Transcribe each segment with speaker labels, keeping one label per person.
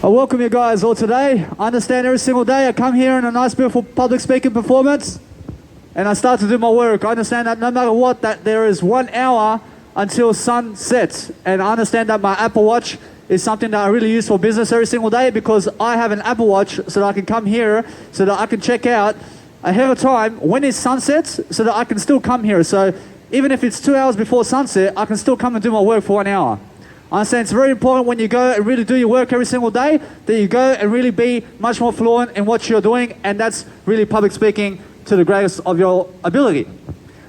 Speaker 1: I welcome you guys all today. I understand every single day I come here in a nice, beautiful public speaking performance and I start to do my work. I understand that no matter what, that there is 1 hour until sun sets. And I understand that my Apple Watch is something that I really use for business every single day because I have an Apple Watch so that I can come here, so that I can check out ahead of time when it sunsets so that I can still come here. So even if it's 2 hours before sunset, I can still come and do my work for 1 hour. I understand it's very important when you go and really do your work every single day that you go and really be much more fluent in what you're doing, and that's really public speaking to the greatest of your ability.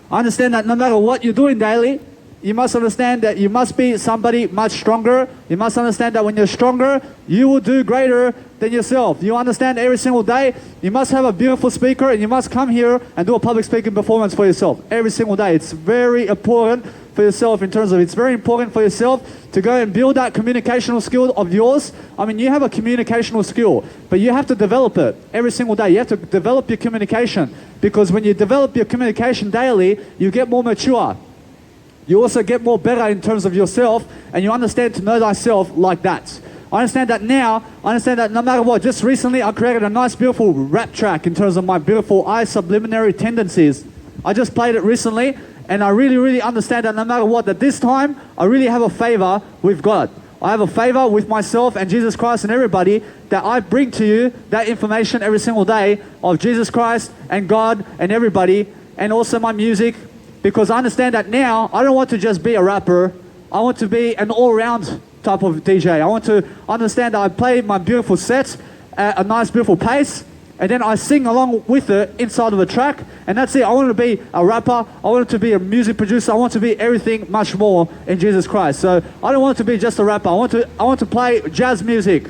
Speaker 1: I understand that no matter what you're doing daily, you must understand that you must be somebody much stronger. You must understand that when you're stronger, you will do greater than yourself. You understand every single day, you must have a beautiful speaker and you must come here and do a public speaking performance for yourself every single day. It's very important for yourself in terms of it's very important for yourself to go and build that communicational skill of yours. I mean, you have a communicational skill, but you have to develop it every single day. You have to develop your communication, because when you develop your communication daily, you get more mature. You also get more better in terms of yourself, and you understand to know thyself like that. I understand that now, I understand that no matter what, just recently I created a nice beautiful rap track in terms of my beautiful I subliminary tendencies. I just played it recently, and I really understand that no matter what, that this time I really have a favor with God. I have a favor with myself and Jesus Christ and everybody, that I bring to you that information every single day of Jesus Christ and God and everybody, and also my music, because I understand that now I don't want to just be a rapper. I want to be an all-round type of DJ. I want to understand that I play my beautiful sets at a nice beautiful pace, and then I sing along with it inside of a track, and that's it. I want to be a rapper, I want to be a music producer, I want to be everything much more in Jesus Christ. So I don't want to be just a rapper. I want to play jazz music.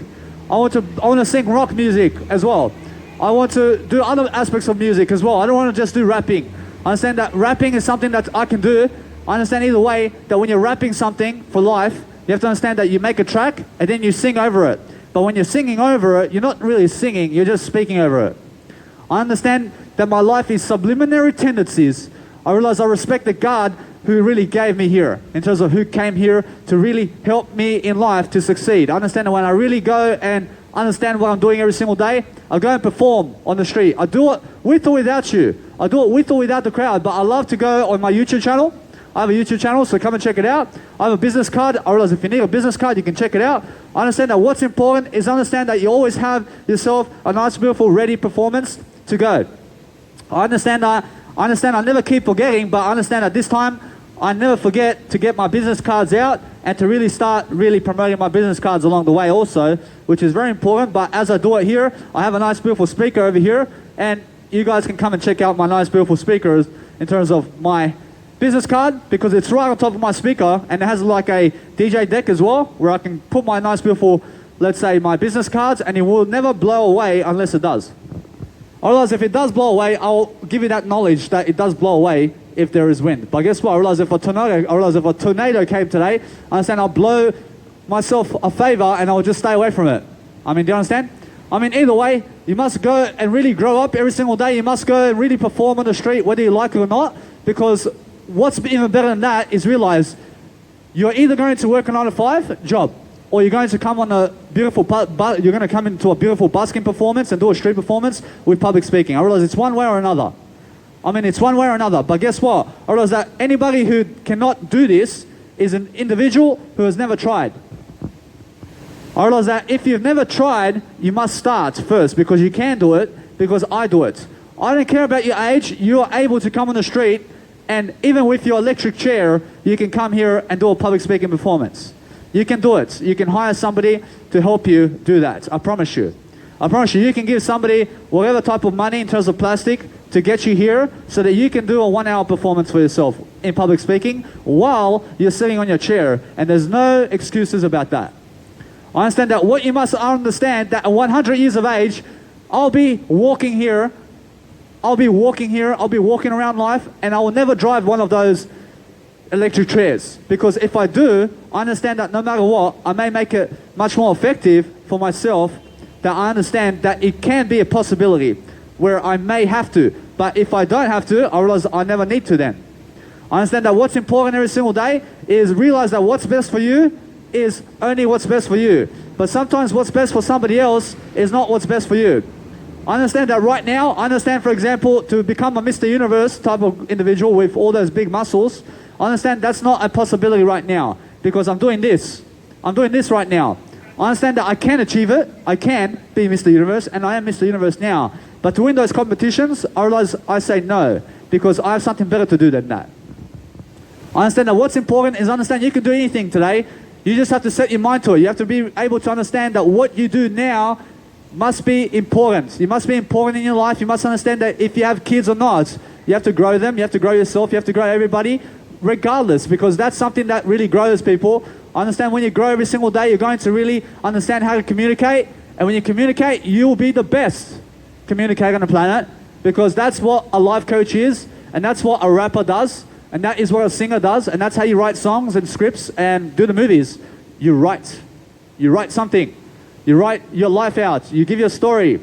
Speaker 1: I want to sing rock music as well. I want to do other aspects of music as well. I don't want to just do rapping. I understand that rapping is something that I can do. I understand either way that when you're rapping something for life, you have to understand that you make a track and then you sing over it. But when you're singing over it, you're not really singing, you're just speaking over it. I understand that my life is subliminary tendencies. I realize I respect the God who really gave me here, in terms of who came here to really help me in life to succeed. I understand that when I really go and understand what I'm doing every single day, I go and perform on the street. I do it with or without you. I do it with or without the crowd, but I love to go on my YouTube channel. I have a YouTube channel, so come and check it out. I have a business card. I realize if you need a business card, you can check it out. I understand that what's important is understand that you always have yourself a nice, beautiful, ready performance to go. I understand I never keep forgetting, but I understand that this time I never forget to get my business cards out and to really start promoting my business cards along the way also, which is very important. But as I do it here, I have a nice, beautiful speaker over here, and you guys can come and check out my nice, beautiful speakers in terms of my business card, because it's right on top of my speaker, and it has like a DJ deck as well, where I can put my nice, beautiful, let's say, my business cards, and it will never blow away unless it does. I realize if it does blow away, I'll give you that knowledge that it does blow away if there is wind. But guess what? I realize if a tornado came today, I understand I'll blow myself a favor and I'll just stay away from it. I mean, do you understand? I mean, either way, you must go and really grow up every single day. You must go and really perform on the street, whether you like it or not, because what's even better than that is realize you're either going to work a 9-to-5 job, or you're going to come on a beautiful, you're going to come into a beautiful busking performance and do a street performance with public speaking. I realize it's one way or another. I mean, it's one way or another. But guess what? I realize that anybody who cannot do this is an individual who has never tried. I realize that if you've never tried, you must start first, because you can do it, because I do it. I don't care about your age. You are able to come on the street, and even with your electric chair, you can come here and do a public speaking performance. You can do it. You can hire somebody to help you do that. I promise you. I promise you, you can give somebody whatever type of money in terms of plastic to get you here so that you can do a 1-hour performance for yourself in public speaking while you're sitting on your chair. And there's no excuses about that. I understand that what you must understand, that at 100 years of age, I'll be walking here, I'll be walking around life, and I will never drive one of those electric chairs. Because if I do, I understand that no matter what, I may make it much more effective for myself, that I understand that it can be a possibility where I may have to. But if I don't have to, I realize I never need to then. I understand that what's important every single day is realize that what's best for you is only what's best for you. But sometimes what's best for somebody else is not what's best for you. I understand that right now. I understand, for example, to become a Mr. Universe type of individual with all those big muscles, I understand that's not a possibility right now because I'm doing this. I'm doing this right now. I understand that I can achieve it. I can be Mr. Universe, and I am Mr. Universe now. But to win those competitions, I realize I say no because I have something better to do than that. I understand that what's important is understand you can do anything today. You just have to set your mind to it. You have to be able to understand that what you do now must be important. You must be important in your life. You must understand that if you have kids or not, you have to grow them. You have to grow yourself. You have to grow everybody, regardless, because that's something that really grows people. I understand when you grow every single day, you're going to really understand how to communicate. And when you communicate, you will be the best communicator on the planet because that's what a life coach is. And that's what a rapper does. And that is what a singer does. And that's how you write songs and scripts and do the movies. You write. You write something. You write your life out. You give your story.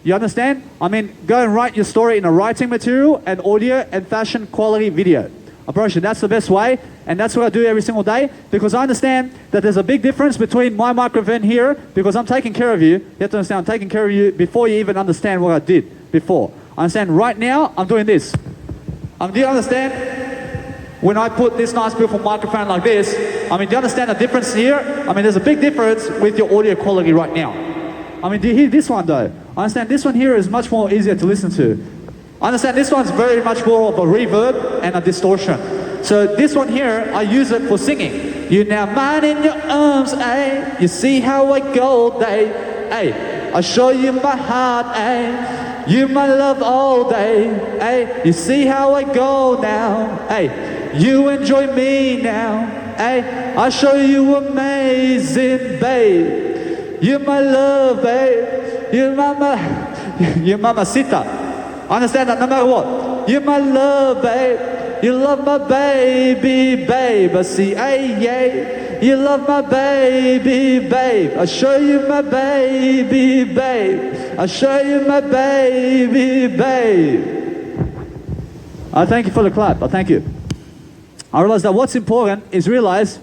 Speaker 1: You understand? I mean, go and write your story in a writing material and audio and fashion quality video. I promise you, that's the best way. And that's what I do every single day because I understand that there's a big difference between my microphone here because I'm taking care of you. You have to understand I'm taking care of you before you even understand what I did before. I understand right now I'm doing this. Do you understand? When I put this nice beautiful microphone like this, I mean, do you understand the difference here? I mean, there's a big difference with your audio quality right now. I mean, do you hear this one though? I understand this one here is much more easier to listen to. I understand this one's very much more of a reverb and a distortion. So this one here, I use it for singing. You're now mine in your arms, eh? You see how I go, eh? I show you my heart, eh? You my love all day, eh? You see how I go now, eh? You enjoy me now, eh? I show you amazing, babe. You're my love, babe. You're mamacita. Understand that no matter what. You're my love, babe. You love my baby, babe. I see, ay, yay. You love my baby, babe. I show you my baby, babe. I show you my baby, babe. I thank you for the clap. I thank you. I realize that what's important is realize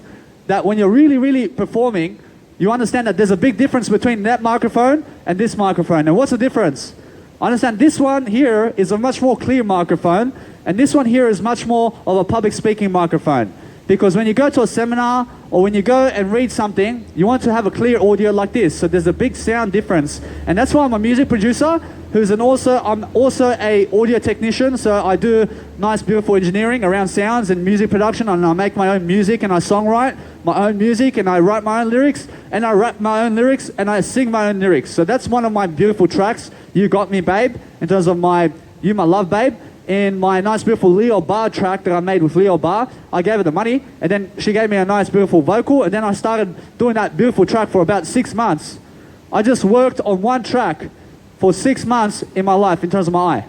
Speaker 1: that when you're really, really performing, you understand that there's a big difference between that microphone and this microphone. And what's the difference? I understand this one here is a much more clear microphone, and this one here is much more of a public speaking microphone. Because when you go to a seminar or when you go and read something, you want to have a clear audio like this. So there's a big sound difference. And that's why I'm a music producer I'm also a audio technician. So I do nice, beautiful engineering around sounds and music production. And I make my own music and I songwrite my own music and I write my own lyrics and I rap my own lyrics and I sing my own lyrics. So that's one of my beautiful tracks, You Got Me Babe, in terms of my You My Love Babe. In my nice beautiful Leo Bar track that I made with Leo Bar, I gave her the money and then she gave me a nice beautiful vocal and then I started doing that beautiful track for about 6 months. I just worked on one track for 6 months in my life in terms of my eye.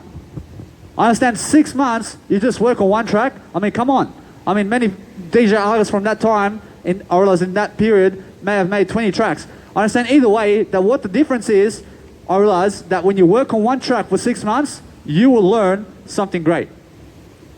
Speaker 1: I understand 6 months, you just work on one track. I mean, come on. I mean, many DJ artists from that time, I realize in that period, may have made 20 tracks. I understand either way that what the difference is, I realize that when you work on one track for 6 months, you will learn something great.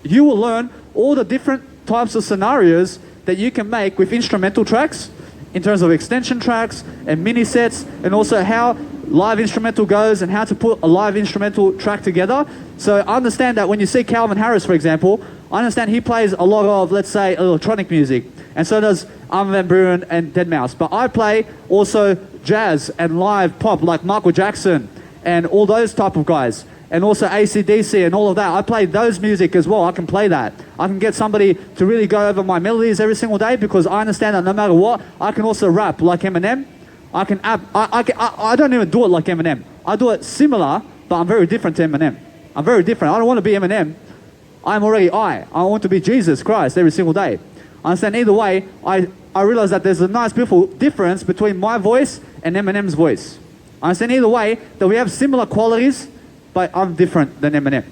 Speaker 1: You will learn all the different types of scenarios that you can make with instrumental tracks in terms of extension tracks and mini sets and also how live instrumental goes and how to put a live instrumental track together. So I understand that when you see Calvin Harris, for example, I understand he plays a lot of, let's say, electronic music. And so does Armin van Buuren and Deadmau5. But I play also jazz and live pop like Michael Jackson and all those type of guys. And also AC/DC and all of that. I play those music as well. I can play that. I can get somebody to really go over my melodies every single day because I understand that no matter what, I can also rap like Eminem. I don't even do it like Eminem. I do it similar, but I'm very different to Eminem. I'm very different. I don't want to be Eminem. I'm already I want to be Jesus Christ every single day. I understand either way, I realize that there's a nice, beautiful difference between my voice and Eminem's voice. I understand either way that we have similar qualities, but I'm different than Eminem.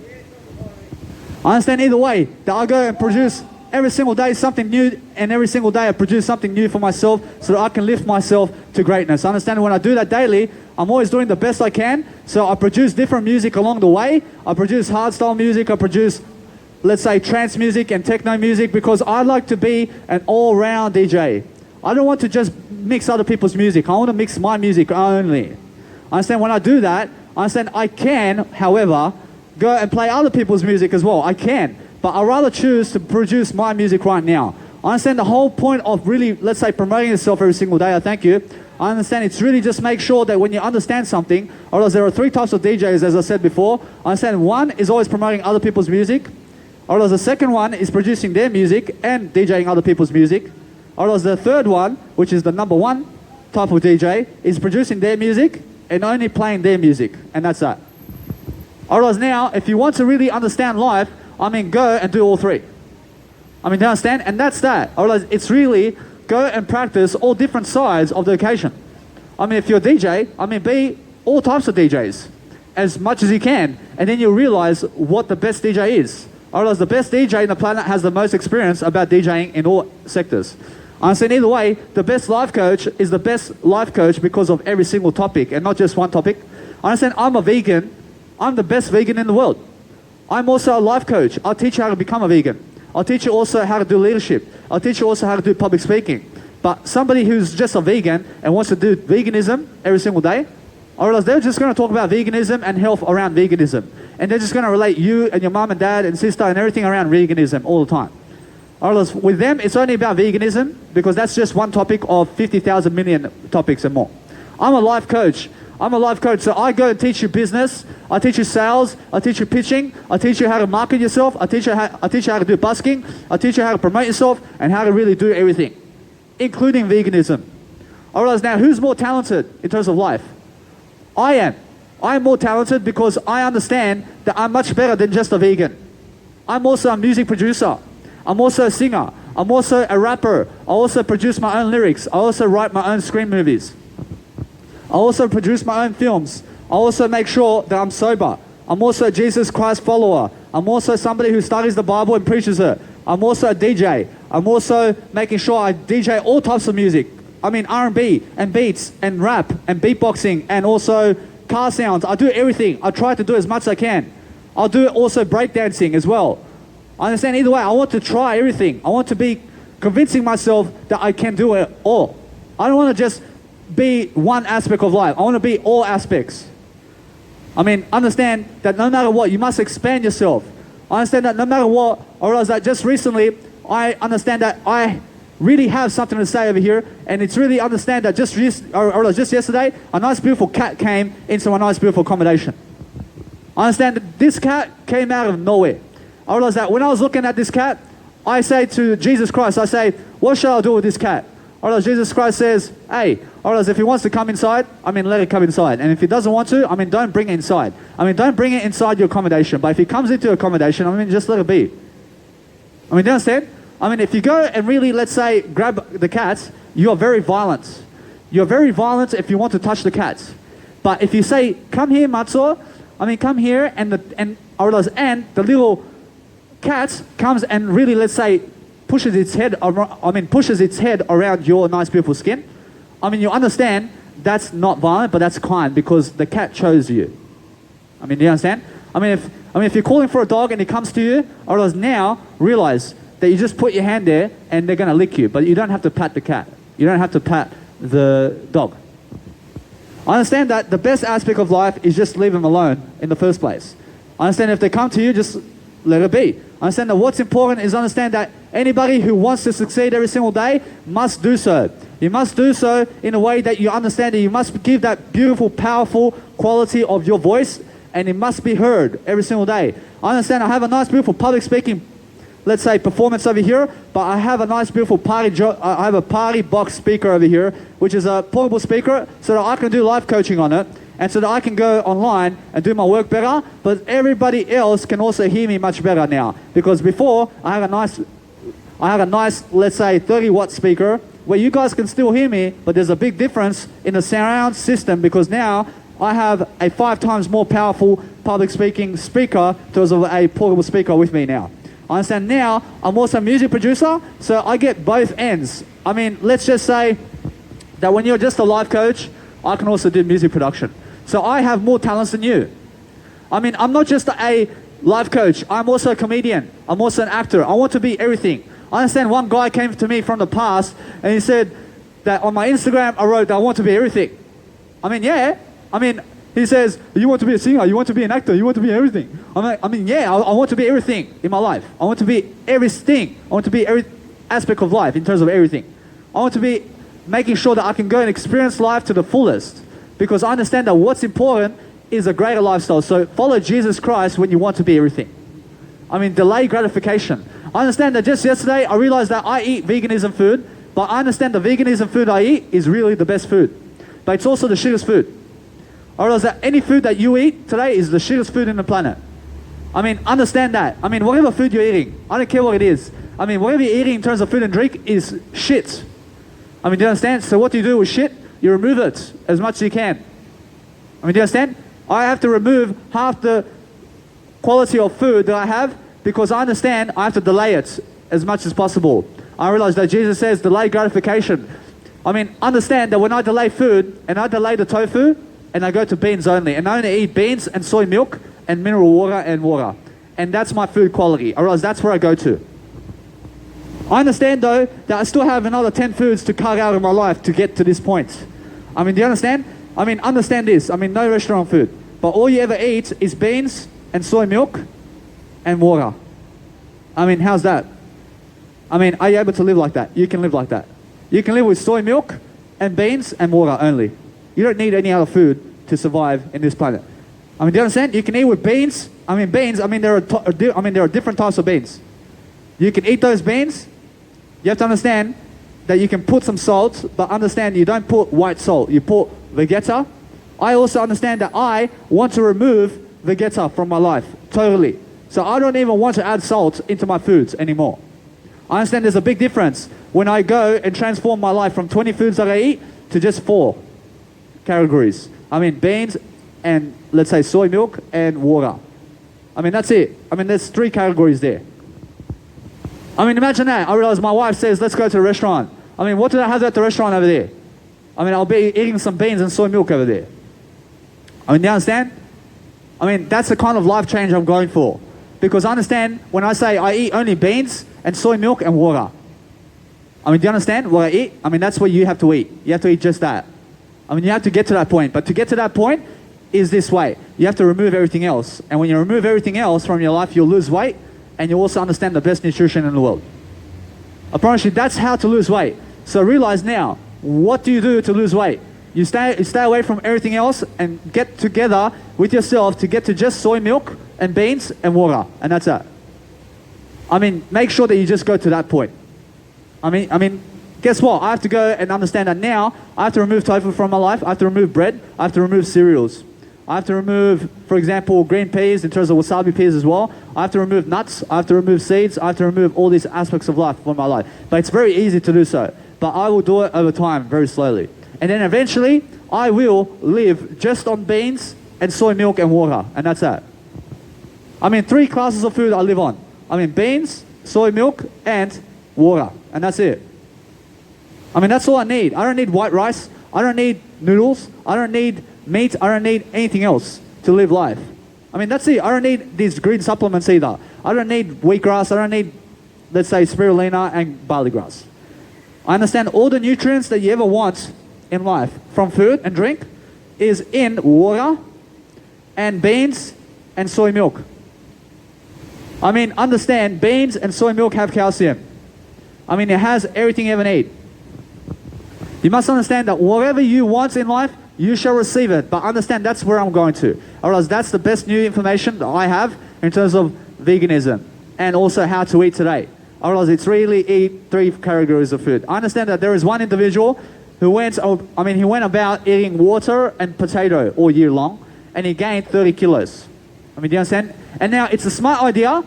Speaker 1: I understand either way that I go and produce every single day something new, and every single day I produce something new for myself so that I can lift myself to greatness. I understand when I do that daily, I'm always doing the best I can. So I produce different music along the way. I produce hardstyle music, I produce, let's say, trance music and techno music because I like to be an all-round DJ. I don't want to just mix other people's music. I want to mix my music only. I understand when I do that, I understand I can, however, go and play other people's music as well. I can. But I'd rather choose to produce my music right now. I understand the whole point of really, let's say, promoting yourself every single day. I thank you. I understand it's really just make sure that when you understand something, or else there are 3 types of DJs, as I said before. I understand one is always promoting other people's music. Or else the second one is producing their music and DJing other people's music. Or else the third one, which is the number 1 type of DJ, is producing their music and only playing their music. And that's that. Or else now, if you want to really understand life, I mean, go and do all 3. I mean, do you understand? And that's that. Or else it's really go and practice all different sides of the occasion. I mean, if you're a DJ, I mean, be all types of DJs as much as you can. And then you'll realize what the best DJ is. Or else the best DJ in the planet has the most experience about DJing in all sectors. I understand either way, the best life coach is the best life coach because of every single topic and not just one topic. I understand I'm a vegan. I'm the best vegan in the world. I'm also a life coach. I'll teach you how to become a vegan. I'll teach you also how to do leadership. I'll teach you also how to do public speaking. But somebody who's just a vegan and wants to do veganism every single day, or else they're just going to talk about veganism and health around veganism. And they're just going to relate you and your mom and dad and sister and everything around veganism all the time. Or else with them, it's only about veganism because that's just one topic of 50,000 million topics and more. I'm a life coach. I'm a life coach, so I go and teach you business, I teach you sales, I teach you pitching, I teach you how to market yourself, I teach you how to do busking, I teach you how to promote yourself, and how to really do everything, including veganism. I realize now, who's more talented in terms of life? I am. I'm more talented because I understand that I'm much better than just a vegan. I'm also a music producer. I'm also a singer. I'm also a rapper. I also produce my own lyrics. I also write my own screen movies. I also produce my own films. I also make sure that I'm sober. I'm also a Jesus Christ follower. I'm also somebody who studies the Bible and preaches it. I'm also a DJ. I'm also making sure I DJ all types of music. I mean R&B and beats and rap and beatboxing and also car sounds. I do everything. I try to do as much as I can. I'll do also breakdancing as well. I understand either way. I want to try everything. I want to be convincing myself that I can do it all. I don't want to just be one aspect of life. I want to be all aspects. I mean, understand that no matter what, you must expand yourself. I understand that no matter what, I realize that just recently, I understand that I really have something to say over here, and it's really understand that just yesterday, a nice beautiful cat came into a nice beautiful accommodation. I understand that this cat came out of nowhere. I realize that when I was looking at this cat, I say to Jesus Christ, I say, what shall I do with this cat? I realize Jesus Christ says, hey, I realize if he wants to come inside, I mean, let it come inside. And if he doesn't want to, I mean, don't bring it inside. I mean, don't bring it inside your accommodation. But if he comes into your accommodation, I mean, just let it be. I mean, do you understand? I mean, if you go and really, let's say, grab the cats, you are very violent. You're very violent if you want to touch the cats. But if you say, come here, Matsuo, I mean, come here, and the little cat comes and really, let's say, pushes its head around your nice, beautiful skin. I mean, you understand that's not violent, but that's kind because the cat chose you. I mean, do you understand? I mean, if you're calling for a dog and it comes to you, or now realize that you just put your hand there and they're gonna lick you, but you don't have to pat the cat. You don't have to pat the dog. I understand that the best aspect of life is just leave them alone in the first place. I understand if they come to you, just let it be. I understand that what's important is understand that anybody who wants to succeed every single day must do so. You must do so in a way that you understand that you must give that beautiful, powerful quality of your voice, and it must be heard every single day. I understand I have a nice, beautiful public speaking, let's say, performance over here, but I have a nice, beautiful I have a party box speaker over here, which is a portable speaker, so that I can do life coaching on it, and so that I can go online and do my work better, but everybody else can also hear me much better now. Because before, I had a nice, let's say, 30-watt speaker, where you guys can still hear me, but there's a big difference in the surround system, because now I have a 5 times more powerful public speaking speaker because of a portable speaker with me now. I understand now, I'm also a music producer, so I get both ends. I mean, let's just say that when you're just a life coach, I can also do music production. So I have more talents than you. I mean, I'm not just a life coach, I'm also a comedian, I'm also an actor. I want to be everything. I understand one guy came to me from the past and he said, that on my Instagram I wrote that I want to be everything. I mean, yeah. I mean, he says, you want to be a singer, you want to be an actor, you want to be everything. I mean, yeah, I want to be everything in my life. I want to be everything. I want to be every aspect of life in terms of everything. I want to be making sure that I can go and experience life to the fullest, because I understand that what's important is a greater lifestyle. So follow Jesus Christ when you want to be everything. I mean, delay gratification. I understand that just yesterday I realized that I eat veganism food, but I understand the veganism food I eat is really the best food. But it's also the shittest food. I realize that any food that you eat today is the shittest food in the planet. I mean, understand that. I mean, whatever food you're eating, I don't care what it is. I mean, whatever you're eating in terms of food and drink is shit. I mean, do you understand? So what do you do with shit? You remove it as much as you can. I mean, do you understand? I have to remove half the quality of food that I have because I understand I have to delay it as much as possible. I realize that Jesus says delay gratification. I mean, understand that when I delay food and I delay the tofu and I go to beans only, and I only eat beans and soy milk and mineral water and water, and that's my food quality. I realize that's where I go to. I understand though that I still have another 10 foods to cut out of my life to get to this point. I mean, do you understand? I mean, understand this. I mean, no restaurant food, but all you ever eat is beans and soy milk and water. I mean, how's that? I mean, are you able to live like that? You can live like that. You can live with soy milk and beans and water only. You don't need any other food to survive in this planet. I mean, do you understand? You can eat with beans. I mean, beans. I mean, there are different types of beans. You can eat those beans. You have to understand that you can put some salt, but understand you don't put white salt. You put Vegeta. I also understand that I want to remove Vegeta from my life totally. So I don't even want to add salt into my foods anymore. I understand there's a big difference when I go and transform my life from 20 foods that I eat to just 4 categories. I mean, beans and let's say soy milk and water. I mean, that's it. I mean, there's 3 categories there. I mean, imagine that. I realize my wife says, let's go to a restaurant. I mean, what do I have at the restaurant over there? I mean, I'll be eating some beans and soy milk over there. I mean, do you understand? I mean, that's the kind of life change I'm going for. Because I understand when I say I eat only beans and soy milk and water. I mean, do you understand what I eat? I mean, that's what you have to eat. You have to eat just that. I mean, you have to get to that point. But to get to that point is this way. You have to remove everything else. And when you remove everything else from your life, you'll lose weight. And you also understand the best nutrition in the world. I promise you, that's how to lose weight. So realize now, what do you do to lose weight? You stay away from everything else and get together with yourself to get to just soy milk and beans and water. And that's it. I mean, make sure that you just go to that point. I mean, guess what? I have to go and understand that now. I have to remove tofu from my life. I have to remove bread. I have to remove cereals. I have to remove, for example, green peas in terms of wasabi peas as well. I have to remove nuts. I have to remove seeds. I have to remove all these aspects of life from my life. But it's very easy to do so. But I will do it over time, very slowly. And then eventually, I will live just on beans and soy milk and water. And that's that. I mean, 3 classes of food I live on. I mean, beans, soy milk, and water. And that's it. I mean, that's all I need. I don't need white rice. I don't need noodles. I don't need meat. I don't need anything else to live life. I mean, that's it. I don't need these green supplements either. I don't need wheatgrass. I don't need, let's say, spirulina and barley grass. I understand all the nutrients that you ever want in life from food and drink is in water and beans and soy milk. I mean, understand, beans and soy milk have calcium. I mean, it has everything you ever need. You must understand that whatever you want in life, you shall receive it. But understand that's where I'm going to. Otherwise, that's the best new information that I have in terms of veganism and also how to eat today. Otherwise, it's really eat 3 categories of food. I understand that there is one individual who went about eating water and potato all year long, and he gained 30 kilos. I mean, do you understand? And now it's a smart idea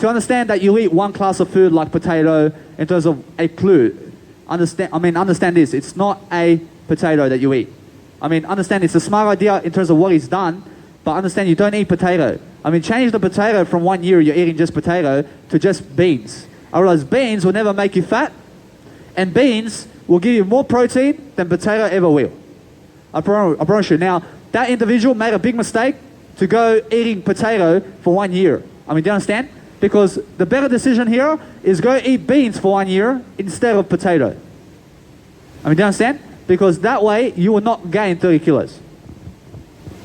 Speaker 1: to understand that you eat one class of food like potato in terms of a clue. Understand this. It's not a potato that you eat. I mean, understand it's a smart idea in terms of what he's done, but understand you don't eat potato. I mean, change the potato from 1 year you're eating just potato to just beans. Otherwise, beans will never make you fat, and beans will give you more protein than potato ever will. I promise you. Now, that individual made a big mistake to go eating potato for 1 year. I mean, do you understand? Because the better decision here is go eat beans for 1 year instead of potato. I mean, do you understand? Because that way you will not gain 30 kilos.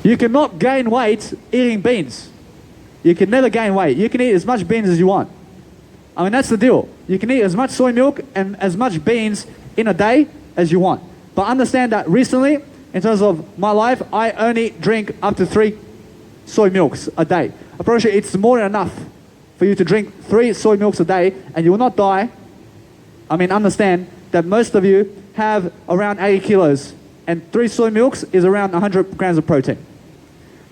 Speaker 1: You cannot gain weight eating beans. You can never gain weight. You can eat as much beans as you want. I mean, that's the deal. You can eat as much soy milk and as much beans in a day as you want. But understand that recently, in terms of my life, I only drink up to 3 soy milks a day. I promise you it's more than enough for you to drink 3 soy milks a day and you will not die. I mean, understand that most of you have around 80 kilos and 3 soy milks is around 100 grams of protein.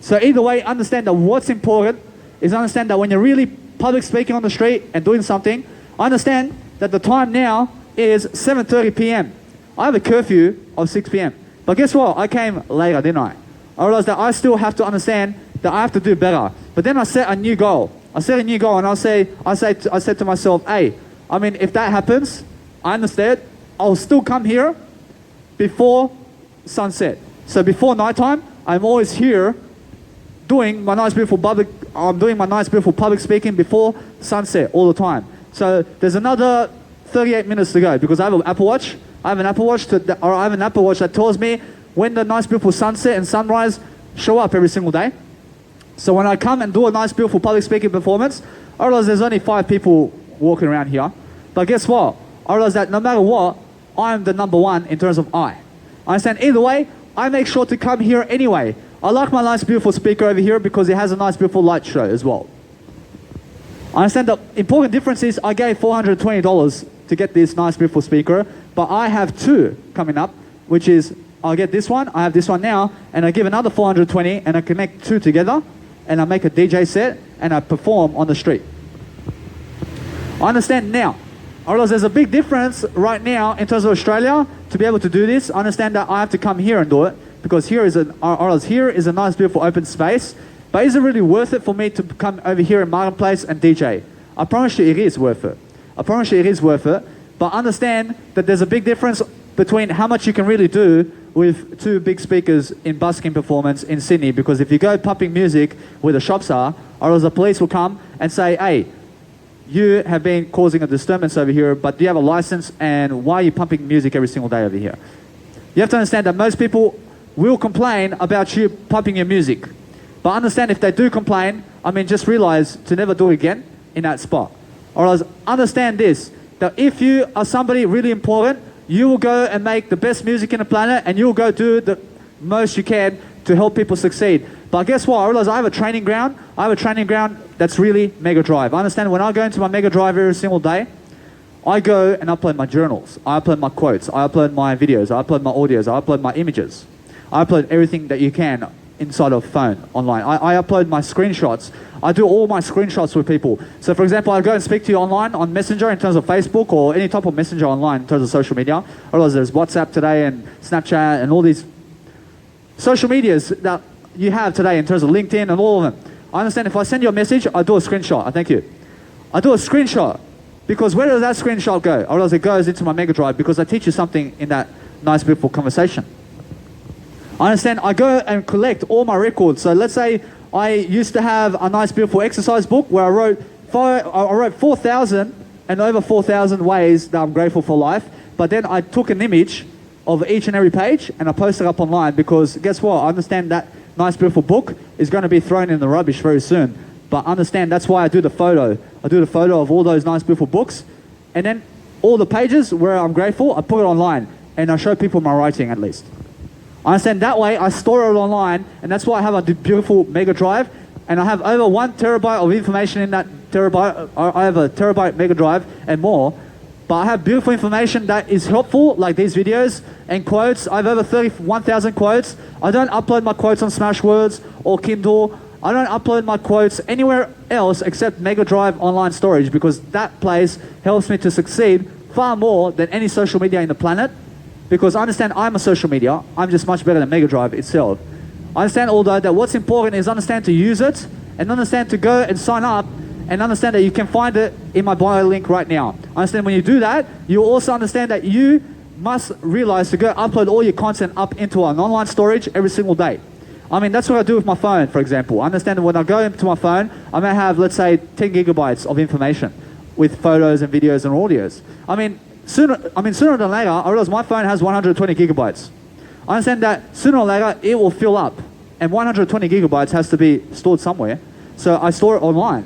Speaker 1: So either way, understand that what's important is understand that when you're really public speaking on the street and doing something, understand that the time now is 7:30 p.m. I have a curfew of 6 p.m. But guess what? I came later, didn't I? I realized that I still have to understand that I have to do better. But then I set a new goal. I set a new goal and I said to myself, hey, I mean, if that happens, I understand, I'll still come here before sunset. So before nighttime, I'm always here doing my nice beautiful public speaking before sunset all the time. So there's another 38 minutes to go because I have an Apple Watch. I have an Apple Watch that tells me when the nice beautiful sunset and sunrise show up every single day. So when I come and do a nice beautiful public speaking performance, I realize there's only 5 people walking around here. But guess what? I realize that no matter what, I'm the number one in terms of I understand either way, I make sure to come here anyway. I like my nice beautiful speaker over here because he has a nice beautiful light show as well. I understand the important difference is I gave $420 to get this nice beautiful speaker, but I have 2 coming up, which is I'll get this one, I have this one now, and I give another $420 and I connect 2 together and I make a DJ set and I perform on the street. I understand now. I realize there's a big difference right now in terms of Australia to be able to do this. I understand that I have to come here and do it because here is a nice beautiful open space. But is it really worth it for me to come over here in Marketplace and DJ? I promise you it is worth it. I promise you it is worth it. But understand that there's a big difference between how much you can really do with 2 big speakers in busking performance in Sydney. Because if you go pumping music where the shops are, or the police will come and say, hey, you have been causing a disturbance over here, but do you have a license and why are you pumping music every single day over here? You have to understand that most people will complain about you pumping your music. But understand if they do complain, I mean, just realize to never do it again in that spot. Or else understand this, that if you are somebody really important, you will go and make the best music in the planet and you will go do the most you can to help people succeed. But guess what? I realize I have a training ground. I have a training ground that's really Mega Drive. I understand when I go into my Mega Drive every single day, I go and upload my journals. I upload my quotes. I upload my videos. I upload my audios. I upload my images. I upload everything that you can inside of phone online. I upload my screenshots. I do all my screenshots with people. So for example, I go and speak to you online on Messenger in terms of Facebook or any type of messenger online in terms of social media. I realize there's WhatsApp today and Snapchat and all these social medias that you have today in terms of LinkedIn and all of them. I understand if I send you a message, I do a screenshot. I thank you. I do a screenshot because where does that screenshot go? I realize it goes into my Mega Drive because I teach you something in that nice, beautiful conversation. I understand I go and collect all my records. So let's say I used to have a nice, beautiful exercise book where I wrote 4,000 and over 4,000 ways that I'm grateful for life. But then I took an image of each and every page and I posted it up online because guess what? I understand that nice beautiful book is going to be thrown in the rubbish very soon. But understand that's why I do the photo. I do the photo of all those nice beautiful books and then all the pages where I'm grateful, I put it online and I show people my writing at least. I understand that way I store it online and that's why I have a beautiful Mega Drive and I have over 1 terabyte of information in that terabyte. I have a terabyte Mega Drive and more. But I have beautiful information that is helpful, like these videos and quotes. I have over 31,000 quotes. I don't upload my quotes on Smashwords or Kindle. I don't upload my quotes anywhere else except Mega Drive online storage because that place helps me to succeed far more than any social media in the planet. Because I understand I'm a social media. I'm just much better than Mega Drive itself. I understand although that what's important is understand to use it and understand to go and sign up and understand that you can find it in my bio link right now. I understand when you do that, you also understand that you must realize to go upload all your content up into an online storage every single day. I mean, that's what I do with my phone, for example. I understand that when I go into my phone, I may have, let's say, 10 gigabytes of information with photos and videos and audios. I mean, sooner than later, I realize my phone has 120 gigabytes. I understand that sooner or later it will fill up, and 120 gigabytes has to be stored somewhere. So I store it online.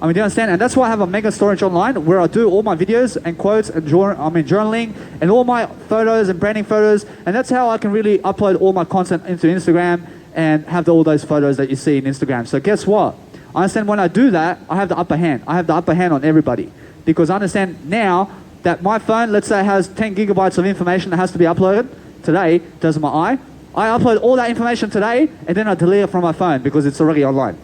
Speaker 1: I mean, do you understand? And that's why I have a mega storage online where I do all my videos and quotes and journaling and all my photos and branding photos. And that's how I can really upload all my content into Instagram and have all those photos that you see in Instagram. So guess what? I understand when I do that, I have the upper hand. I have the upper hand on everybody. Because I understand now that my phone, let's say, has 10 gigabytes of information that has to be uploaded today, does my eye. I upload all that information today and then I delete it from my phone because it's already online.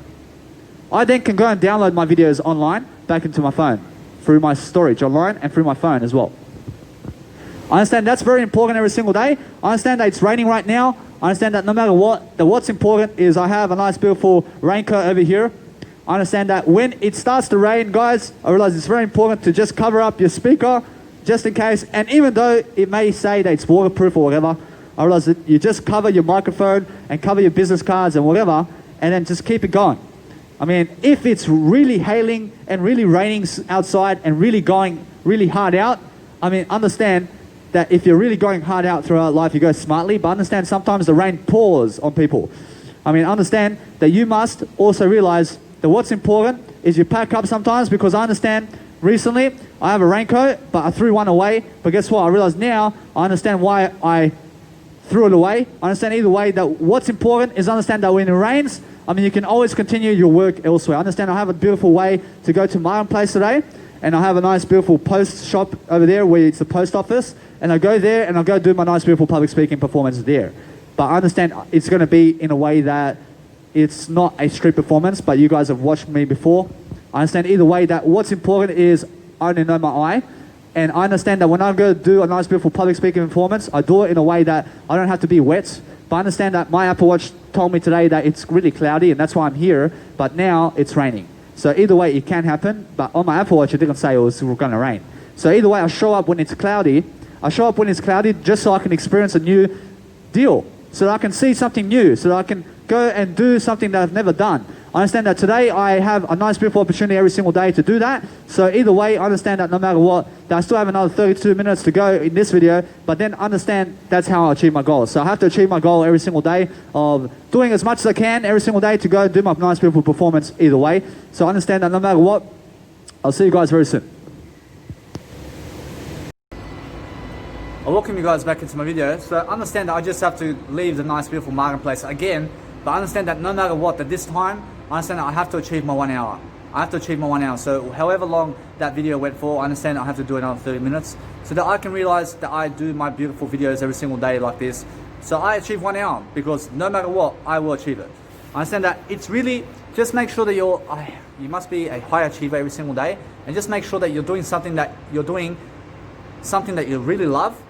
Speaker 1: I then can go and download my videos online back into my phone through my storage online and through my phone as well. I understand that's very important every single day. I understand that it's raining right now. I understand that no matter what, what's important is I have a nice beautiful raincoat over here. I understand that when it starts to rain, guys, I realize it's very important to just cover up your speaker just in case. And even though it may say that it's waterproof or whatever, I realize that you just cover your microphone and cover your business cards and whatever, and then just keep it going. I mean, if it's really hailing and really raining outside and really going really hard out, I mean, understand that if you're really going hard out throughout life, you go smartly, but understand sometimes the rain pours on people. I mean, understand that you must also realize that what's important is you pack up sometimes, because I understand recently I have a raincoat, but I threw one away. But guess what? I realize now I understand why I threw it away. I understand either way that what's important is understand that when it rains, I mean, you can always continue your work elsewhere. I understand I have a beautiful way to go to Marketplace today, and I have a nice beautiful post shop over there where it's the post office, and I go there and I go do my nice beautiful public speaking performance there. But I understand it's going to be in a way that it's not a street performance, but you guys have watched me before. I understand either way that what's important is I only know my eye, and I understand that when I go do a nice beautiful public speaking performance, I do it in a way that I don't have to be wet. But I understand that my Apple Watch told me today that it's really cloudy and that's why I'm here, but now it's raining. So either way, it can happen, but on my Apple Watch, it didn't say it was going to rain. So either way, I show up when it's cloudy. I show up when it's cloudy just so I can experience a new deal, so that I can see something new, so that I can go and do something that I've never done. I understand that today I have a nice beautiful opportunity every single day to do that. So either way, I understand that no matter what, that I still have another 32 minutes to go in this video, but then understand that's how I achieve my goals. So I have to achieve my goal every single day of doing as much as I can every single day to go do my nice beautiful performance either way. So I understand that no matter what, I'll see you guys very soon. I welcome you guys back into my video. So understand that I just have to leave the nice beautiful Marketplace again, but I understand that no matter what, that this time, I understand that I have to achieve my 1 hour. I have to achieve my 1 hour. So however long that video went for, I understand I have to do another 30 minutes so that I can realize that I do my beautiful videos every single day like this. So I achieve 1 hour because no matter what, I will achieve it. I understand that it's really, just make sure that you must be a high achiever every single day, and just make sure that you're doing something that you really love,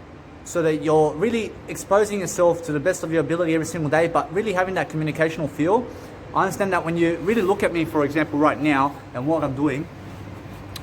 Speaker 1: so that you're really exposing yourself to the best of your ability every single day, but really having that communicational feel. I understand that when you really look at me, for example, right now, and what I'm doing,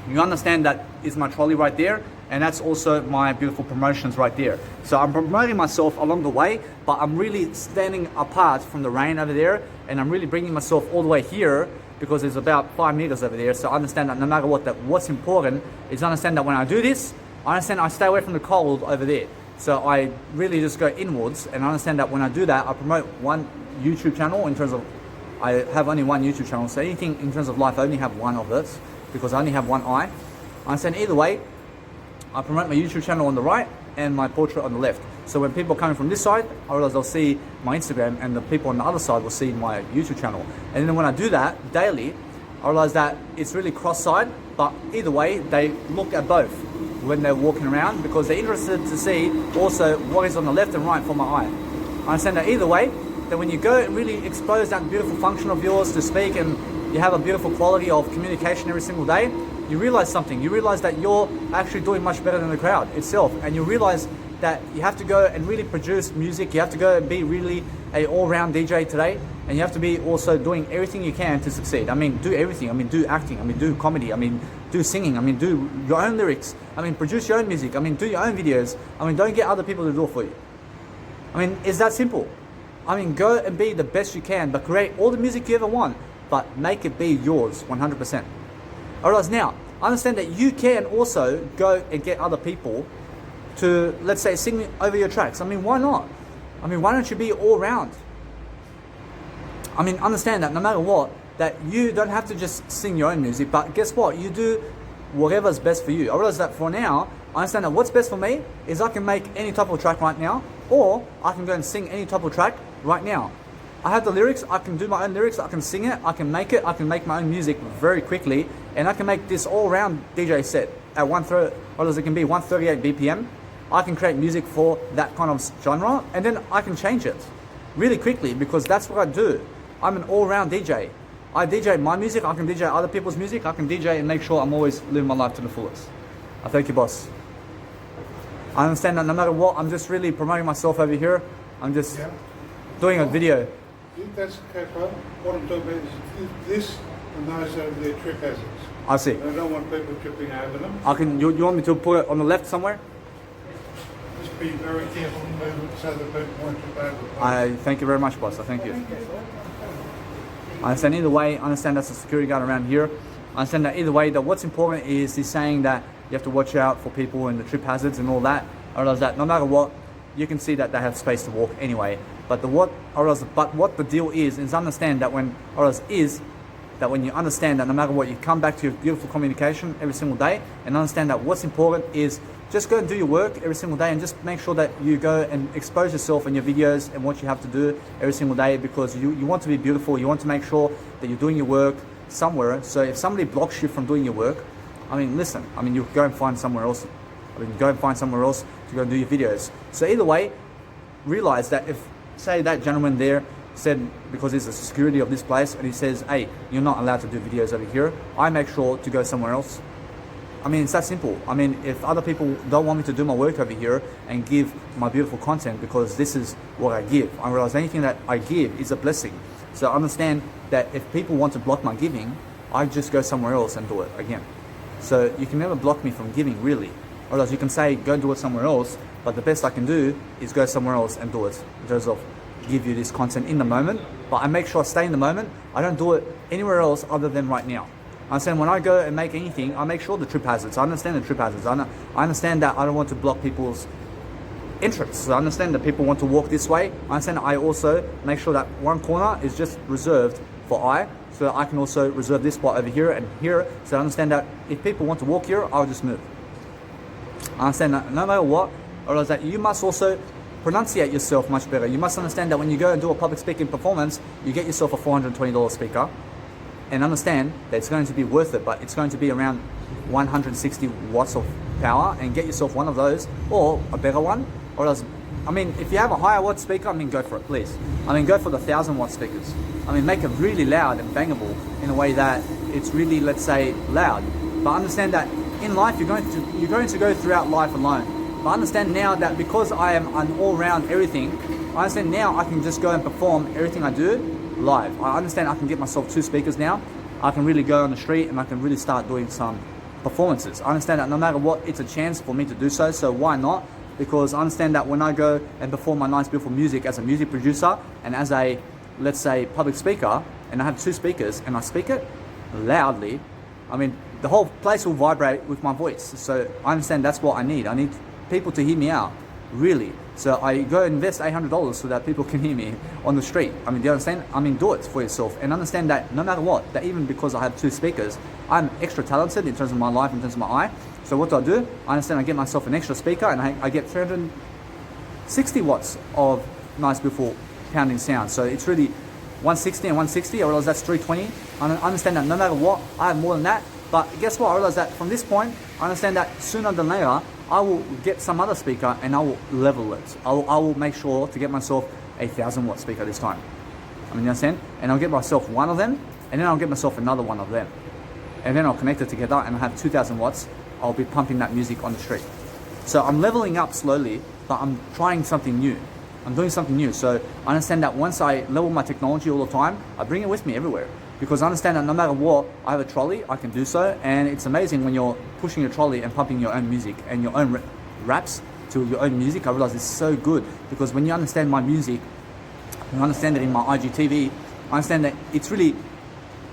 Speaker 1: you understand that is my trolley right there, and that's also my beautiful promotions right there. So I'm promoting myself along the way, but I'm really standing apart from the rain over there, and I'm really bringing myself all the way here because it's about 5 meters over there. So I understand that no matter what, that what's important is understand that when I do this, I understand I stay away from the cold over there. So I really just go inwards, and I understand that when I do that, I promote one YouTube channel in terms of, I have only one YouTube channel, so anything in terms of life, I only have one of this because I only have one eye. I understand either way, I promote my YouTube channel on the right and my portrait on the left. So when people are coming from this side, I realize they'll see my Instagram, and the people on the other side will see my YouTube channel. And then when I do that daily, I realize that it's really cross-side, but either way, they look at both when they're walking around because they're interested to see also what is on the left and right for my eye. I understand that either way, that when you go and really expose that beautiful function of yours to speak, and you have a beautiful quality of communication every single day, you realize something. You realize that you're actually doing much better than the crowd itself, and you realize that you have to go and really produce music. You have to go and be really a all-round DJ today, and you have to be also doing everything you can to succeed. I mean, do everything. I mean, do acting. I mean, do comedy. I mean, do singing. I mean, do your own lyrics. I mean, produce your own music. I mean, do your own videos. I mean, don't get other people to do it for you. I mean, it's that simple. I mean, go and be the best you can, but create all the music you ever want, but make it be yours 100%. I realize now,
Speaker 2: understand that you can also go and get other people to, let's say, sing over your tracks. I mean, why not? I mean, why don't you be all round? I mean, understand that no matter what, that you don't have to just sing your own music, but guess what? You do whatever's best for you. I realize that for now, I understand that what's best for me is I can make any type of track right now, or I can go and sing any type of track right now. I have the lyrics, I can do my own lyrics, I can sing it, I can make my own music very quickly, and I can make this all-round DJ set at 138 BPM. I can create music for that kind of genre, and then I can change it really quickly because that's what I do. I'm an all-round DJ. I DJ my music, I can DJ other people's music, I can DJ and make sure I'm always living my life to the fullest. I thank you, boss. I understand that no matter what, I'm just really promoting myself over here. I'm just doing a video.
Speaker 3: That's okay, pal. What I'm talking about is this and those over there trip hazards.
Speaker 2: I see.
Speaker 3: I don't want people tripping over them.
Speaker 2: I can. You want me to put it on the left somewhere?
Speaker 3: Just be very careful and move it so that people won't trip over the place.
Speaker 2: I thank you very much, boss. I thank you. I understand either way. I understand that's a security guard around here. I understand that either way. That what's important is he's saying that you have to watch out for people and the trip hazards and all that. I realize that no matter what, you can see that they have space to walk anyway. But what the deal is understand that when you understand that no matter what, you come back to your beautiful communication every single day and understand that what's important is just go and do your work every single day and just make sure that you go and expose yourself in your videos and what you have to do every single day, because you want to be beautiful. You want to make sure that you're doing your work somewhere. So if somebody blocks you from doing your work, I mean, listen, I mean, you go and find somewhere else. Go and find somewhere else to go and do your videos. So either way, realize that if, say, that gentleman there said, because he's the security of this place, and he says, hey, you're not allowed to do videos over here, I make sure to go somewhere else. I mean, it's that simple. I mean, if other people don't want me to do my work over here and give my beautiful content because this is what I give, I realize anything that I give is a blessing. So understand that if people want to block my giving, I just go somewhere else and do it again. So you can never block me from giving, really. Otherwise you can say, go do it somewhere else, but the best I can do is go somewhere else and do it in terms of give you this content in the moment. But I make sure I stay in the moment. I don't do it anywhere else other than right now. I understand when I go and make anything, I make sure the trip hazards. I understand the trip hazards. I understand that I don't want to block people's entrance. So I understand that people want to walk this way. I understand that I also make sure that one corner is just reserved for I, so I can also reserve this spot over here and here. So I understand that if people want to walk here, I'll just move. I understand that no matter what, I realize that you must also pronunciate yourself much better. You must understand that when you go and do a public speaking performance, you get yourself a $420 speaker, and understand that it's going to be worth it, but it's going to be around 160 watts of power, and get yourself one of those or a better one. Or else, I mean, if you have a higher watt speaker, I mean, go for it, please. I mean, go for the 1,000 watt speakers. I mean, make it really loud and bangable in a way that it's really, let's say, loud. But understand that in life, you're going to go throughout life alone. But understand now that because I am an all-round everything, I understand now I can just go and perform everything I do live. I understand I can get myself 2 speakers now. I can really go on the street and I can really start doing some performances. I understand that no matter what, it's a chance for me to do so. So why not? Because I understand that when I go and perform my nice, beautiful music as a music producer and as a, let's say, public speaker, and I have 2 speakers and I speak it loudly, I mean, the whole place will vibrate with my voice. So I understand that's what I need. I need people to hear me out, really. So I go invest $800 so that people can hear me on the street. I mean, do you understand? I mean, do it for yourself and understand that no matter what, that even because I have 2 speakers, I'm extra talented in terms of my life, in terms of my eye. So what do? I understand I get myself an extra speaker and I get 360 watts of nice, beautiful pounding sound. So it's really 160 and 160. I realize that's 320. I understand that no matter what, I have more than that. But guess what? I realize that from this point, I understand that sooner than later, I will get some other speaker and I will level it. I will make sure to get myself a 1,000 watt speaker this time. I mean, you understand? And I'll get myself one of them, and then I'll get myself another one of them. And then I'll connect it together and I'll have 2,000 watts. I'll be pumping that music on the street. So I'm leveling up slowly, but I'm trying something new. I'm doing something new. So I understand that once I level my technology all the time, I bring it with me everywhere. Because I understand that no matter what, I have a trolley, I can do so. And it's amazing when you're pushing your trolley and pumping your own music and your own raps to your own music. I realize it's so good, because when you understand my music, you understand it in my IGTV, I understand that it's really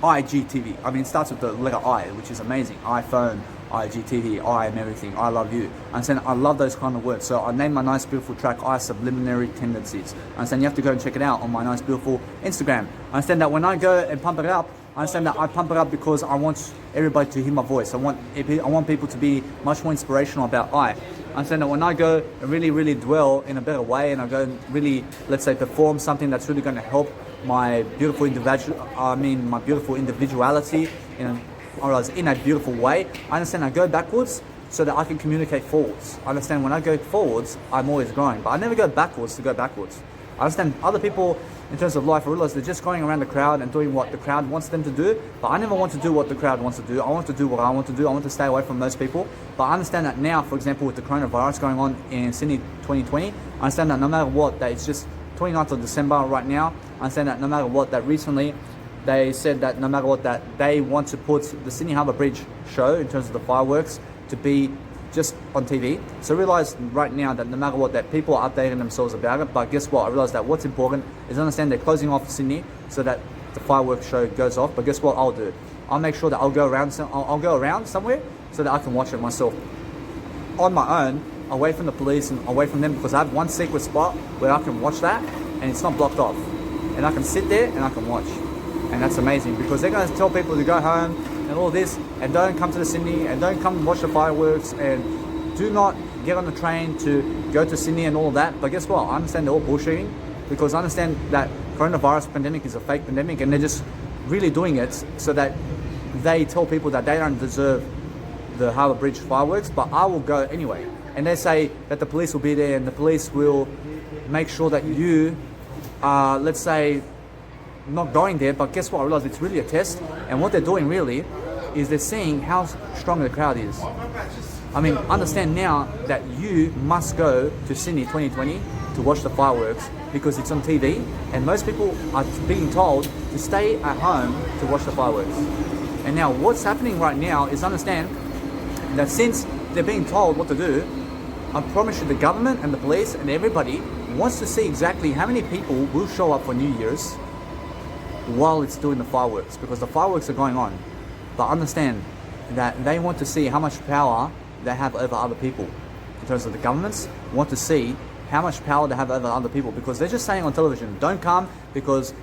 Speaker 2: IGTV. I mean, it starts with the letter I, which is amazing. iPhone, IGTV, I am everything, I love you. I understand, I love those kind of words. So I named my Nice Beautiful track I Subliminary Tendencies. I understand you have to go and check it out on my Nice Beautiful Instagram. I understand that when I go and pump it up, I understand that I pump it up because I want everybody to hear my voice. I want people to be much more inspirational about I understand that when I go and really dwell in a better way, and I go and really, let's say, perform something that's really going to help my beautiful individuality in a beautiful way, I understand I go backwards so that I can communicate forwards. I understand when I go forwards, I'm always growing, but I never go backwards to go backwards. I understand other people in terms of life, I realize they're just going around the crowd and doing what the crowd wants them to do, but I never want to do what the crowd wants to do. I want to do what I want to do. I want to stay away from those people. But I understand that now, for example, with the coronavirus going on in Sydney 2020, I understand that no matter what, that it's just 29th of December right now. I understand that no matter what, that recently they said that no matter what, that they want to put the Sydney Harbour Bridge show in terms of the fireworks to be just on TV. So I realise right now that no matter what, that people are updating themselves about it. But guess what? I realise that what's important is understand they're closing off Sydney so that the fireworks show goes off. But guess what I'll do? I'll make sure that I'll go around somewhere so that I can watch it myself on my own, away from the police and away from them, because I have one secret spot where I can watch that and it's not blocked off. And I can sit there and I can watch. And that's amazing, because they're going to tell people to go home and all this, and don't come to the Sydney, and don't come watch the fireworks, and do not get on the train to go to Sydney and all of that. But guess what? I understand they're all bullshitting, because I understand that coronavirus pandemic is a fake pandemic, and they're just really doing it so that they tell people that they don't deserve the Harbour Bridge fireworks. But I will go anyway. And they say that the police will be there, and the police will make sure that you are, let's say, not going there. But guess what? I realize it's really a test, and what they're doing really is they're seeing how strong the crowd is. I mean, understand now that you must go to Sydney 2020 to watch the fireworks because it's on TV, and most people are being told to stay at home to watch the fireworks. And now what's happening right now is understand that since they're being told what to do, I promise you the government and the police and everybody wants to see exactly how many people will show up for New Year's while it's doing the fireworks, because the fireworks are going on. But understand that they want to see how much power they have over other people. In terms of the governments, want to see how much power they have over other people, because they're just saying on television, don't come, because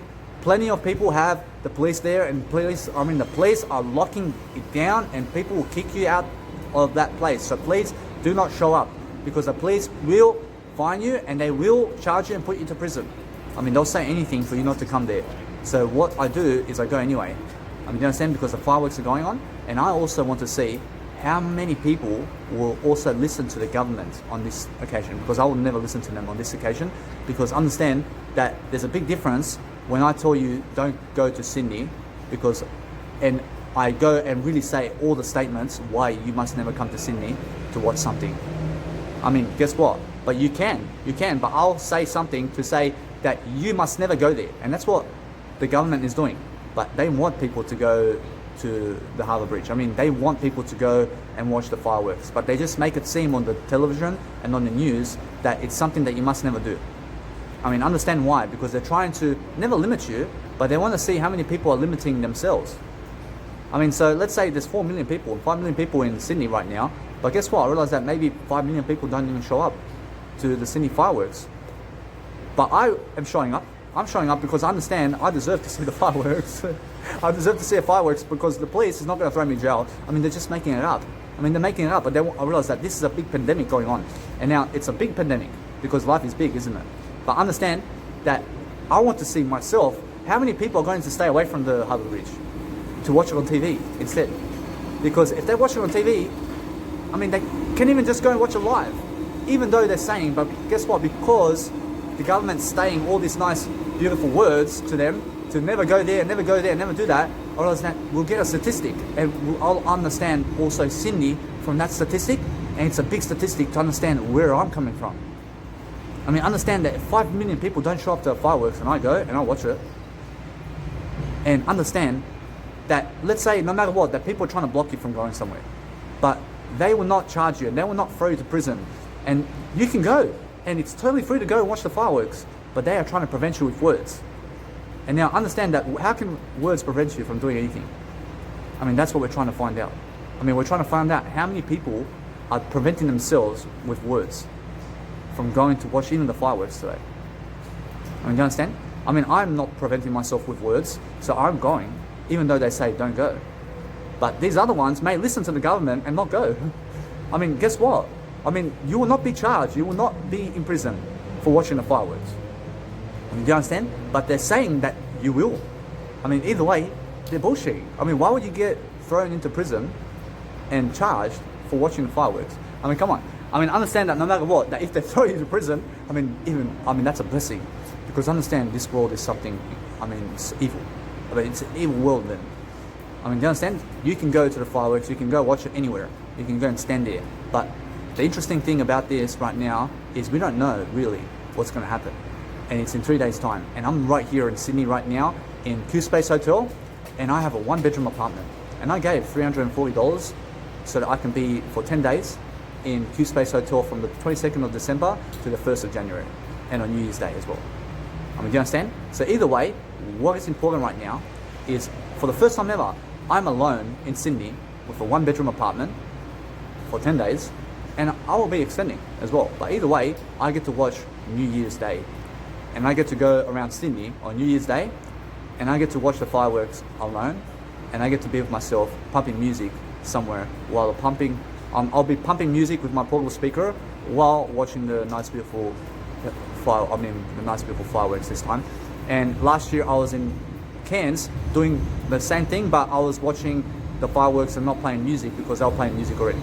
Speaker 2: plenty of people have the police there, and the police are locking it down, and people will kick you out of that place. So please do not show up, because the police will fine you and they will charge you and put you to prison. I mean, they'll say anything for you not to come there. So what I do is I go anyway. I mean, you understand, because the fireworks are going on, and I also want to see how many people will also listen to the government on this occasion, because I will never listen to them on this occasion, because understand that there's a big difference when I tell you don't go to Sydney, and I go and really say all the statements why you must never come to Sydney to watch something. I mean, guess what? But you can, but I'll say something to say that you must never go there, and that's what the government is doing. But they want people to go to the Harbour Bridge. I mean, they want people to go and watch the fireworks, but they just make it seem on the television and on the news that it's something that you must never do. I mean, understand why, because they're trying to never limit you, but they want to see how many people are limiting themselves. I mean, so let's say there's 4 million people, 5 million people in Sydney right now, but guess what? I realize that maybe 5 million people don't even show up to the Sydney fireworks. But I am showing up. I'm showing up because I understand I deserve to see the fireworks. I deserve to see the fireworks, because the police is not going to throw me in jail. I mean, they're just making it up. I mean, they're making it up, but I realize that this is a big pandemic going on. And now it's a big pandemic because life is big, isn't it? But understand that I want to see myself how many people are going to stay away from the Harbour Bridge to watch it on TV instead. Because if they watch it on TV, I mean, they can even just go and watch it live, even though they're saying, but guess what? Because the government's saying all these nice, beautiful words to them to never go there, never go there, never do that, or else that we'll get a statistic, and I'll understand also Sydney from that statistic, and it's a big statistic to understand where I'm coming from. I mean, understand that if 5 million people don't show up to fireworks and I go and I watch it, and understand that, let's say, no matter what, that people are trying to block you from going somewhere, but they will not charge you and they will not throw you to prison, and you can go, and it's totally free to go and watch the fireworks, but they are trying to prevent you with words. And now understand that how can words prevent you from doing anything? I mean, that's what we're trying to find out. I mean, we're trying to find out how many people are preventing themselves with words from going to watch even the fireworks today. I mean, do you understand? I mean, I'm not preventing myself with words, so I'm going, even though they say don't go. But these other ones may listen to the government and not go. I mean, guess what? I mean, you will not be charged. You will not be in prison for watching the fireworks. I mean, do you understand? But they're saying that you will. I mean, either way, they're bullshitting. I mean, why would you get thrown into prison and charged for watching the fireworks? I mean, come on. I mean, understand that no matter what, that if they throw you into prison, I mean, that's a blessing. Because understand, this world is something, I mean, it's evil. I mean, it's an evil world then. I mean, do you understand? You can go to the fireworks, you can go watch it anywhere. You can go and stand there. But the interesting thing about this right now is we don't know really what's going to happen. And it's in 3 days' time. And I'm right here in Sydney right now in Q Space Hotel, and I have a 1-bedroom apartment. And I gave $340 so that I can be for 10 days in Q Space Hotel from the 22nd of December to the 1st of January, and on New Year's Day as well. I mean, do you understand? So either way, what is important right now is, for the first time ever, I'm alone in Sydney with a 1-bedroom apartment for 10 days, and I will be extending as well. But either way, I get to watch New Year's Day, and I get to go around Sydney on New Year's Day, and I get to watch the fireworks alone, and I get to be with myself pumping music somewhere while pumping. I'll be pumping music with my portable speaker while watching the nice beautiful fireworks this time. And last year I was in Cairns doing the same thing, but I was watching the fireworks and not playing music because they were playing music already.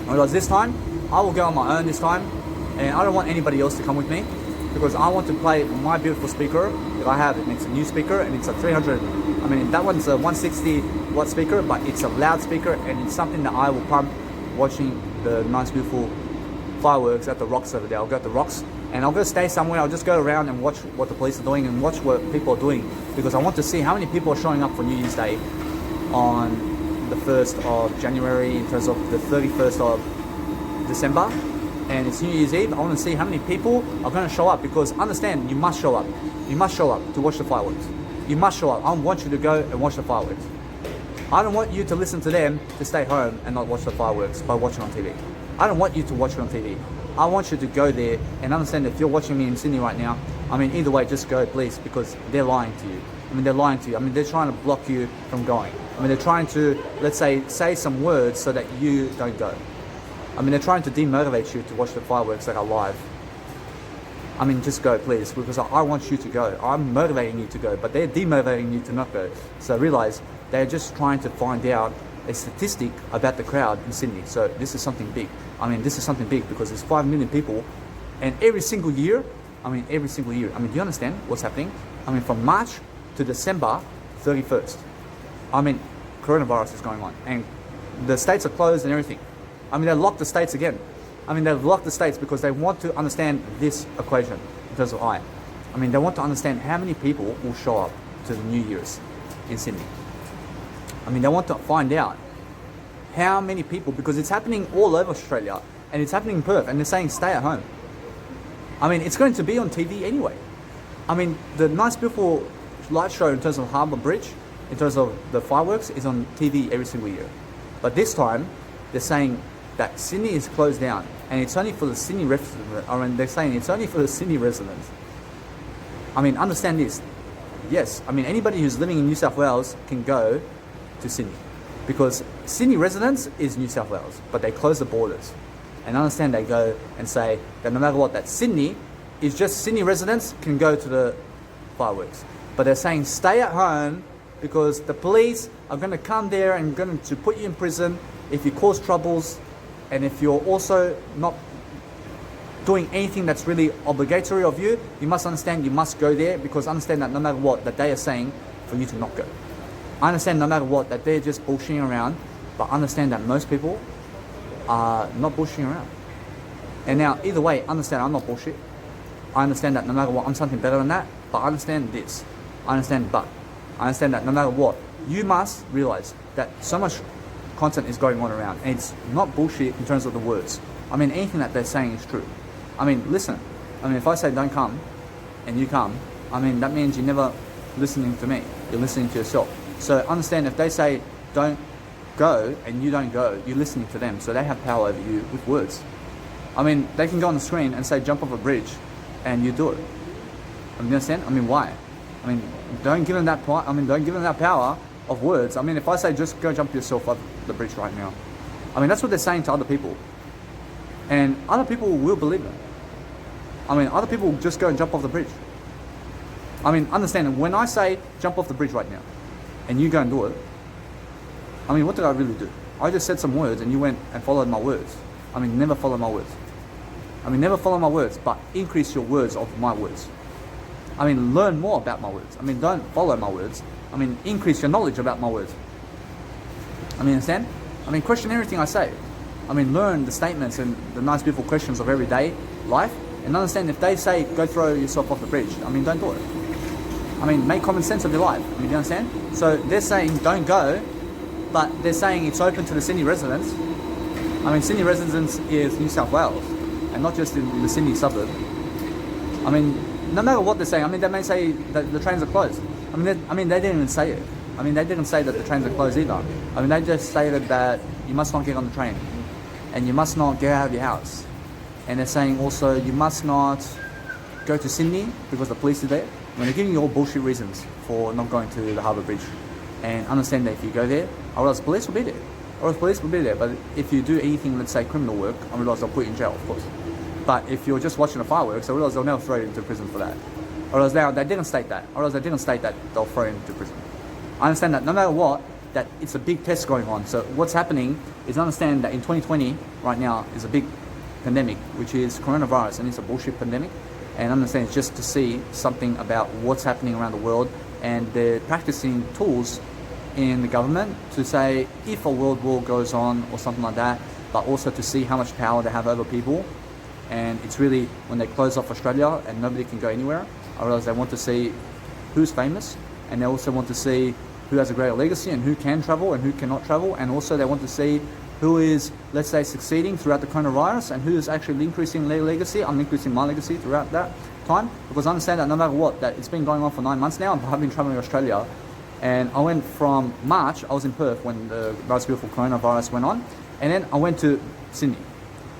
Speaker 2: Whereas this time, I will go on my own this time, and I don't want anybody else to come with me because I want to play my beautiful speaker that I have. It's a new speaker, and it's a 300, I mean, that one's a 160 watt speaker, but it's a loud speaker, and it's something that I will pump watching the nice beautiful fireworks at the rocks over there. I'll go at the rocks, and I'll go stay somewhere. I'll just go around and watch what the police are doing and watch what people are doing, because I want to see how many people are showing up for New Year's Day on the 1st of January in terms of the 31st of December, and it's New Year's Eve. I want to see how many people are going to show up, because understand, you must show up. You must show up to watch the fireworks. You must show up. I want you to go and watch the fireworks. I don't want you to listen to them to stay home and not watch the fireworks by watching on TV. I don't want you to watch it on TV. I want you to go there and understand that if you're watching me in Sydney right now, I mean, either way, just go, please, because they're lying to you. I mean, they're lying to you. I mean, they're trying to block you from going. I mean, they're trying to, let's say some words so that you don't go. I mean, they're trying to demotivate you to watch the fireworks that are live. I mean, just go, please, because I want you to go. I'm motivating you to go, but they're demotivating you to not go. So realize they're just trying to find out a statistic about the crowd in Sydney. So this is something big. I mean, this is something big because there's 5 million people, and every single year, do you understand what's happening? I mean, from March to December 31st, I mean, coronavirus is going on, and the states are closed and everything. I mean, they locked the states again. I mean, they've locked the states because they want to understand this equation in terms of I mean, they want to understand how many people will show up to the New Year's in Sydney. I mean, they want to find out how many people, because it's happening all over Australia, and it's happening in Perth, and they're saying stay at home. I mean, it's going to be on TV anyway. I mean, the nice beautiful light show in terms of Harbour Bridge, in terms of the fireworks, is on TV every single year. But this time, they're saying that Sydney is closed down, and it's only for the Sydney residents. I mean, they're saying it's only for the Sydney residents. I mean, understand this. Yes, I mean, anybody who's living in New South Wales can go to Sydney, because Sydney residents is New South Wales, but they close the borders. And understand, they go and say that no matter what, that Sydney is just Sydney residents can go to the fireworks. But they're saying stay at home because the police are going to come there and going to put you in prison if you cause troubles, and if you're also not doing anything that's really obligatory of you. You must understand, you must go there, because understand that no matter what, that they are saying for you to not go. I understand no matter what, that they're just bullshitting around, but understand that most people are not bullshitting around. And now, either way, understand I'm not bullshit. I understand that no matter what, I'm something better than that, but I understand this. I understand that no matter what, you must realize that so much content is going on around, and it's not bullshit in terms of the words. I mean, anything that they're saying is true. I mean, listen, I mean, if I say don't come, and you come, I mean, that means you never listening to me. You're listening to yourself. So understand, if they say don't go and you don't go, you're listening to them. So they have power over you with words. I mean, they can go on the screen and say jump off a bridge, and you do it. I mean, you understand? I mean, why? I mean, don't give them that don't give them that power of words. I mean, if I say just go jump yourself off the bridge right now, I mean, that's what they're saying to other people, and other people will believe it. I mean, other people will just go and jump off the bridge. I mean, understand, when I say jump off the bridge right now, and you go and do it, I mean, what did I really do? I just said some words, and you went and followed my words. I mean, never follow my words. I mean, never follow my words, but increase your words of my words. I mean, learn more about my words. I mean, don't follow my words. I mean, increase your knowledge about my words. I mean, understand? I mean, question everything I say. I mean, learn the statements and the nice, beautiful questions of everyday life, and understand, if they say go throw yourself off the bridge, I mean, don't do it. I mean, make common sense of your life. I mean, you understand? So they're saying don't go, but they're saying it's open to the Sydney residents. I mean, Sydney residents is New South Wales, and not just in the Sydney suburb. I mean, no matter what they're saying, I mean, they may say that the trains are closed. I mean, they didn't even say it. I mean, they didn't say that the trains are closed either. I mean, they just stated that you must not get on the train, and you must not get out of your house. And they're saying also you must not go to Sydney because the police are there. I mean, they're giving you all bullshit reasons for not going to the Harbour Bridge. And understand that if you go there, or else police will be there. Or else police will be there. But if you do anything, let's say criminal work, I realize they'll put you in jail, of course. But if you're just watching the fireworks, I realize they'll never throw you into prison for that. Or else they didn't state that. Or else they didn't state that they'll throw you into prison. I understand that no matter what, that it's a big test going on. So what's happening is, understand that in 2020, right now, is a big pandemic, which is coronavirus, and it's a bullshit pandemic. And understand, it's just to see something about what's happening around the world, and they're practicing tools in the government to say if a world war goes on or something like that, but also to see how much power they have over people. And it's really when they close off Australia and nobody can go anywhere, I realize they want to see who's famous, and they also want to see who has a greater legacy and who can travel and who cannot travel, and also they want to see who is, let's say, succeeding throughout the coronavirus and who is actually increasing their legacy. I'm increasing my legacy throughout that time, because I understand that no matter what, that it's been going on for 9 months now, and I've been traveling to Australia. And I went from March, I was in Perth when the most beautiful coronavirus went on, and then I went to Sydney.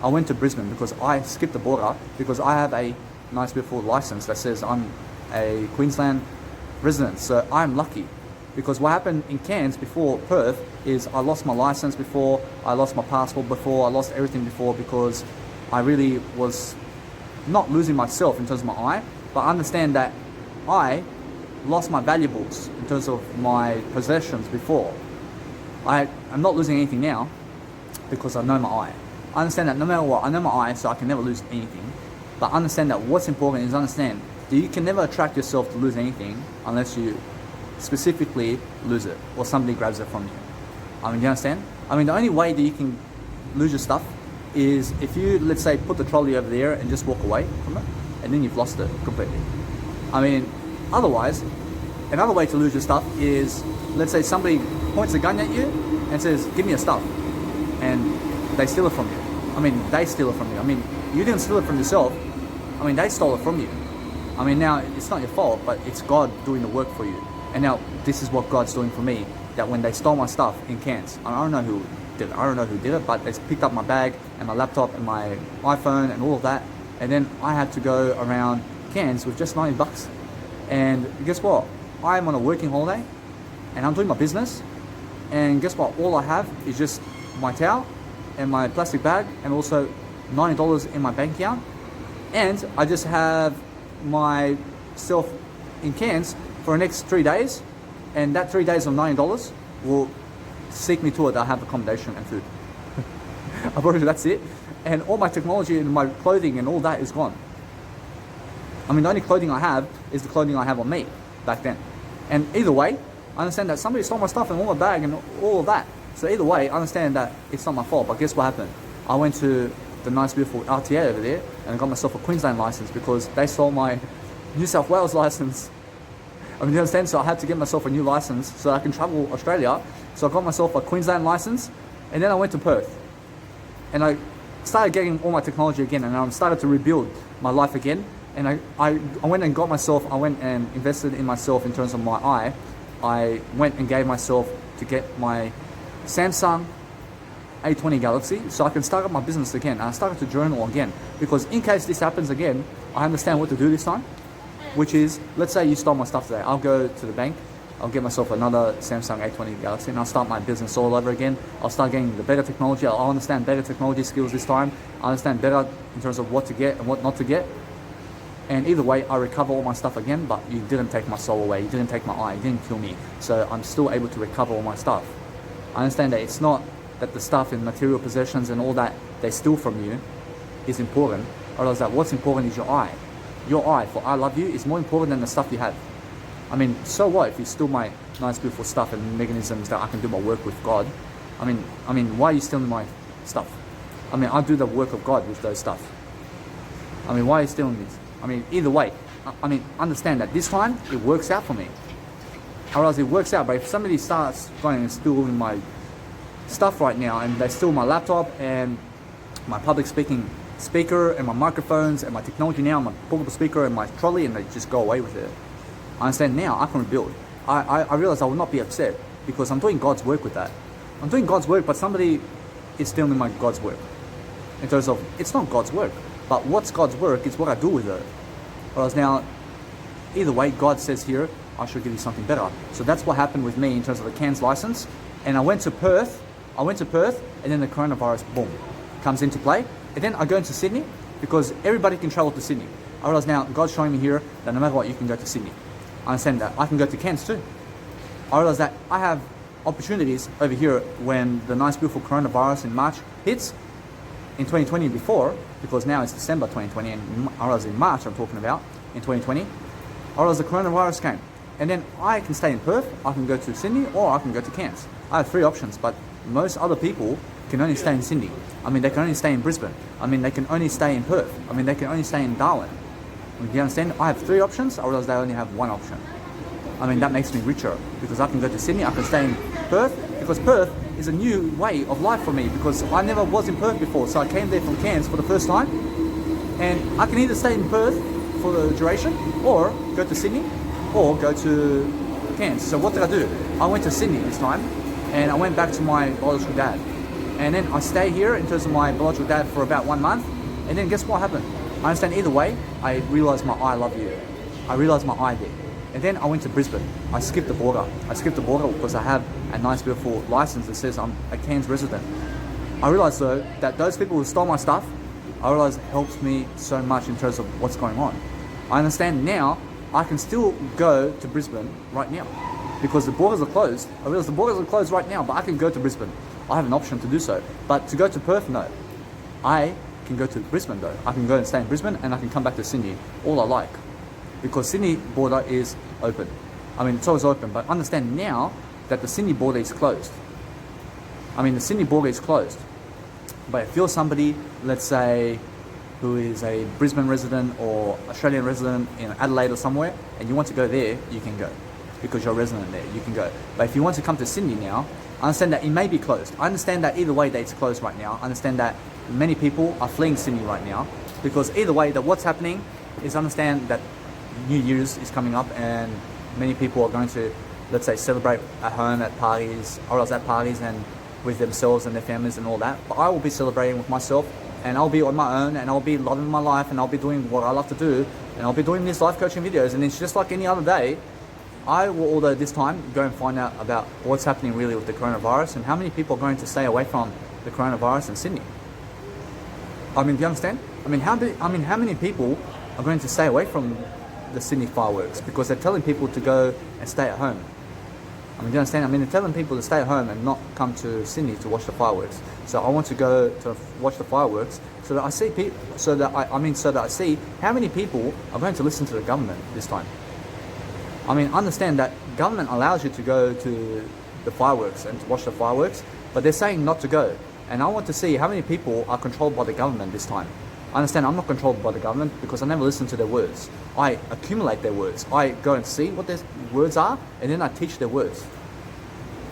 Speaker 2: I went to Brisbane because I skipped the border, because I have a nice beautiful license that says I'm a Queensland resident. So I'm lucky, because what happened in Cairns before Perth is I lost my license before, I lost my passport before, I lost everything before, because I really was not losing myself in terms of my eye, but I understand that I lost my valuables in terms of my possessions before. I'm not losing anything now because I know my eye. I understand that no matter what, I know my eye, so I can never lose anything. But understand that what's important is understand that you can never attract yourself to lose anything unless you specifically lose it or somebody grabs it from you. I mean, do you understand? I mean, the only way that you can lose your stuff is if you, let's say, put the trolley over there and just walk away from it, and then you've lost it completely. I mean, otherwise, another way to lose your stuff is, let's say somebody points a gun at you and says, give me your stuff, and they steal it from you. I mean, they steal it from you. I mean, you didn't steal it from yourself. I mean, they stole it from you. I mean, now, it's not your fault, but it's God doing the work for you. And now, this is what God's doing for me, that when they stole my stuff in Cairns, I don't know who did it, but they picked up my bag and my laptop and my iPhone and all of that, and then I had to go around Cairns with just $90. And guess what? I'm on a working holiday, and I'm doing my business, and guess what? All I have is just my towel and my plastic bag, and also $90 in my bank account, and I just have myself in Cairns for the next 3 days, and that 3 days of $90 will seek me to it. I have accommodation and food. I've already, that's it, and all my technology and my clothing and all that is gone. I mean, the only clothing I have is the clothing I have on me back then. And either way, I understand that somebody stole my stuff and all my bag and all of that. So either way, I understand that it's not my fault. But guess what happened? I went to the nice, beautiful RTA over there and I got myself a Queensland license because they stole my New South Wales license. I mean, you understand? So I had to get myself a new license so I can travel Australia. So I got myself a Queensland license, and then I went to Perth. And I started getting all my technology again, and I started to rebuild my life again. And I went and got myself, I went and invested in myself in terms of my eye. I went and gave myself to get my Samsung A20 Galaxy so I can start up my business again. And I started to journal again because in case this happens again, I understand what to do this time, which is, let's say you stole my stuff today. I'll go to the bank, I'll get myself another Samsung A20 Galaxy and I'll start my business all over again. I'll start getting the better technology. I'll understand better technology skills this time. I understand better in terms of what to get and what not to get. And either way, I recover all my stuff again, but you didn't take my soul away. You didn't take my eye. You didn't kill me. So I'm still able to recover all my stuff. I understand that it's not that the stuff in material possessions and all that they steal from you is important. Or else that what's important is your eye. Your eye for I love you is more important than the stuff you have. I mean, so what if you steal my nice, beautiful stuff and mechanisms that I can do my work with God? I mean, why are you stealing my stuff? I mean, I do the work of God with those stuff. I mean, why are you stealing these? I mean, either way, I mean, understand that this time it works out for me. Or else it works out, but if somebody starts going and stealing my stuff right now and they steal my laptop and my public speaking speaker and my microphones and my technology now, my portable speaker and my trolley, and they just go away with it. I understand now I can rebuild. I realize I will not be upset because I'm doing God's work with that. I'm doing God's work, but somebody is stealing my God's work. In terms of, it's not God's work, but what's God's work is what I do with it. Whereas now, either way, God says here, I should give you something better. So that's what happened with me in terms of the Cairns license. And I went to Perth, and then the coronavirus, boom, comes into play. And then I go into Sydney because everybody can travel to Sydney. I realize now God's showing me here that no matter what, you can go to Sydney. I understand that. I can go to Cairns too. I realize that I have opportunities over here when the nice, beautiful coronavirus in March hits. In 2020 before, because now it's December 2020, and I realize in March I'm talking about, in 2020, I realize the coronavirus came. And then I can stay in Perth, I can go to Sydney, or I can go to Cairns. I have 3 options, but most other people can only stay in Sydney. I mean, they can only stay in Brisbane. I mean, they can only stay in Perth. I mean, they can only stay in Darwin. Do you understand? I have 3 options, I realize they only have 1 option. I mean, that makes me richer, because I can go to Sydney, I can stay in Perth, because Perth is a new way of life for me, because I never was in Perth before, so I came there from Cairns for the first time, and I can either stay in Perth for the duration, or go to Sydney, or go to Cairns. So what did I do? I went to Sydney this time, and I went back to my biological dad, and then I stayed here in terms of my biological dad for about 1 month, and then guess what happened? I understand either way, I realized my I love you. I realized my I did. And then I went to Brisbane. I skipped the border. I skipped the border because I have a nice, beautiful license that says I'm a Cairns resident. I realized though that those people who stole my stuff, I realized it helps me so much in terms of what's going on. I understand now I can still go to Brisbane right now because the borders are closed. I realize the borders are closed right now, but I can go to Brisbane. I have an option to do so. But to go to Perth, no. I can go to Brisbane though. I can go and stay in Brisbane and I can come back to Sydney all I like. Because Sydney border is open. I mean, it's always open, but understand now that the Sydney border is closed. I mean, the Sydney border is closed. But if you're somebody, let's say, who is a Brisbane resident or Australian resident in Adelaide or somewhere, and you want to go there, you can go. Because you're a resident there, you can go. But if you want to come to Sydney now, I understand that it may be closed. I understand that either way that it's closed right now. I understand that many people are fleeing Sydney right now. Because either way, that what's happening is understand that New Year's is coming up and many people are going to, let's say, celebrate at home at parties, or else at parties and with themselves and their families and all that. But I will be celebrating with myself and I'll be on my own and I'll be loving my life and I'll be doing what I love to do and I'll be doing these life coaching videos, and it's just like any other day. I will, although this time, go and find out about what's happening really with the coronavirus and how many people are going to stay away from the coronavirus in Sydney. I mean, do you understand? I mean, how many people are going to stay away from the Sydney fireworks because they're telling people to go and stay at home? I mean, do you understand? I mean, they're telling people to stay at home and not come to Sydney to watch the fireworks. So I want to go to watch the fireworks so that I see people, so that I see how many people are going to listen to the government this time. I mean, understand that government allows you to go to the fireworks and to watch the fireworks, but they're saying not to go. And I want to see how many people are controlled by the government this time. I understand I'm not controlled by the government because I never listen to their words. I accumulate their words. I go and see what their words are, and then I teach their words.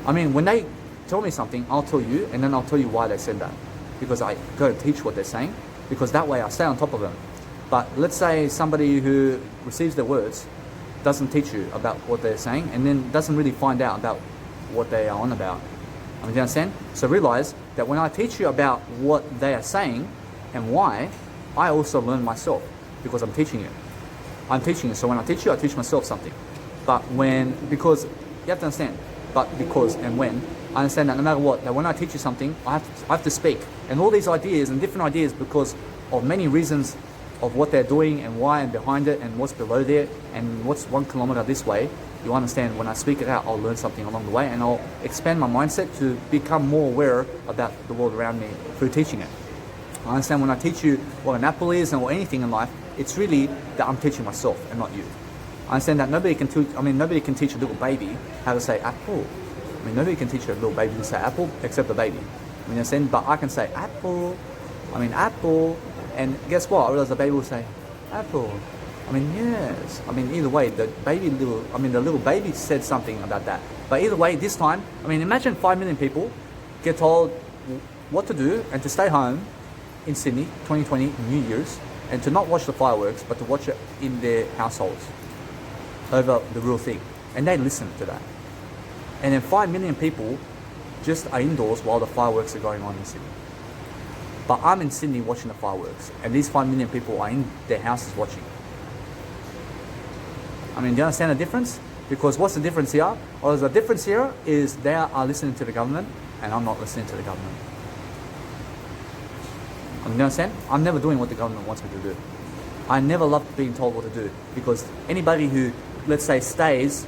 Speaker 2: I mean, when they tell me something, I'll tell you, and then I'll tell you why they said that. Because I go and teach what they're saying, because that way I stay on top of them. But let's say somebody who receives the words doesn't teach you about what they're saying and then doesn't really find out about what they are on about. I mean, do you understand? So realize that when I teach you about what they are saying and why, I also learn myself because I'm teaching you. I'm teaching you. So when I teach you, I teach myself something. But because you have to understand, because and when, I understand that no matter what, that when I teach you something, I have to speak. And all these ideas and different ideas because of many reasons of what they're doing and why and behind it and what's below there and what's 1 kilometer this way, you understand when I speak it out, I'll learn something along the way and I'll expand my mindset to become more aware about the world around me through teaching it. I understand when I teach you what an apple is and or anything in life, it's really that I'm teaching myself and not you. I understand that nobody can teach a little baby how to say apple. I mean, nobody can teach a little baby to say apple except the baby. I mean, understand? But I can say apple. Apple. And guess what? I realize the baby will say apple. I mean, yes. I mean, either way, the little baby said something about that. But either way, this time, I mean, imagine 5 million people get told what to do and to stay home in Sydney, 2020, New Year's, and to not watch the fireworks, but to watch it in their households over the real thing. And they listen to that. And then 5 million people just are indoors while the fireworks are going on in Sydney. But I'm in Sydney watching the fireworks, and these 5 million people are in their houses watching. I mean, do you understand the difference? Because what's the difference here? Well, the difference here is they are listening to the government, and I'm not listening to the government. I mean, do you understand? I'm never doing what the government wants me to do. I never loved being told what to do, because anybody who, let's say, stays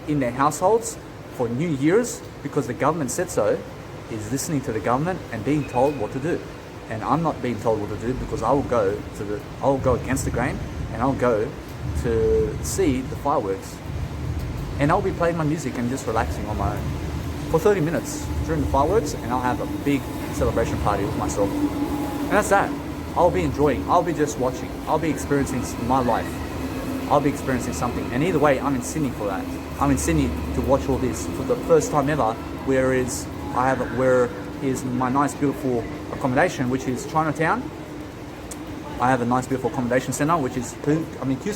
Speaker 2: in their households for New Year's because the government said so is listening to the government and being told what to do. And I'm not being told what to do because I'll go against the grain and I'll go to see the fireworks. And I'll be playing my music and just relaxing on my own for 30 minutes during the fireworks, and I'll have a big celebration party with myself. And that's that. I'll be enjoying. I'll be just watching. I'll be experiencing my life. I'll be experiencing something. And either way, I'm in Sydney for that. I'm in Sydney to watch all this for the first time ever, where is my nice beautiful accommodation, which is Chinatown. I have a nice beautiful accommodation centre, which is Q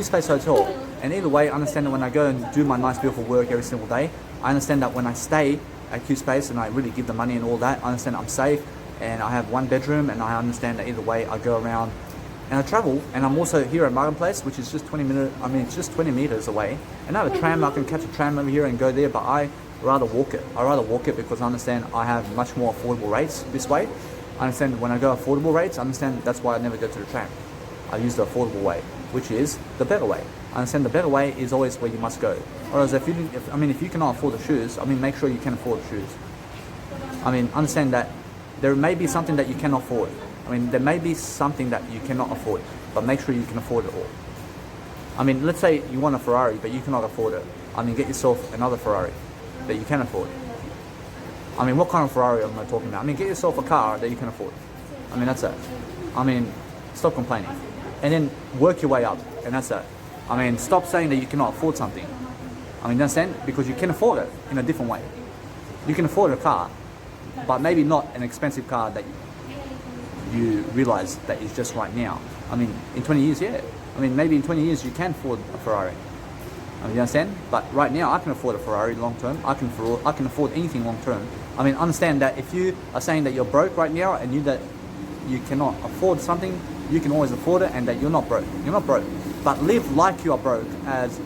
Speaker 2: Space Hotel. And either way, I understand that when I go and do my nice beautiful work every single day, I understand that when I stay at Q Space and I really give the money and all that, I understand I'm safe and I have 1 bedroom, and I understand that either way I go around and I travel. And I'm also here at Martin Place, which is just 20 meters away. And I have a tram. I can catch a tram over here and go there, but I rather walk it. I rather walk it because I understand I have much more affordable rates this way. I understand when I go affordable rates, I understand that's why I never go to the tram. I use the affordable way, which is the better way. I understand the better way is always where you must go. Whereas if you cannot afford the shoes, make sure you can afford the shoes. Understand that there may be something that you cannot afford. There may be something that you cannot afford, but make sure you can afford it all. Let's say you want a Ferrari, but you cannot afford it. Get yourself another Ferrari that you can afford. What kind of Ferrari am I talking about? Get yourself a car that you can afford. That's it. Stop complaining. And then work your way up, and that's it. Stop saying that you cannot afford something. Understand? Because you can afford it in a different way. You can afford a car, but maybe not an expensive car that you realize that is just right now. In 20 years, yeah. Maybe in 20 years you can afford a Ferrari. You understand? But right now I can afford a Ferrari long term. I can afford anything long term. Understand that if you are saying that you're broke right now and that you cannot afford something, you can always afford it, and that you're not broke. You're not broke. But live like you are broke, as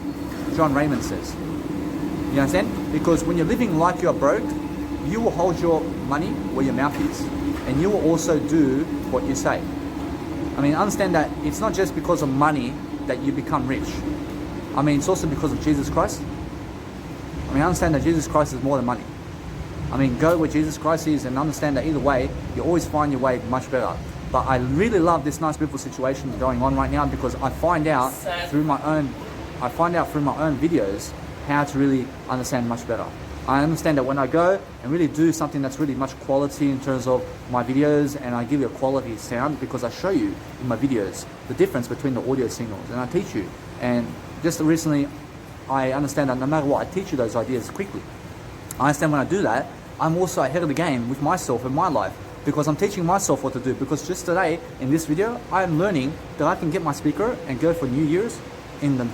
Speaker 2: John Raymond says. You understand? Because when you're living like you are broke, you will hold your money where your mouth is, and you will also do what you say. Understand that it's not just because of money that you become rich. It's also because of Jesus Christ. Understand that Jesus Christ is more than money. Go where Jesus Christ is, and understand that either way, you always find your way much better. But I really love this nice, beautiful situation going on right now, because I find out through my own videos how to really understand much better. I understand that when I go and really do something that's really much quality in terms of my videos, and I give you a quality sound, because I show you in my videos the difference between the audio signals, and I teach you. And just recently, I understand that no matter what, I teach you those ideas quickly. I understand when I do that, I'm also ahead of the game with myself and my life, because I'm teaching myself what to do. Because just today, in this video, I'm learning that I can get my speaker and go for New Year's in the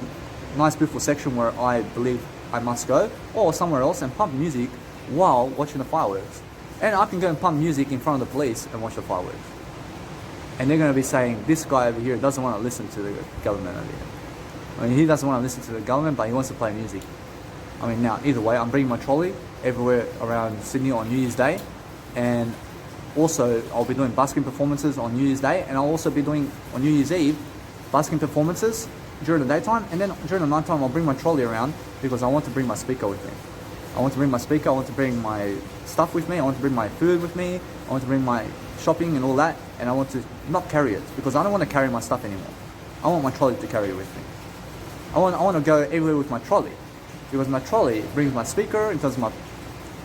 Speaker 2: nice beautiful section where I believe I must go, or somewhere else, and pump music while watching the fireworks. And I can go and pump music in front of the police and watch the fireworks. And they're going to be saying, this guy over here doesn't want to listen to the government over here. I mean, he doesn't want to listen to the government, but he wants to play music. I mean, now, either way, I'm bringing my trolley everywhere around Sydney on New Year's Day. And also, I'll be doing busking performances on New Year's Day. And I'll also be doing, on New Year's Eve, busking performances during the daytime. And then during the nighttime, I'll bring my trolley around because I want to bring my speaker with me. I want to bring my speaker, I want to bring my stuff with me, I want to bring my food with me, I want to bring my shopping and all that, and I want to not carry it because I don't want to carry my stuff anymore. I want my trolley to carry it with me. I want to go everywhere with my trolley because my trolley brings my speaker, it does my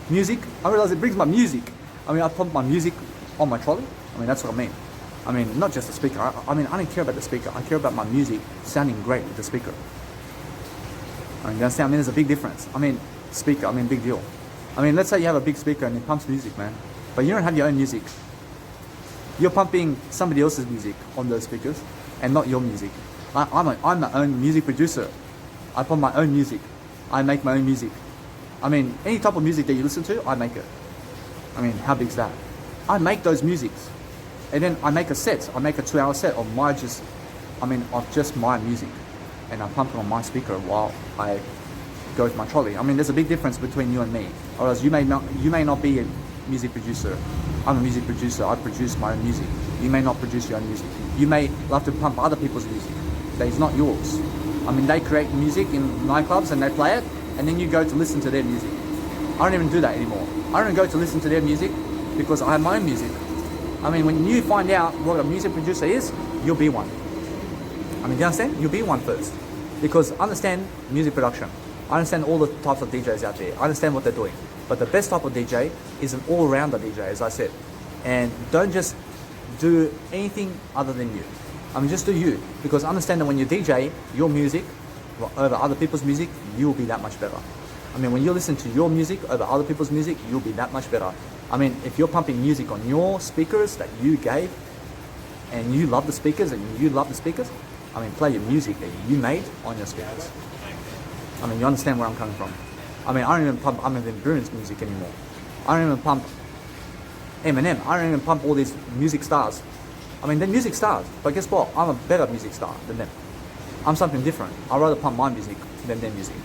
Speaker 2: music. I realize it brings my music. I mean, I pump my music on my trolley. I mean, that's what I mean. I mean, not just the speaker. I mean, I don't care about the speaker. I care about my music sounding great with the speaker. I mean, you understand? I mean, there's a big difference. I mean, speaker, I mean, big deal. I mean, let's say you have a big speaker and it pumps music, man, but you don't have your own music. You're pumping somebody else's music on those speakers and not your music. I'm my own music producer. I pump my own music. I make my own music. I mean, any type of music that you listen to, I make it. I mean, how big is that? I make those musics. And then I make a set. I make a 2-hour set of just my music. And I pump it on my speaker while I go with my trolley. I mean, there's a big difference between you and me. Or else you may not be a music producer. I'm a music producer. I produce my own music. You may not produce your own music. You may love to pump other people's music that is not yours. I mean, they create music in nightclubs and they play it, and then you go to listen to their music. I don't even do that anymore. I don't go to listen to their music because I have my own music. I mean, when you find out what a music producer is, you'll be one. I mean, do you understand? You'll be one first. Because understand music production. I understand all the types of DJs out there. I understand what they're doing. But the best type of DJ is an all-rounder DJ, as I said. And don't just do anything other than you. I mean, just do you. Because understand that when you DJ your music over other people's music, you'll be that much better. I mean, when you listen to your music over other people's music, you'll be that much better. I mean, if you're pumping music on your speakers that you gave, and you love the speakers, I mean, play your music that you made on your speakers. I mean, you understand where I'm coming from. I mean, I don't even pump Armin van Buuren's music anymore. I don't even pump Eminem. I don't even pump all these music stars. I mean, they're music stars, but guess what? I'm a better music star than them. I'm something different. I'd rather pump my music than their music.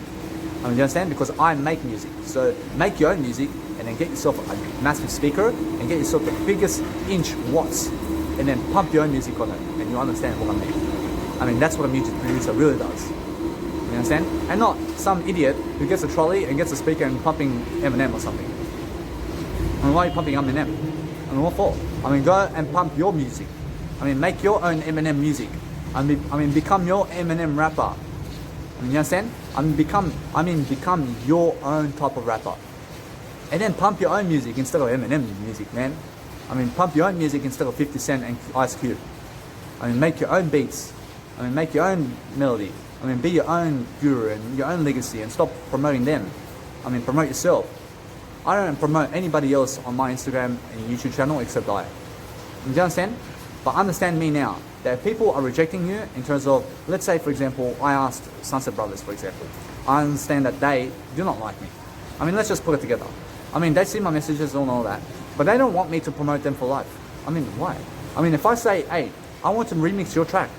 Speaker 2: I mean, you understand? Because I make music. So make your own music and then get yourself a massive speaker and get yourself the biggest inch watts and then pump your own music on it, and you understand what I mean. I mean, that's what a music producer really does. You understand? And not some idiot who gets a trolley and gets a speaker and pumping Eminem or something. I mean, why are you pumping Eminem? I mean, what for? I mean, go and pump your music. I mean, make your own Eminem music. I mean, become your Eminem rapper. I mean, you understand? I mean, become your own type of rapper. And then pump your own music instead of Eminem music, man. I mean, pump your own music instead of 50 Cent and Ice Cube. I mean, make your own beats. I mean, make your own melody. I mean, be your own guru and your own legacy and stop promoting them. I mean, promote yourself. I don't promote anybody else on my Instagram and YouTube channel except I. Do you understand? But understand me now, that if people are rejecting you in terms of, let's say for example, I asked Sunset Brothers for example. I understand that they do not like me. I mean, let's just put it together. I mean, they see my messages and all that, but they don't want me to promote them for life. I mean, why? I mean, if I say, hey, I want to remix your track,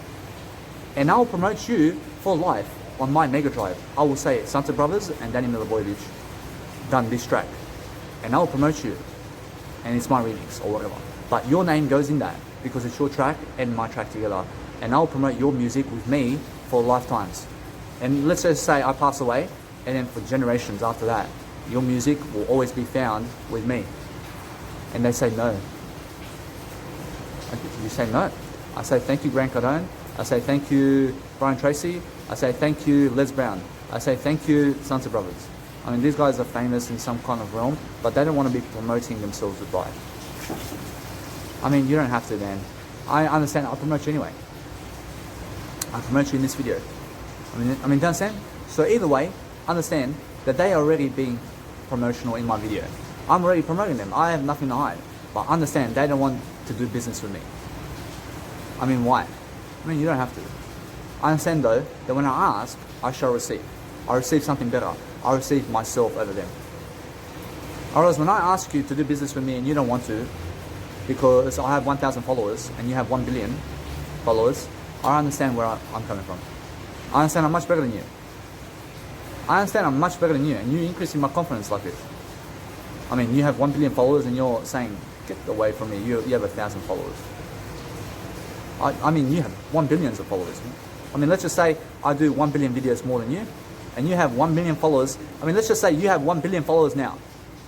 Speaker 2: and I'll promote you for life on my Mega Drive. I will say Sunset Brothers and Danny Milivojevic done this track, and I'll promote you, and it's my remix or whatever. But your name goes in that because it's your track and my track together, and I'll promote your music with me for lifetimes. And let's just say I pass away, and then for generations after that, your music will always be found with me. And they say no. You say no. I say thank you, Grant Cardone. I say thank you, Brian Tracy. I say thank you, Les Brown. I say thank you, Sunset Brothers. I mean, these guys are famous in some kind of realm, but they don't want to be promoting themselves with life. I mean, you don't have to, man. I understand. I'll promote you anyway. I'll promote you in this video. I mean, do you understand? So either way, understand that they are already being promotional in my video. I'm already promoting them. I have nothing to hide. But understand, they don't want to do business with me. I mean, why? I mean, you don't have to. I understand though, that when I ask, I shall receive. I receive something better. I receive myself over them. Otherwise, when I ask you to do business with me and you don't want to, because I have 1,000 followers and you have 1 billion followers, I understand where I'm coming from. I understand I'm much better than you. I understand I'm much better than you, and you're increasing my confidence like this. I mean, you have 1 billion followers and you're saying, get away from me, you have 1,000 followers. I mean, you have 1 billion of followers. I mean, let's just say I do 1 billion videos more than you, and you have 1 million followers. I mean, let's just say you have 1 billion followers now.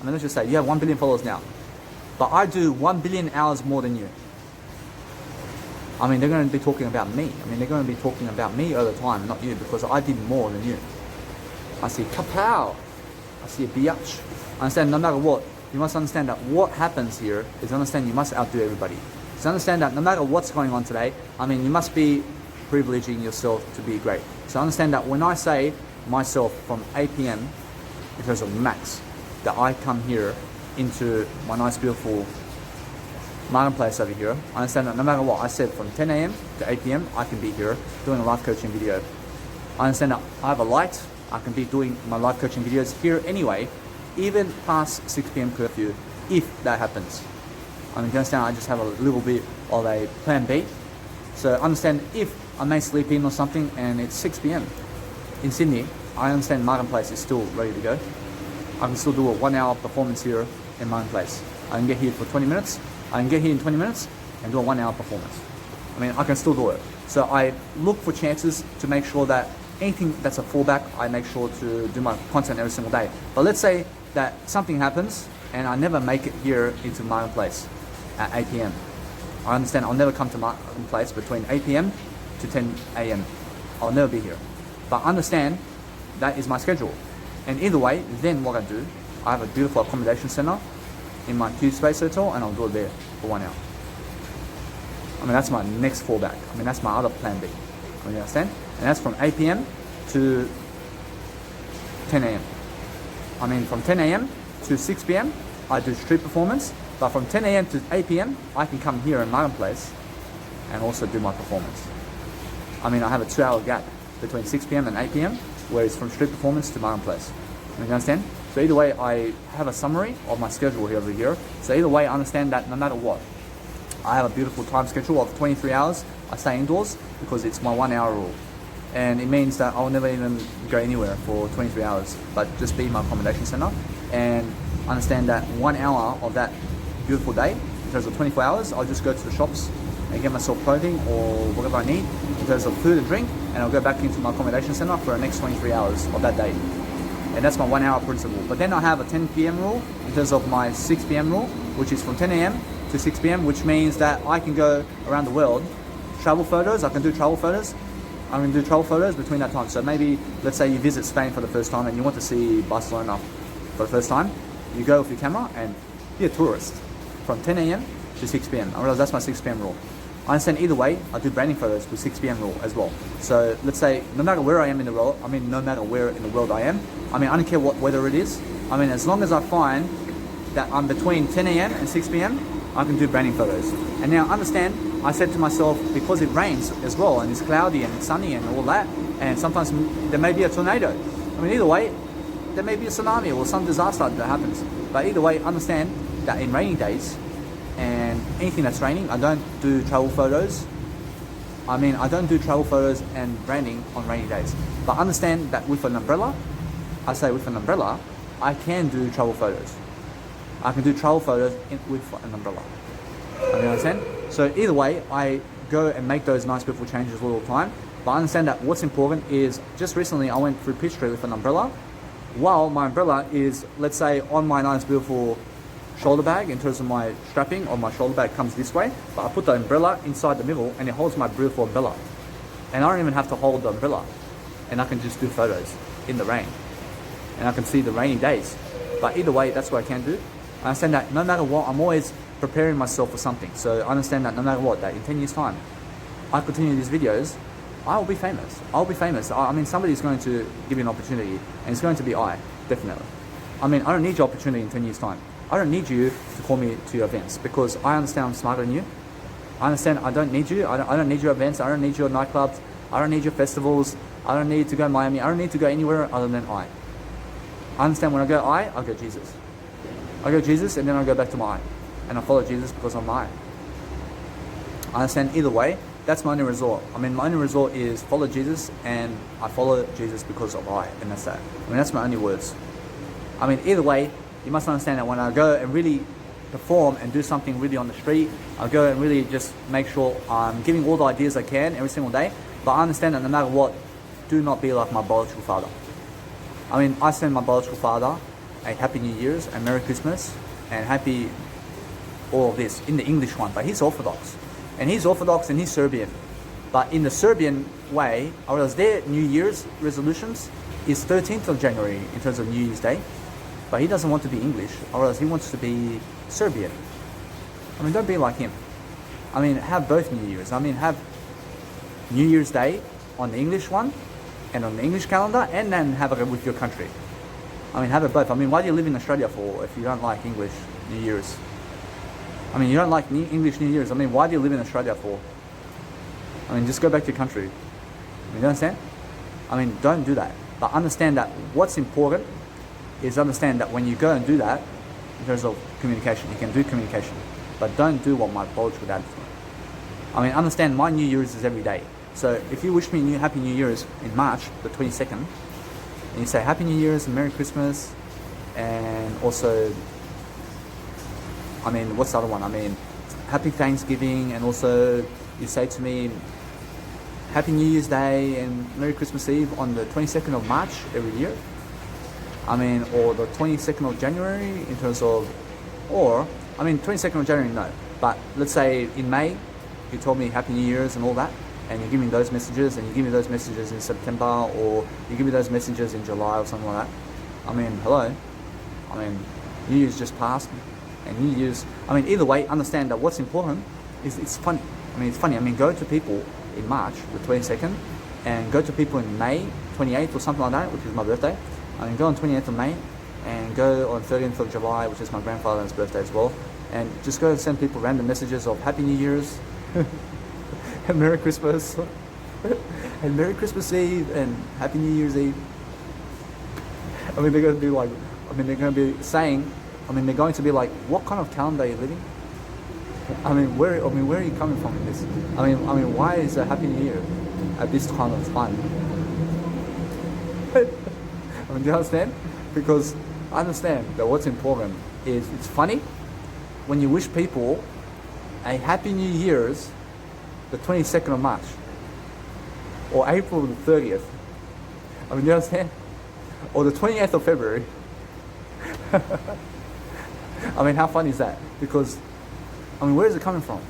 Speaker 2: I mean, let's just say you have 1 billion followers now. But I do 1 billion hours more than you. I mean, they're going to be talking about me. I mean, they're going to be talking about me all the time, not you, because I did more than you. I see kapow. I see a biatch. Understand, no matter what, you must understand that what happens here is understand you must outdo everybody. So understand that no matter what's going on today, I mean, you must be privileging yourself to be great. So understand that when I say myself from 8 p.m. in terms of max, that I come here into my nice beautiful marketplace over here, I understand that no matter what I said from 10 a.m. to 8 p.m. I can be here doing a life coaching video. I understand that I have a light, I can be doing my life coaching videos here anyway, even past 6 p.m. curfew, if that happens. I mean, you understand, I just have a little bit of a plan B. So understand, if I may sleep in or something and it's 6 p.m. in Sydney, I understand Marketplace is still ready to go. I can still do a 1 hour performance here in Marketplace. I can get here for 20 minutes, I can get here in 20 minutes and do a 1 hour performance. I mean, I can still do it. So I look for chances to make sure that anything that's a fallback, I make sure to do my content every single day. But let's say that something happens and I never make it here into Marketplace at 8 p.m. I understand I'll never come to Marketplace between 8 p.m. to 10 a.m. I'll never be here. But understand that is my schedule. And either way, then what I do, I have a beautiful accommodation center in my Q Space Hotel and I'll do it there for 1 hour. I mean, that's my next fallback. I mean, that's my other plan B. You understand? And that's from 8 p.m. to 10 a.m. I mean, from 10 a.m. to 6 p.m. I do street performance, but from 10 a.m. to 8 p.m. I can come here in Marketplace and also do my performance. I mean, I have a 2 hour gap between 6 p.m. and 8 p.m. where it's from street performance to Marketplace. You understand? So either way, I have a summary of my schedule here over here. So either way, I understand that no matter what, I have a beautiful time schedule of 23 hours. I stay indoors because it's my 1 hour rule. And it means that I'll never even go anywhere for 23 hours, but just be in my accommodation center and understand that 1 hour of that beautiful day, in terms of 24 hours, I'll just go to the shops and get myself clothing or whatever I need in terms of food and drink, and I'll go back into my accommodation center for the next 23 hours of that day. And that's my 1 hour principle. But then I have a 10 p.m. rule in terms of my 6 p.m. rule, which is from 10 a.m. to 6 p.m., which means that I can go around the world, travel photos, I can do travel photos. I'm going to do travel photos between that time. So maybe, let's say you visit Spain for the first time and you want to see Barcelona for the first time. You go with your camera and be a tourist from 10 a.m. to 6 p.m. I realize that's my 6 p.m. rule. I understand either way, I do branding photos with 6 p.m. rule as well. So let's say no matter where I am in the world, I mean no matter where in the world I am, I mean I don't care what weather it is. I mean as long as I find that I'm between 10 a.m. and 6 p.m. I can do branding photos. And now understand, I said to myself, because it rains as well and it's cloudy and it's sunny and all that, and sometimes there may be a tornado. I mean either way, there may be a tsunami or some disaster that happens. But either way, understand that in rainy days and anything that's raining, I don't do travel photos. I mean, I don't do travel photos and branding on rainy days. But understand that with an umbrella, I say with an umbrella, I can do travel photos. I can do travel photos with an umbrella. You understand? So either way, I go and make those nice beautiful changes all the time. But I understand that what's important is, just recently I went through Peachtree with an umbrella, while my umbrella is, let's say, on my nice beautiful shoulder bag in terms of my strapping, or my shoulder bag comes this way, but I put the umbrella inside the middle and it holds my beautiful umbrella. And I don't even have to hold the umbrella. And I can just do photos in the rain. And I can see the rainy days. But either way, that's what I can do. I understand that no matter what, I'm always preparing myself for something. So I understand that no matter what, that in 10 years time, I continue these videos, I will be famous. I'll be famous. I mean, somebody's going to give you an opportunity, and it's going to be I, definitely. I mean, I don't need your opportunity in 10 years time. I don't need you to call me to your events because I understand I'm smarter than you. I understand I don't need you. I don't need your events. I don't need your nightclubs. I don't need your festivals. I don't need to go to Miami. I don't need to go anywhere other than I understand when I go Jesus. I go Jesus and then I go back to my I. And I follow Jesus because I'm I understand either way. That's my only resort. I mean, my only resort is follow Jesus, and I follow Jesus because of I, and that's that. I mean, that's my only words. I mean, either way, you must understand that when I go and really perform and do something really on the street, I go and really just make sure I'm giving all the ideas I can every single day. But I understand that no matter what, do not be like my biological father. I mean, I send my biological father a Happy New Year's and Merry Christmas and Happy all of this in the English one, but he's Orthodox. And he's Orthodox and he's Serbian. But in the Serbian way, or else their New Year's resolutions is 13th of January in terms of New Year's Day. But he doesn't want to be English, or else he wants to be Serbian. I mean, don't be like him. I mean, have both New Year's. I mean, have New Year's Day on the English one and on the English calendar, and then have it with your country. I mean, have it both. I mean, why do you live in Australia for if you don't like English New Year's? I mean, you don't like English New Year's. I mean, why do you live in Australia for? I mean, just go back to your country. I mean, you understand? I mean, don't do that. But understand that what's important is understand that when you go and do that, in terms of communication, you can do communication. But don't do what my biological dad is doing. I mean, understand my New Year's is every day. So if you wish me Happy New Year's in March, the 22nd, and you say Happy New Year's and Merry Christmas, and also, I mean, what's the other one? I mean, Happy Thanksgiving, and also you say to me Happy New Year's Day and Merry Christmas Eve on the 22nd of March every year. I mean, or the 22nd of January in terms of, or, I mean, 22nd of January, no. But let's say in May, you told me Happy New Year's and all that, and you give me those messages, and you give me those messages in September, or you give me those messages in July or something like that. I mean, hello. I mean, New Year's just passed. And New Year's, I mean, either way, understand that what's important is it's fun. I mean, it's funny. I mean, go to people in March, the 22nd, and go to people in May, 28th or something like that, which is my birthday. I mean, go on 28th of May, and go on 13th of July, which is my grandfather's birthday as well. And just go and send people random messages of Happy New Year's, and Merry Christmas, and Merry Christmas Eve, and Happy New Year's Eve. I mean, they're going to be like, they're going to be saying, they're going to be like, what kind of calendar are you living? Where are you coming from in this? I mean, why is a Happy New Year at this time of time? Do you understand? Because I understand that what's important is it's funny when you wish people a Happy New Year's the 22nd of March or April the 30th. Do you understand? Or the 28th of February. How funny is that? Because, where is it coming from?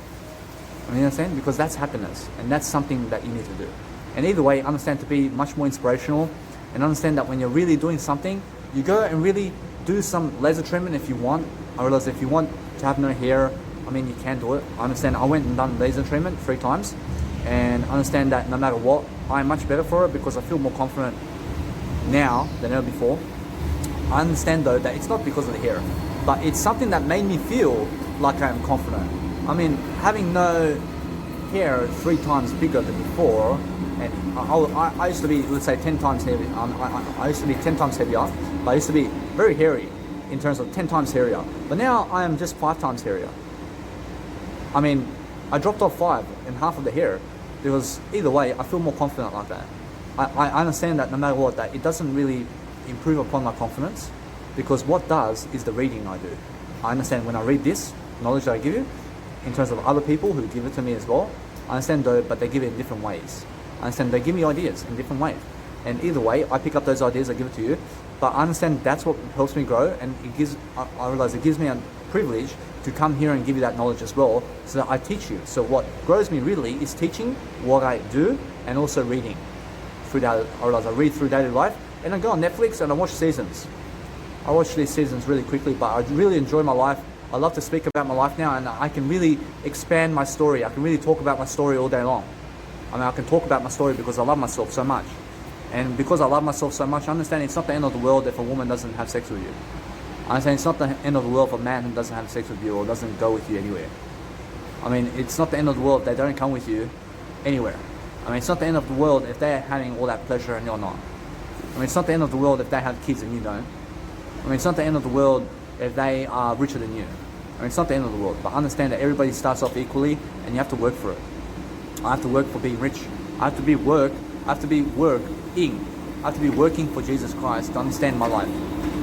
Speaker 2: You understand? Because that's happiness, and that's something that you need to do. And either way, understand to be much more inspirational, and understand that when you're really doing something, you go and really do some laser treatment if you want. I realize if you want to have no hair, you can do it. I understand I went and done laser treatment 3 times, and understand that no matter what, I'm much better for it because I feel more confident now than ever before. I understand though that it's not because of the hair, but it's something that made me feel like I'm confident. Having no hair 3 times bigger than before, and I used to be, let's say, 10 times heavy. I used to be 10 times heavier, but I used to be very hairy in terms of 10 times hairier. But now I am just 5 times hairier. I dropped off 5 and half of the hair because either way, I feel more confident like that. I understand that no matter what, that it doesn't really improve upon my confidence, because what does is the reading I do. I understand when I read this knowledge that I give you, in terms of other people who give it to me as well, I understand though, but they give it in different ways. I understand they give me ideas in different ways. And either way, I pick up those ideas, I give it to you, but I understand that's what helps me grow, and I realize it gives me a privilege to come here and give you that knowledge as well, so that I teach you. So what grows me really is teaching what I do, and also reading. I realize I read through daily life, and I go on Netflix and I watch seasons. I watch these seasons really quickly, but I really enjoy my life. I love to speak about my life now, and I can really expand my story. I can really talk about my story all day long. I can talk about my story because I love myself so much. And because I love myself so much, I understand it's not the end of the world if a woman doesn't have sex with you. I'm saying it's not the end of the world for a man who doesn't have sex with you or doesn't go with you anywhere. I mean, it's not the end of the world if they don't come with you anywhere. I mean, it's not the end of the world if they're having all that pleasure and you're not. I mean, it's not the end of the world if they have kids and you don't. I mean, it's not the end of the world if they are richer than you. I mean, it's not the end of the world, but understand that everybody starts off equally and you have to work for it. I have to work for being rich. I have to be working. I have to be working for Jesus Christ to understand my life.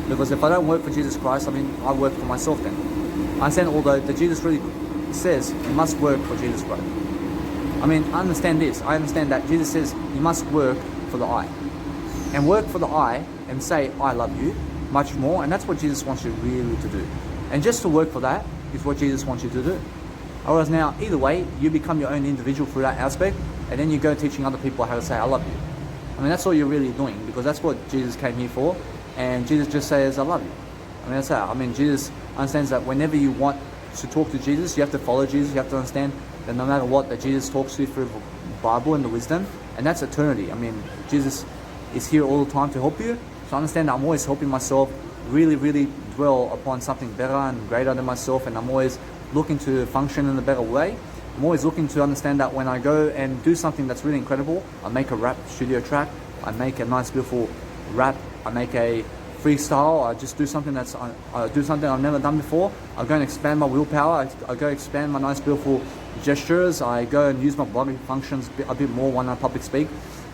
Speaker 2: Because if I don't work for Jesus Christ, I mean, I work for myself then. I understand, although that Jesus really says you must work for Jesus Christ. I mean, I understand this. I understand that Jesus says you must work for the I. And work for the I and say, I love you much more. And that's what Jesus wants you really to do. And just to work for that is what Jesus wants you to do. Otherwise now, either way, you become your own individual through that aspect, and then you go teaching other people how to say, I love you. I mean, that's all you're really doing, because that's what Jesus came here for, and Jesus just says, I love you. I mean, that's how. I mean, Jesus understands that whenever you want to talk to Jesus, you have to follow Jesus, you have to understand that no matter what, that Jesus talks to you through the Bible and the wisdom, and that's eternity. I mean, Jesus is here all the time to help you, so understand that I'm always helping myself really, really dwell upon something better and greater than myself, and I'm always looking to function in a better way. I'm always looking to understand that when I go and do something that's really incredible, I make a rap studio track, I make a nice beautiful rap, I make a freestyle, I just do something I do something I've never done before. I go and expand my willpower, I go expand my nice beautiful gestures, I go and use my body functions a bit more when I public speak.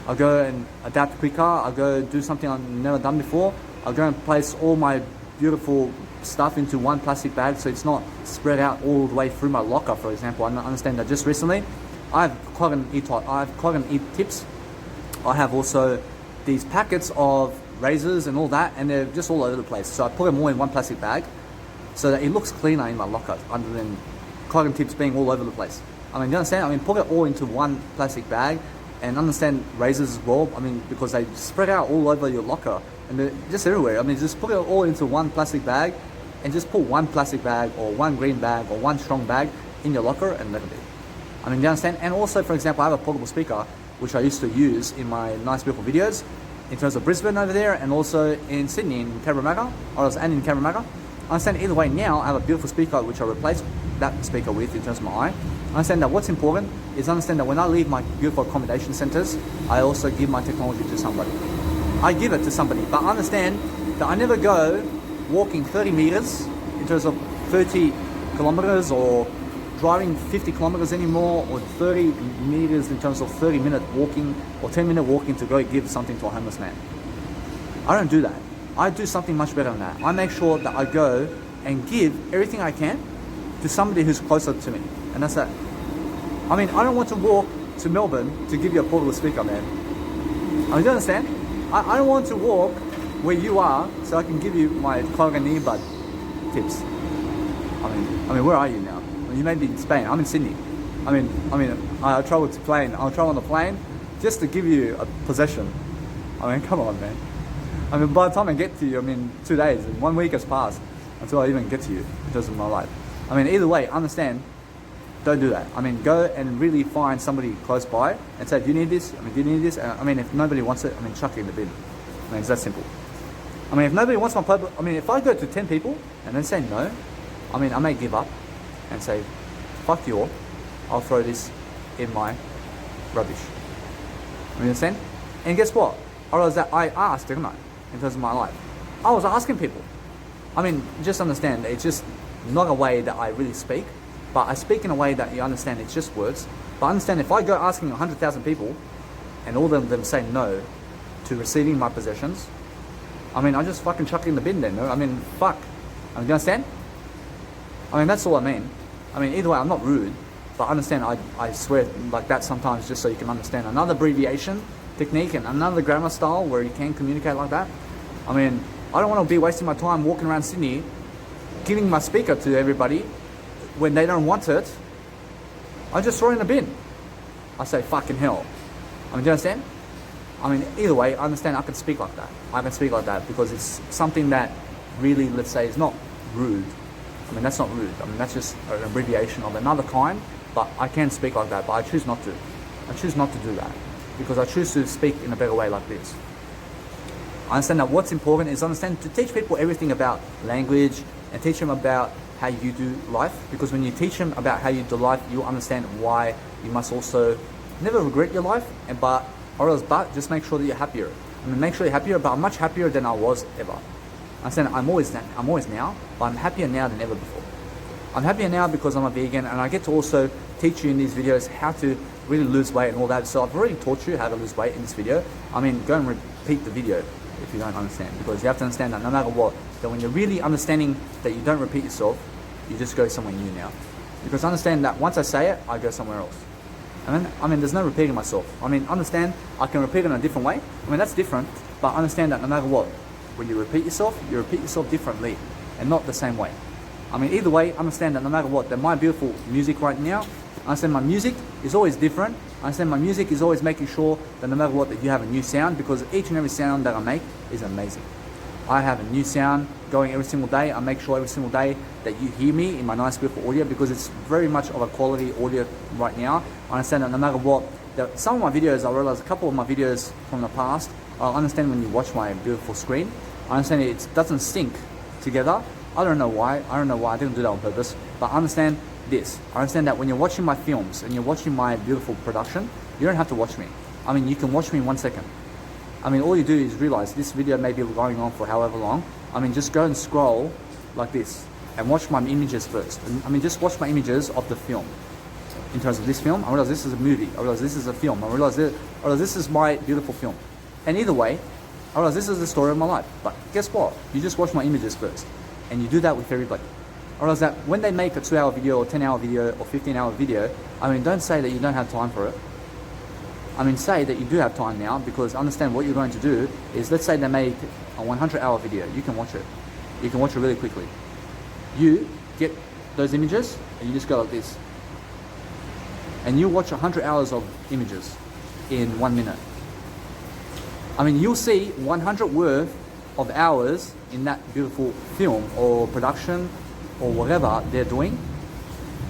Speaker 2: I go and adapt quicker, I go do something I've never done before. I go and place all my beautiful stuff into one plastic bag so it's not spread out all the way through my locker, for example. I understand that just recently I have clog and eat tips. I have also these packets of razors and all that, and they're just all over the place. So I put them all in one plastic bag so that it looks cleaner in my locker other than clog and tips being all over the place. I mean, you understand? I mean, put it all into one plastic bag, and understand razors as well. I mean, because they spread out all over your locker and they're just everywhere. I mean, just put it all into one plastic bag and just put one plastic bag or one green bag or one strong bag in your locker and let it be. I mean, you understand? And also, for example, I have a portable speaker which I used to use in my nice beautiful videos in terms of Brisbane over there, and also in Sydney in Cabramatta, and in Cabramatta. I understand either way now I have a beautiful speaker which I replaced that speaker with in terms of my eye. I understand that what's important is understand that when I leave my beautiful accommodation centres, I also give my technology to somebody. I give it to somebody, but understand that I never go walking 30 meters in terms of 30 kilometers or driving 50 kilometers anymore, or 30 meters in terms of 30-minute walking or 10-minute walking to go give something to a homeless man. I don't do that. I do something much better than that. I make sure that I go and give everything I can to somebody who's closer to me, and that's that. I mean, I don't want to walk to Melbourne to give you a portable speaker, man. I mean, do you understand? I don't want to walk where you are so I can give you my clog and earbud tips. I mean, where are you now? Well, you may be in Spain. I'm in Sydney. I mean, I travel to plane. I'll travel on the plane just to give you a possession. I mean, come on, man. I mean, by the time I get to you, I mean, 2 days, 1 week has passed until I even get to you in terms of my life. I mean, either way, understand, don't do that. I mean, go and really find somebody close by and say, do you need this? I mean, do you need this? I mean, if nobody wants it, I mean, chuck it in the bin. I mean, it's that simple. I mean, if nobody wants my purple, I mean, if I go to 10 people and then say no, I mean, I may give up and say, fuck you all, I'll throw this in my rubbish. You understand? And guess what? Or was that I asked, didn't I, in terms of my life? I was asking people. I mean, just understand, it's just not a way that I really speak, but I speak in a way that you understand it's just words. But understand, if I go asking 100,000 people and all of them say no to receiving my possessions, I mean, I just fucking chuck it in the bin then, no? I mean, fuck. I mean, do you understand? I mean, that's all I mean. I mean, either way, I'm not rude, but understand, I swear like that sometimes just so you can understand another abbreviation technique and another grammar style where you can communicate like that. I mean, I don't want to be wasting my time walking around Sydney giving my speaker to everybody when they don't want it. I just throw it in the bin. I say, fucking hell. I mean, do you understand? I mean, either way, I understand I can speak like that. I can speak like that because it's something that really, let's say, is not rude. I mean, that's not rude. I mean, that's just an abbreviation of another kind, but I can speak like that, but I choose not to. I choose not to do that because I choose to speak in a better way like this. I understand that what's important is understand to teach people everything about language and teach them about how you do life, because when you teach them about how you do life, you understand why you must also never regret your life, but just make sure that you're happier. I mean, make sure you're happier, but I'm much happier than I was ever. I understand I'm always now, but I'm happier now than ever before. I'm happier now because I'm a vegan, and I get to also teach you in these videos how to really lose weight and all that. So I've already taught you how to lose weight in this video. I mean, go and repeat the video if you don't understand, because you have to understand that no matter what, that when you're really understanding that you don't repeat yourself, you just go somewhere new now. Because understand that once I say it, I go somewhere else. I mean, there's no repeating myself. I mean, understand, I can repeat it in a different way. I mean, that's different, but understand that no matter what, when you repeat yourself differently and not the same way. I mean, either way, understand that no matter what, that my beautiful music right now, understand my music is always different. Understand my music is always making sure that no matter what, that you have a new sound, because each and every sound that I make is amazing. I have a new sound going every single day. I make sure every single day that you hear me in my nice beautiful audio, because it's very much of a quality audio right now. I understand that no matter what, that some of my videos, I realize a couple of my videos from the past, I understand when you watch my beautiful screen, I understand it doesn't sync together. I don't know why. I didn't do that on purpose. But I understand this. I understand that when you're watching my films and you're watching my beautiful production, you don't have to watch me. I mean, you can watch me in 1 second. I mean, all you do is realize this video may be going on for however long. I mean, just go and scroll like this and watch my images first. I mean, just watch my images of the film. In terms of this film, I realize this is a movie. I realize this is a film. I realize this is my beautiful film. And either way, I realize this is the story of my life. But guess what? You just watch my images first. And you do that with everybody. I realize that when they make a 2-hour video or 10-hour video or 15-hour video, I mean, don't say that you don't have time for it. I mean, say that you do have time now, because understand what you're going to do is, let's say they make a 100-hour video. You can watch it. You can watch it really quickly. You get those images and you just go like this. And you watch 100 hours of images in 1 minute. I mean, you'll see 100 worth of hours in that beautiful film or production or whatever they're doing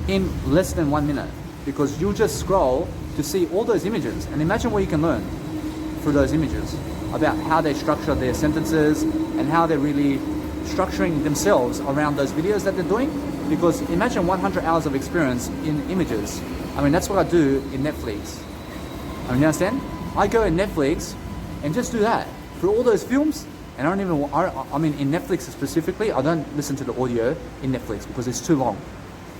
Speaker 2: in less than 1 minute, because you just scroll to see all those images, and imagine what you can learn through those images about how they structure their sentences and how they're really structuring themselves around those videos that they're doing. Because imagine 100 hours of experience in images. I mean, that's what I do in Netflix. I mean, you understand? I go in Netflix and just do that through all those films. And I don't even, I mean, in Netflix specifically, I don't listen to the audio in Netflix because it's too long.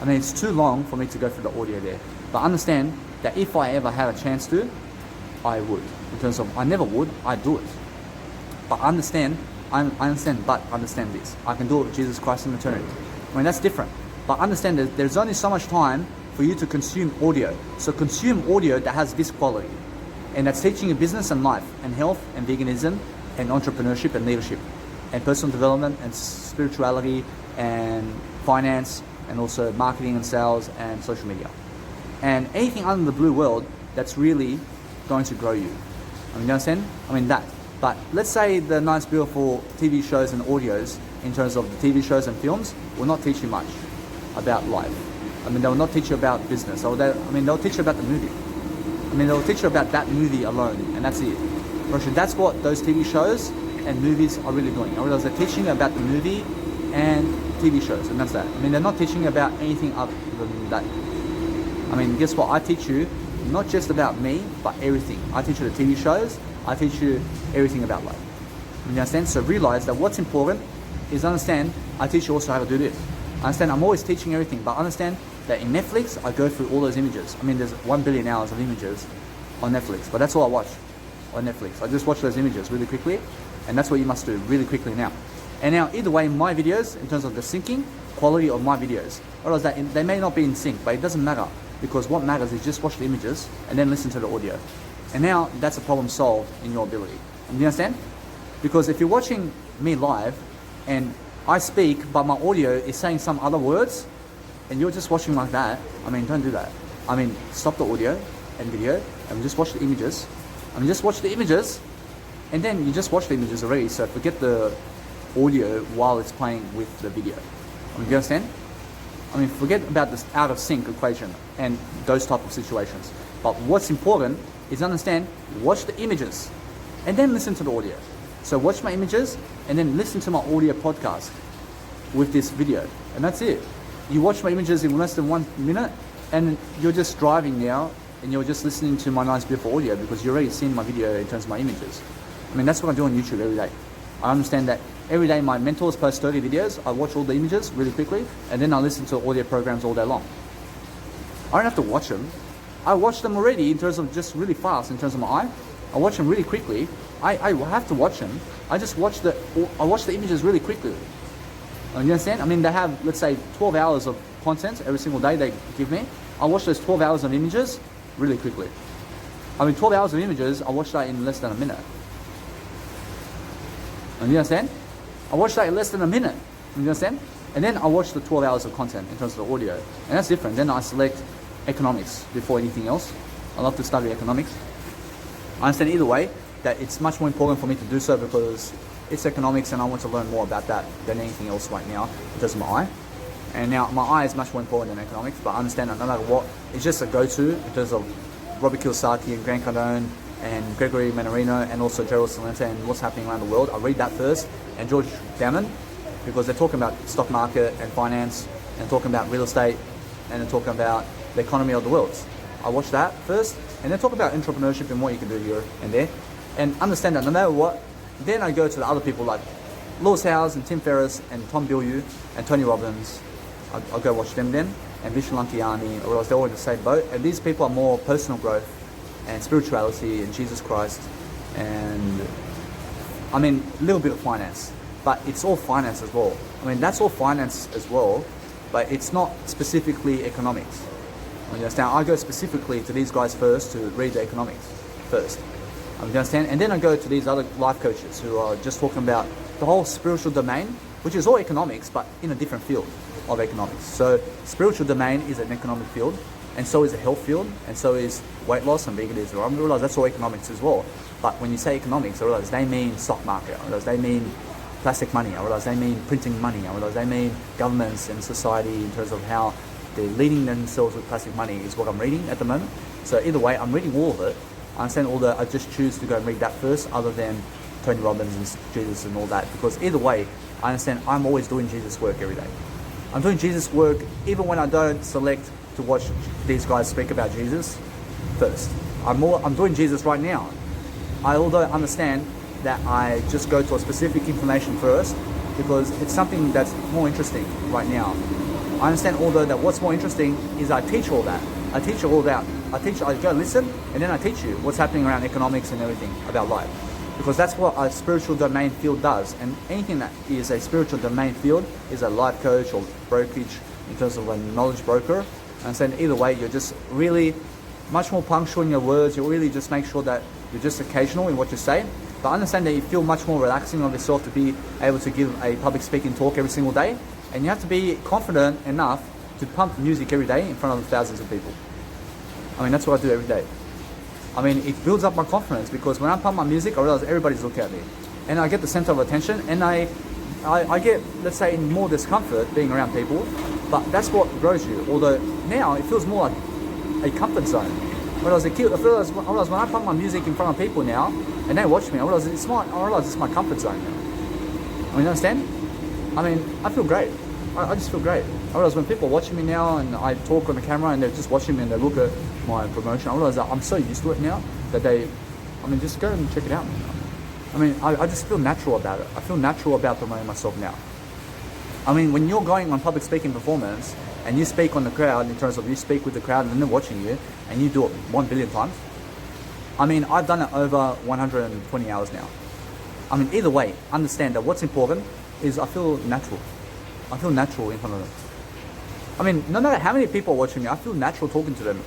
Speaker 2: I mean, it's too long for me to go through the audio there. But understand that if I ever had a chance to, I would. In terms of, I never would, I do it. But understand, I understand this. I can do it with Jesus Christ in eternity. I mean, that's different. But understand that there's only so much time for you to consume audio. So consume audio that has this quality. And that's teaching you business and life and health and veganism and entrepreneurship and leadership and personal development and spirituality and finance and also marketing and sales and social media. And anything under the blue world that's really going to grow you. I mean, you understand? I mean that. But let's say the nice, beautiful TV shows and audios, in terms of the TV shows and films, will not teach you much about life. I mean, they will not teach you about business. They'll teach you about the movie. I mean, they'll teach you about that movie alone, and that's it. That's what those TV shows and movies are really doing. I realize they're teaching you about the movie and TV shows, and that's that. I mean, they're not teaching you about anything other than that. I mean, guess what? I teach you not just about me, but everything. I teach you the TV shows. I teach you everything about life. You understand? So realize that what's important is understand, I teach you also how to do this. Understand, I'm always teaching everything, but understand that in Netflix, I go through all those images. I mean, there's 1 billion hours of images on Netflix, but that's all I watch on Netflix. I just watch those images really quickly, and that's what you must do really quickly now. And now, either way, my videos, in terms of the syncing quality of my videos, otherwise they may not be in sync, but it doesn't matter, because what matters is just watch the images and then listen to the audio. And now, that's a problem solved in your ability. You understand? Because if you're watching me live, and I speak, but my audio is saying some other words, and you're just watching like that, I mean, don't do that. I mean, stop the audio and video, and just watch the images. I mean, just watch the images, and then you just watch the images already, so forget the audio while it's playing with the video. I mean, do you understand? I mean, forget about this out of sync equation and those type of situations. But what's important is understand, watch the images, and then listen to the audio. So watch my images and then listen to my audio podcast with this video. And that's it. You watch my images in less than 1 minute and you're just driving now and you're just listening to my nice beautiful audio because you're already seen my video in terms of my images. I mean, that's what I do on YouTube every day. I understand that every day my mentors post 30 videos, I watch all the images really quickly, and then I listen to audio programs all day long. I don't have to watch them. I watch them already in terms of just really fast, in terms of my eye. I watch them really quickly. I have to watch them. I watch the images really quickly. You understand? I mean, they have, let's say, 12 hours of content every single day they give me. I watch those 12 hours of images really quickly. I mean, 12 hours of images, I watch that in less than a minute. You understand? I watch that in less than a minute. You understand? And then I watch the 12 hours of content in terms of the audio. And that's different. Then I select economics before anything else. I love to study economics. I understand either way that it's much more important for me to do so because it's economics and I want to learn more about that than anything else right now in terms of my eye. And now my eye is much more important than economics, but I understand that no matter what, it's just a go-to in terms of Robert Kiyosaki and Grant Cardone and Gregory Mannarino and also Gerald Celente and what's happening around the world. I read that first, and George Damon, because they're talking about stock market and finance and talking about real estate and they're talking about the economy of the world. I watch that first and then talk about entrepreneurship and what you can do here and there and understand that no matter what, then I go to the other people like Lewis Howes and Tim Ferriss and Tom Bilyeu and Tony Robbins. I'll go watch them then, and Vishen Lakhiani, or else they're all in the same boat. And these people are more personal growth and spirituality and Jesus Christ and, I mean, a little bit of finance, but it's all finance as well. I mean, that's all finance as well, but it's not specifically economics. You understand? I go specifically to these guys first to read the economics first. You understand? And then I go to these other life coaches who are just talking about the whole spiritual domain, which is all economics, but in a different field of economics. So spiritual domain is an economic field, and so is a health field, and so is weight loss and veganism. I realize that's all economics as well. But when you say economics, I realize they mean stock market. I realize they mean plastic money. I realize they mean printing money. I realize they mean governments and society in terms of how they're leading themselves with plastic money is what I'm reading at the moment. So either way, I'm reading all of it. I understand all the, I just choose to go and read that first other than Tony Robbins and Jesus and all that, because either way, I understand I'm always doing Jesus work every day. I'm doing Jesus work even when I don't select to watch these guys speak about Jesus first. I'm doing Jesus right now. I although understand that I just go to a specific information first because it's something that's more interesting right now. I understand although that what's more interesting is I teach all that. I teach you all that. I go listen and then I teach you what's happening around economics and everything about life. Because that's what a spiritual domain field does. And anything that is a spiritual domain field is a life coach or brokerage in terms of a knowledge broker. And so either way, you're just really much more punctual in your words. You really just make sure that you're just occasional in what you say. But understand that you feel much more relaxing of yourself to be able to give a public speaking talk every single day. And you have to be confident enough to pump music every day in front of thousands of people. I mean, that's what I do every day. I mean, it builds up my confidence because when I pump my music, I realize everybody's looking at me. And I get the center of attention and I get, let's say, more discomfort being around people, but that's what grows you. Although now it feels more like a comfort zone. When I was a kid, I realized when I pump my music in front of people now and they watch me, I realize it's my comfort zone now. I mean, you understand? I mean, I feel great. I just feel great. I realize when people are watching me now and I talk on the camera and they're just watching me and they look at my promotion, I realize that I'm so used to it now that just go and check it out. I mean, I just feel natural about it. I feel natural about promoting myself now. I mean, when you're going on public speaking performance and you speak on the crowd in terms of you speak with the crowd and they're watching you and you do it 1 billion times. I mean, I've done it over 120 hours now. I mean, either way, understand that what's important is I feel natural. I feel natural in front of them. I mean, no matter how many people are watching me, I feel natural talking to them.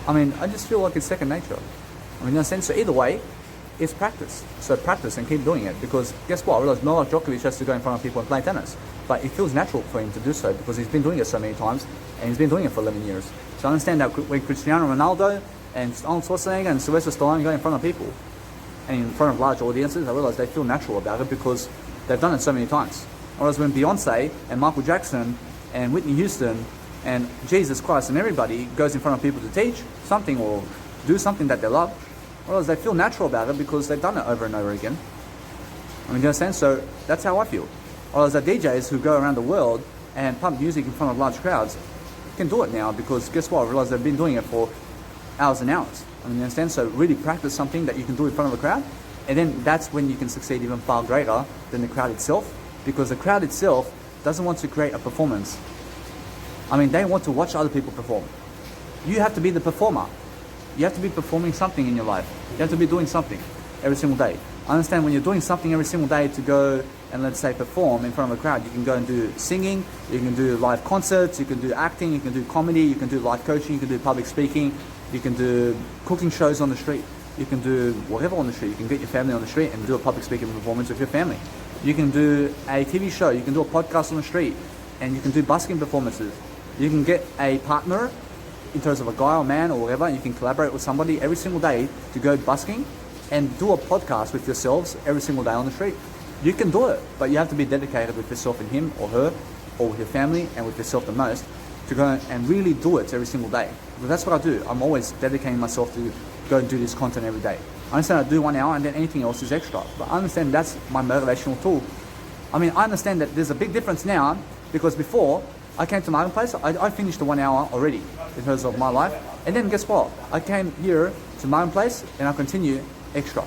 Speaker 2: I mean, I just feel like it's second nature. I mean, in a sense, so either way, it's practice. So practice and keep doing it because guess what? I realize Novak Djokovic has to go in front of people and play tennis. But it feels natural for him to do so because he's been doing it so many times and he's been doing it for 11 years. So I understand that when Cristiano Ronaldo and Arnold Schwarzenegger and Sylvester Stallone go in front of people and in front of large audiences, I realize they feel natural about it because they've done it so many times. Whereas when Beyonce and Michael Jackson and Whitney Houston and Jesus Christ and everybody goes in front of people to teach something or do something that they love, or else they feel natural about it because they've done it over and over again. I mean, you understand? So that's how I feel. Or else the DJs who go around the world and pump music in front of large crowds can do it now because guess what? I realize they've been doing it for hours and hours. I mean, you understand? So really practice something that you can do in front of a crowd, and then that's when you can succeed even far greater than the crowd itself, because the crowd itself doesn't want to create a performance. I mean, they want to watch other people perform. You have to be the performer. You have to be performing something in your life. You have to be doing something every single day. I understand when you're doing something every single day to go and let's say perform in front of a crowd, you can go and do singing, you can do live concerts, you can do acting, you can do comedy, you can do life coaching, you can do public speaking, you can do cooking shows on the street, you can do whatever on the street. You can get your family on the street and do a public speaking performance with your family. You can do a TV show, you can do a podcast on the street, and you can do busking performances. You can get a partner in terms of a guy or man or whatever, and you can collaborate with somebody every single day to go busking and do a podcast with yourselves every single day on the street. You can do it, but you have to be dedicated with yourself and him or her, or with your family and with yourself the most, to go and really do it every single day. But that's what I do. I'm always dedicating myself to go and do this content every day. I understand I do 1 hour and then anything else is extra, but I understand that's my motivational tool. I mean, I understand that there's a big difference now, because before I came to Marketplace, I finished the 1 hour already in terms of my life. And then guess what? I came here to Marketplace and I continue extra.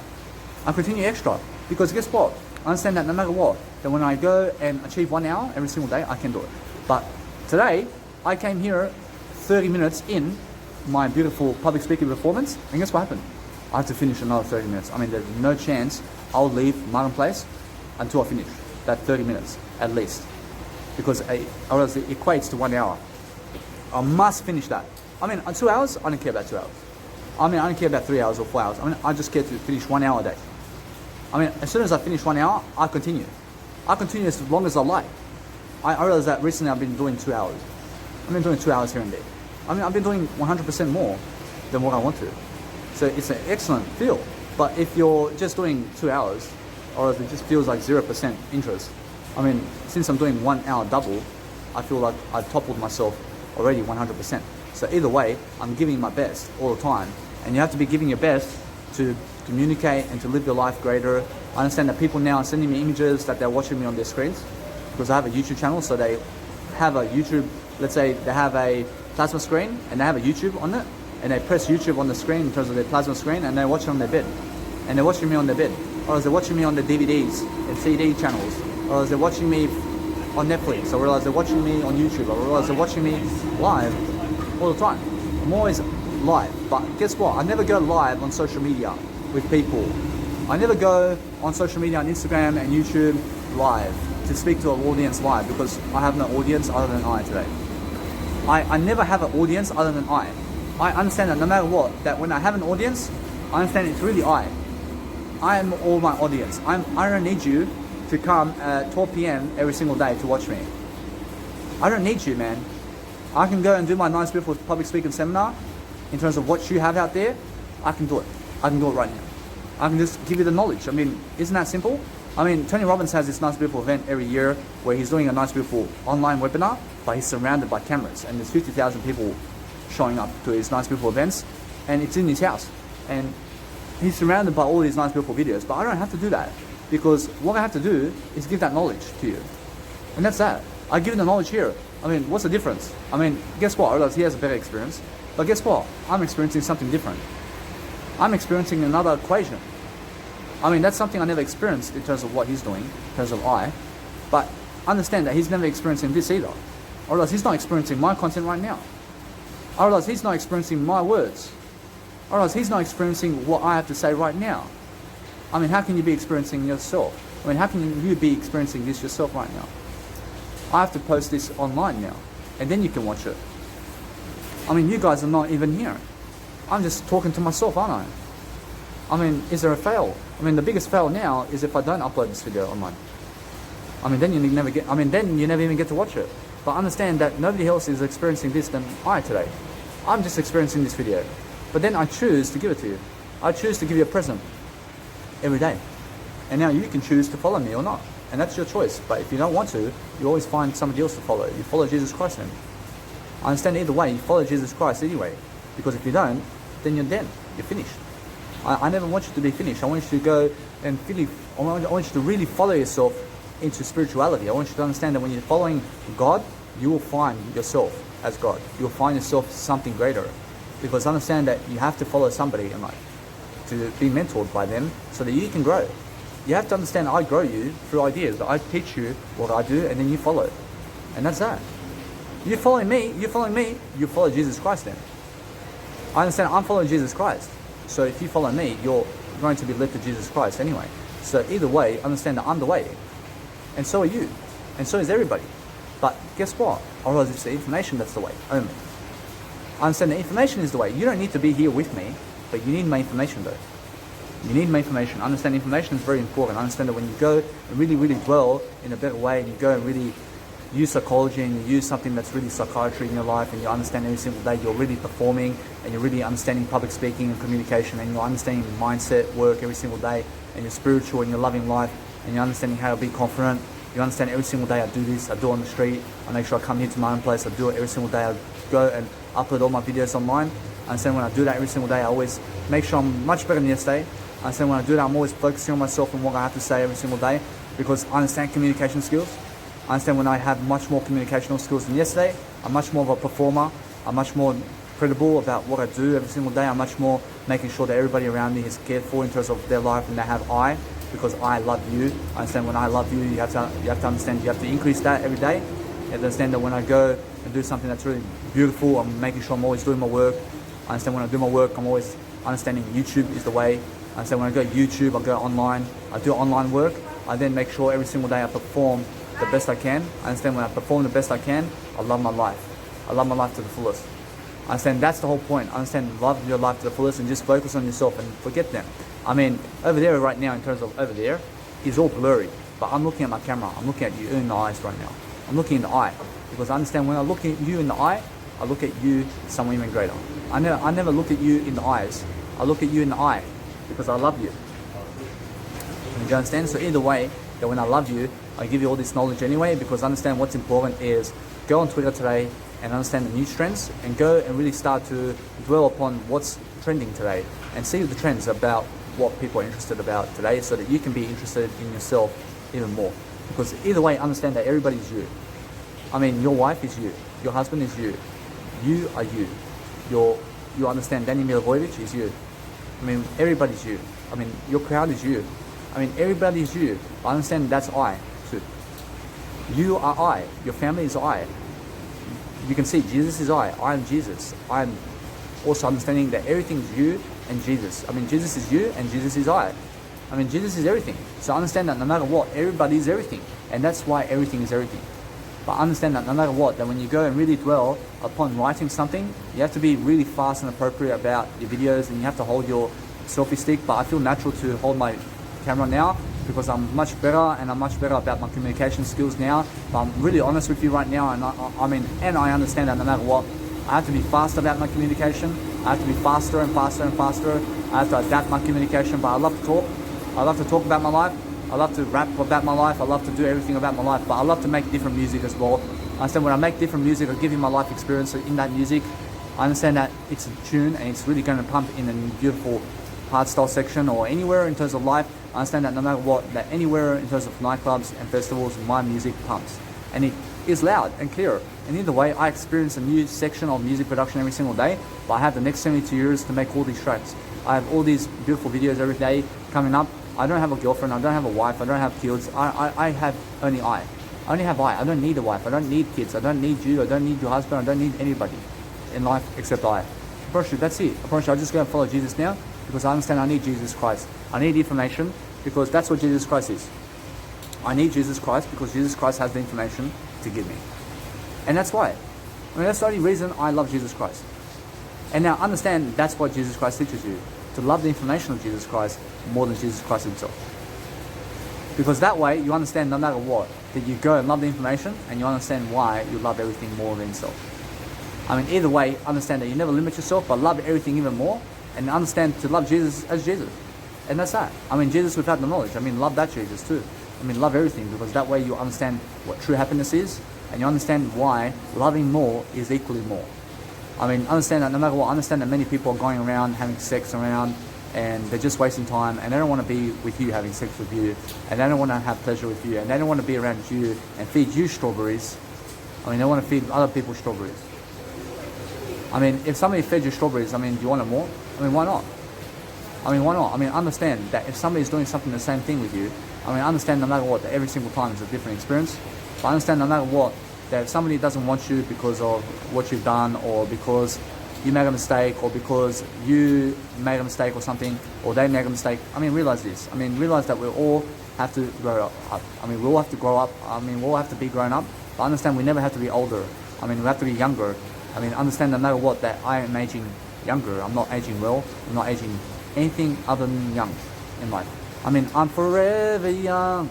Speaker 2: I continue extra because guess what? I understand that no matter what, that when I go and achieve 1 hour every single day, I can do it. But today, I came here 30 minutes in my beautiful public speaking performance, and guess what happened? I have to finish another 30 minutes. I mean, there's no chance I'll leave Marketplace until I finish that 30 minutes at least, because or else it equates to 1 hour. I must finish that. I mean, 2 hours, I don't care about 2 hours. I mean, I don't care about 3 hours or 4 hours. I mean, I just care to finish 1 hour a day. I mean, as soon as I finish 1 hour, I continue. I continue as long as I like. I realize that recently I've been doing 2 hours. I've been doing 2 hours here and there. I mean, I've been doing 100% more than what I want to. So it's an excellent feel. But if you're just doing 2 hours, or if it just feels like 0% interest, I mean, since I'm doing 1 hour double, I feel like I've toppled myself already 100%. So either way, I'm giving my best all the time. And you have to be giving your best to communicate and to live your life greater. I understand that people now are sending me images that they're watching me on their screens, because I have a YouTube channel, so they have a YouTube, let's say they have a plasma screen and they have a YouTube on it, and they press YouTube on the screen in terms of their plasma screen, and they watch it on their bed. And they're watching me on their bed. Or they're watching me on the DVDs and CD channels. Or they're watching me on Netflix. Or they're watching me on YouTube. Or they're watching me live all the time. I'm always live. But guess what? I never go live on social media with people. I never go on social media on Instagram and YouTube live to speak to an audience live, because I have no audience other than I today. I never have an audience other than I. I understand that no matter what, that when I have an audience, I understand it's really I. I am all my audience. I don't need you to come at 12 p.m. every single day to watch me. I don't need you, man. I can go and do my nice beautiful public speaking seminar in terms of what you have out there. I can do it. I can do it right now. I can just give you the knowledge. I mean, isn't that simple? I mean, Tony Robbins has this nice beautiful event every year where he's doing a nice beautiful online webinar, but he's surrounded by cameras, and there's 50,000 people showing up to his nice beautiful events, and it's in his house. And he's surrounded by all these nice beautiful videos, but I don't have to do that, because what I have to do is give that knowledge to you. And that's that. I give the knowledge here. I mean, what's the difference? I mean, guess what? I realize he has a better experience, but guess what? I'm experiencing something different. I'm experiencing another equation. I mean, that's something I never experienced in terms of what he's doing, in terms of but understand that he's never experiencing this either. I realize he's not experiencing my content right now. I realize he's not experiencing my words. I realize he's not experiencing what I have to say right now. I mean, how can you be experiencing yourself? I mean, how can you be experiencing this yourself right now? I have to post this online now, and then you can watch it. I mean, you guys are not even here. I'm just talking to myself, aren't I? I mean, is there a fail? I mean, the biggest fail now is if I don't upload this video online. I mean, then you never even get to watch it. But understand that nobody else is experiencing this than I today. I'm just experiencing this video. But then I choose to give it to you. I choose to give you a present every day. And now you can choose to follow me or not. And that's your choice. But if you don't want to, you always find somebody else to follow. You follow Jesus Christ then. I understand either way, you follow Jesus Christ anyway. Because if you don't, then you're dead. You're finished. I never want you to be finished. I want you to go and I want you to really follow yourself into spirituality. I want you to understand that when you're following God, you will find yourself as God. You'll find yourself something greater. Because understand that you have to follow somebody in life, to be mentored by them so that you can grow. You have to understand I grow you through ideas. I teach you what I do and then you follow. And that's that. You're following me, you follow Jesus Christ then. I understand I'm following Jesus Christ. So if you follow me, you're going to be led to Jesus Christ anyway. So either way, understand that I'm the way. And so are you. And so is everybody. But guess what? I realize it's the information that's the way only. I understand the information is the way. You don't need to be here with me, but you need my information though. You need my information. Understand information is very important. Understand that when you go and really, really dwell in a better way, and you go and really use psychology and you use something that's really psychiatry in your life, and you understand every single day you're really performing and you're really understanding public speaking and communication, and you're understanding mindset work every single day, and you're spiritual and you're loving life, and you're understanding how to be confident. You understand every single day I do this, I do it on the street, I make sure I come here to my own place, I do it every single day, I go and upload all my videos online. I understand when I do that every single day, I always make sure I'm much better than yesterday. I understand when I do that, I'm always focusing on myself and what I have to say every single day, because I understand communication skills. I understand when I have much more communicational skills than yesterday, I'm much more of a performer, I'm much more credible about what I do every single day, I'm much more making sure that everybody around me is cared for in terms of their life, and they have I, because I love you. I understand when I love you, you have to understand you have to increase that every day. You have to understand that when I go and do something that's really beautiful, I'm making sure I'm always doing my work. I understand when I do my work, I'm always understanding YouTube is the way. I understand when I go YouTube, I go online, I do online work. I then make sure every single day I perform the best I can. I understand when I perform the best I can, I love my life. I love my life to the fullest. I understand that's the whole point. I understand love your life to the fullest and just focus on yourself and forget them. I mean, over there right now, in terms of over there, is all blurry. But I'm looking at my camera. I'm looking at you in the eyes right now. I'm looking in the eye. Because I understand when I look at you in the eye, I look at you somewhere even greater. I never look at you in the eyes. I look at you in the eye because I love you. You understand? So either way, that when I love you, I give you all this knowledge anyway, because understand what's important is go on Twitter today and understand the news trends and go and really start to dwell upon what's trending today and see the trends about what people are interested about today, so that you can be interested in yourself even more. Because either way, understand that everybody's you. I mean, your wife is you, your husband is you, you are you. You understand Danny Milivojevic is you. I mean, everybody's you. I mean, your crowd is you. I mean, everybody is you. I understand that's I too. You are I. Your family is I. You can see Jesus is I am Jesus. I'm also understanding that everything is you and Jesus. I mean, Jesus is you and Jesus is I. I mean, Jesus is everything. So understand that no matter what, everybody is everything. And that's why everything is everything. But understand that no matter what, that when you go and really dwell upon writing something, you have to be really fast and appropriate about your videos, and you have to hold your selfie stick. But I feel natural to hold my camera now because I'm much better, and I'm much better about my communication skills now. But I'm really honest with you right now, and I understand that no matter what, I have to be fast about my communication. I have to be faster and faster and faster. I have to adapt my communication, but I love to talk. I love to talk about my life. I love to rap about my life. I love to do everything about my life, but I love to make different music as well. I understand when I make different music, I give you my life experience in that music. I understand that it's a tune and it's really going to pump in a beautiful hardstyle section or anywhere in terms of life. I understand that no matter what, that anywhere in terms of nightclubs and festivals, my music pumps. And it is loud and clear. And either way, I experience a new section of music production every single day, but I have the next 72 years to make all these tracks. I have all these beautiful videos every day coming up. I don't have a girlfriend, I don't have a wife, I don't have kids. I have only I. I only have I don't need a wife, I don't need kids, I don't need you, I don't need your husband, I don't need anybody in life except I. I promise you, that's it. I promise you, I'll just go and follow Jesus now because I understand I need Jesus Christ. I need information because that's what Jesus Christ is. I need Jesus Christ because Jesus Christ has the information to give me. And that's why. I mean, that's the only reason I love Jesus Christ. And now understand that's what Jesus Christ teaches you. To love the information of Jesus Christ more than Jesus Christ himself. Because that way you understand no matter what, that you go and love the information and you understand why you love everything more than yourself. I mean, either way, understand that you never limit yourself, but love everything even more, and understand to love Jesus as Jesus. And that's that. I mean, Jesus without the knowledge. I mean, love that Jesus too. I mean, love everything, because that way you understand what true happiness is, and you understand why loving more is equally more. I mean, understand that no matter what, understand that many people are going around having sex around and they're just wasting time, and they don't want to be with you having sex with you, and they don't want to have pleasure with you, and they don't want to be around you and feed you strawberries. I mean, they want to feed other people strawberries. I mean, if somebody fed you strawberries, I mean, do you want it more? I mean, why not? I mean, why not? I mean, understand that if somebody's doing something the same thing with you, I mean, understand no matter what, that every single time is a different experience. But understand no matter what, that if somebody doesn't want you because of what you've done, or because you made a mistake, or because you made a mistake or something, or they made a mistake, I mean, realize this. I mean, realize that we all have to grow up. I mean, we all have to grow up. I mean, we all have to be grown up. But understand we never have to be older. I mean, we have to be younger. I mean, understand no matter what, that I am aging younger. I'm not aging well. I'm not aging anything other than young in life. I mean, I'm forever young.